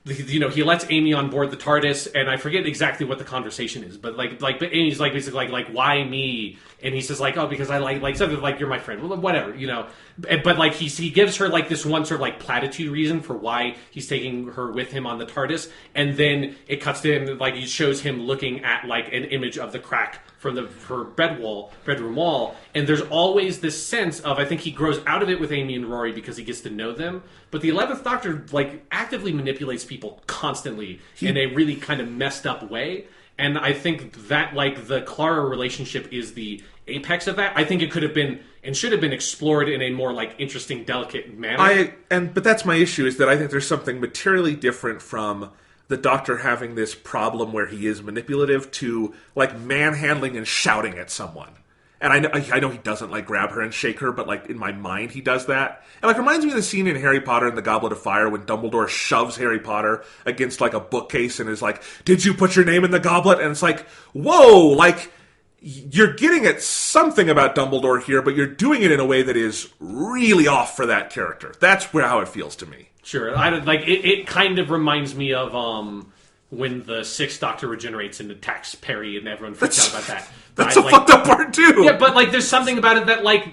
B: He lets Amy on board the TARDIS, and I forget exactly what the conversation is, but but Amy's like basically like why me? And he says like, oh, because I like something like you're my friend, well, whatever, But like he gives her like this one sort of like platitude reason for why he's taking her with him on the TARDIS, and then it cuts to him like it shows him looking at like an image of the crack from her bedroom wall, and there's always this sense of I think he grows out of it with Amy and Rory because he gets to know them, but the 11th Doctor like actively manipulates people constantly in a really kind of messed up way. And I think that, like, the Clara relationship is the apex of that. I think it could have been and should have been explored in a more, like, interesting, delicate manner.
A: But that's my issue, is that I think there's something materially different from the Doctor having this problem where he is manipulative to, like, manhandling and shouting at someone. And I know he doesn't, like, grab her and shake her, but, like, in my mind he does that. And, like, reminds me of the scene in Harry Potter and the Goblet of Fire when Dumbledore shoves Harry Potter against, like, a bookcase and is like, did you put your name in the goblet? And it's like, whoa, like, you're getting at something about Dumbledore here, but you're doing it in a way that is really off for that character. That's how it feels to me.
B: Sure. It kind of reminds me of when the Sixth Doctor regenerates and attacks Perry and everyone freaks out about that.
A: That's a fucked up part too.
B: Yeah, but like there's something about it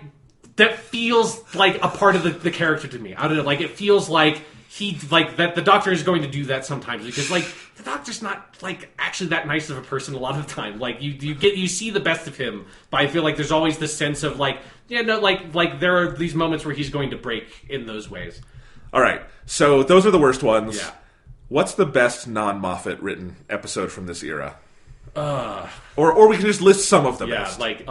B: that feels like a part of the character to me. I don't know, like it feels like that the Doctor is going to do that sometimes because like the Doctor's not like actually that nice of a person a lot of the time. Like you see the best of him, but I feel like there's always this sense of like like there are these moments where he's going to break in those ways.
A: All right, so those are the worst ones.
B: Yeah.
A: What's the best non-Moffat written episode from this era? Or we can just list some of them.
B: Yeah, like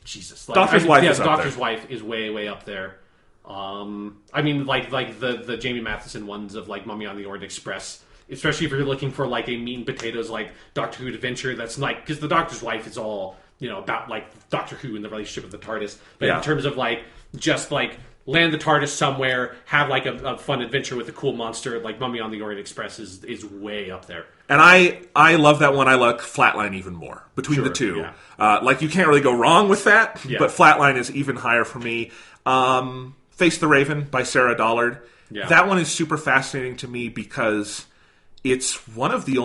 B: Jesus. Like,
A: Doctor's Wife is up
B: Doctor's
A: there.
B: Wife is way up there. I mean, like the Jamie Matheson ones of like Mummy on the Orient Express, especially if you're looking for like a meat and potatoes like Doctor Who adventure. That's like because the Doctor's Wife is all about like Doctor Who and the relationship with the TARDIS. But in terms of like just like land the TARDIS somewhere, have like a fun adventure with a cool monster, like Mummy on the Orient Express is way up there.
A: And I love that one. I like Flatline even more between the two.
B: Yeah.
A: Like you can't really go wrong with that,
B: Yeah.
A: but Flatline is even higher for me. Face the Raven by Sarah Dollard.
B: Yeah.
A: That one is super fascinating to me because it's the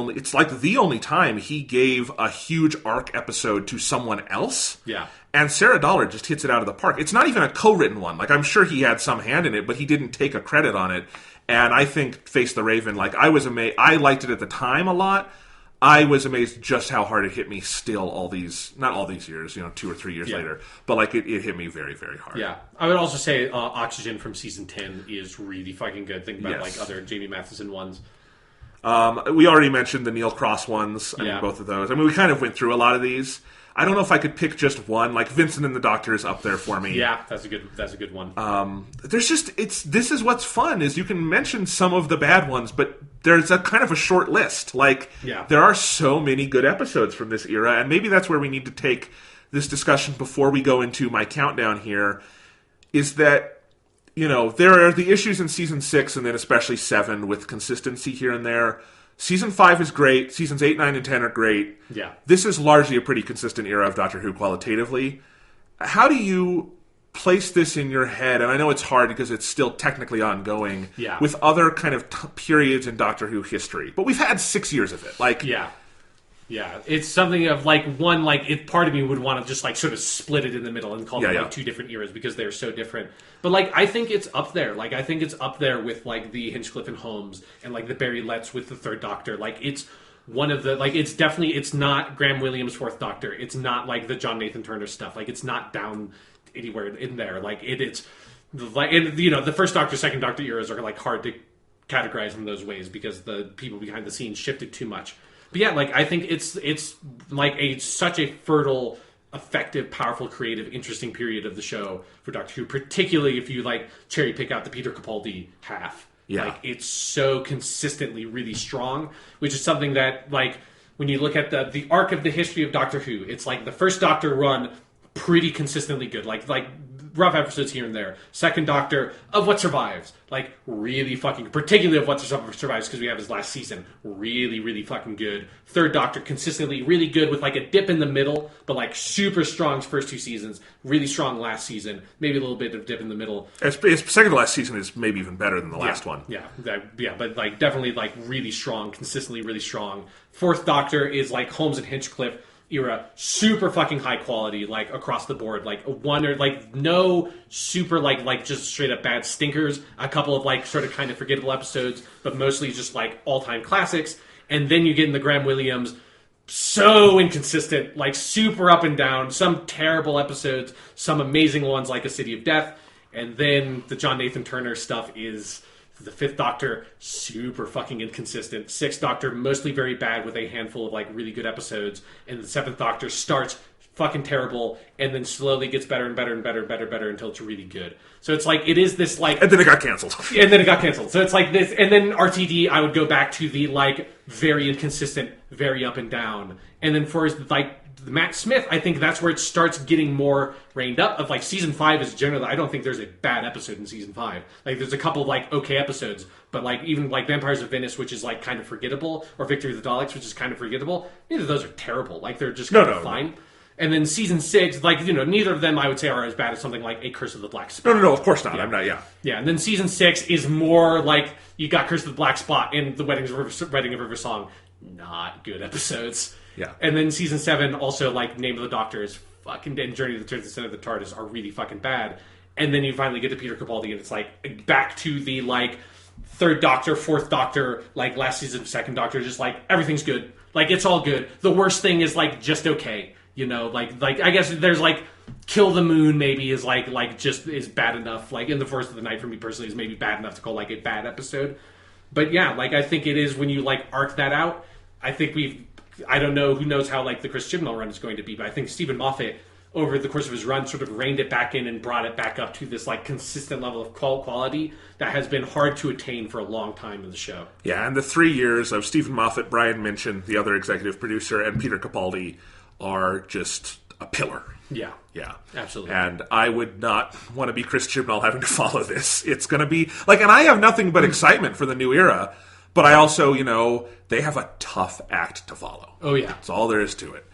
A: only time he gave a huge arc episode to someone else.
B: Yeah.
A: And Sarah Dollard just hits it out of the park. It's not even a co-written one. Like, I'm sure he had some hand in it, but he didn't take a credit on it. And I think Face the Raven, like, I was amazed. I liked it at the time a lot. I was amazed just how hard it hit me still not all these years, 2 or 3 years later, but like it hit me very, very hard.
B: Yeah. I would also say Oxygen from season 10 is really fucking good. Think about like other Jamie Matheson ones.
A: We already mentioned the Neil Cross ones. I mean, both of those. I mean, we kind of went through a lot of these. I don't know if I could pick just one. Like Vincent and the Doctor is up there for me.
B: Yeah, that's a good one.
A: There's just this is what's fun is you can mention some of the bad ones, but there's a kind of a short list. Like there are so many good episodes from this era, and maybe that's where we need to take this discussion before we go into my countdown here. Is that there are the issues in season 6 and then especially 7 with consistency here and there. Season 5 is great. Seasons 8, 9, and 10 are great.
B: Yeah.
A: This is largely a pretty consistent era of Doctor Who qualitatively. How do you place this in your head? And I know it's hard because it's still technically ongoing with other kind of periods in Doctor Who history. But we've had 6 years of it.
B: Yeah, it's something of part of me would want to just like sort of split it in the middle and call them like two different eras because they're so different. But like I think it's up there. Like I think it's up there with like the Hinchcliffe and Holmes and like the Barry Letts with the Third Doctor. Like it's one of the it's not Graham Williams' Fourth Doctor. It's not like the John Nathan Turner stuff. Like it's not down anywhere in there. Like it's like the First Doctor, Second Doctor eras are like hard to categorize in those ways because the people behind the scenes shifted too much. But yeah, like I think it's like such a fertile, effective, powerful, creative, interesting period of the show for Doctor Who, particularly if you like cherry pick out the Peter Capaldi half.
A: Yeah.
B: Like it's so consistently really strong, which is something that like when you look at the arc of the history of Doctor Who, it's like the First Doctor run pretty consistently good. Like rough episodes here and there. Second Doctor, Of What Survives, like really fucking, particularly Of What Survives because we have his last season, really, really fucking good. Third Doctor, consistently really good with like a dip in the middle, but like super strong first 2 seasons, really strong last season, maybe a little bit of dip in the middle.
A: His second to last season is maybe even better than the last one.
B: Yeah, but like definitely like really strong, consistently really strong. Fourth Doctor is like Holmes and Hinchcliffe era, super fucking high quality, like across the board, like one or like no super like just straight up bad stinkers, a couple of like sort of kind of forgettable episodes, but mostly just like all-time classics. And then you get in the Graham Williams, so inconsistent, like super up and down, some terrible episodes, some amazing ones like A City of Death, and then the John Nathan Turner stuff is the Fifth Doctor, super fucking inconsistent. Sixth Doctor, mostly very bad with a handful of like really good episodes. And the Seventh Doctor starts fucking terrible and then slowly gets better and better and better and better and better until it's really good. So it's like, it is this like...
A: And then it got canceled.
B: And then it got canceled. So it's like this... And then RTD, I would go back to the like very inconsistent, very up and down. And then for like Matt Smith, I think that's where it starts getting more reined up. Of like season 5 is generally, I don't think there's a bad episode in season 5. Like there's a couple of like okay episodes, but like even like Vampires of Venice, which is like kind of forgettable, or Victory of the Daleks, which is kind of forgettable. Neither of those are terrible. Like they're just kind of fine. And then season 6, like neither of them I would say are as bad as something like A Curse of the Black Spot.
A: No, of course not.
B: Yeah.
A: I'm not.
B: Yeah. And then season 6 is more like you got Curse of the Black Spot and the Wedding of River Song. Not good episodes.
A: Yeah.
B: And then season 7, also like Name of the Doctor is fucking dead, and Journey to the Turn to the Center of the TARDIS are really fucking bad. And then you finally get to Peter Capaldi, and it's like back to the like Third Doctor, Fourth Doctor, like last season of Second Doctor, just like everything's good. Like it's all good. The worst thing is like just okay. Like I guess there's like Kill the Moon maybe is like just is bad enough. Like In the Forest of the Night for me personally is maybe bad enough to call like a bad episode. But yeah, like I think it is when you like arc that out. I think I don't know, who knows how like the Chris Chibnall run is going to be, but I think Steven Moffat over the course of his run sort of reined it back in and brought it back up to this like consistent level of quality that has been hard to attain for a long time in the show.
A: Yeah, and the 3 years of Steven Moffat, Brian Minchin, the other executive producer, and Peter Capaldi are just a pillar.
B: Yeah, absolutely.
A: And I would not want to be Chris Chibnall having to follow this. It's going to be like, and I have nothing but excitement for the new era, but I also, they have a tough act to follow.
B: Oh yeah,
A: that's all there is to it.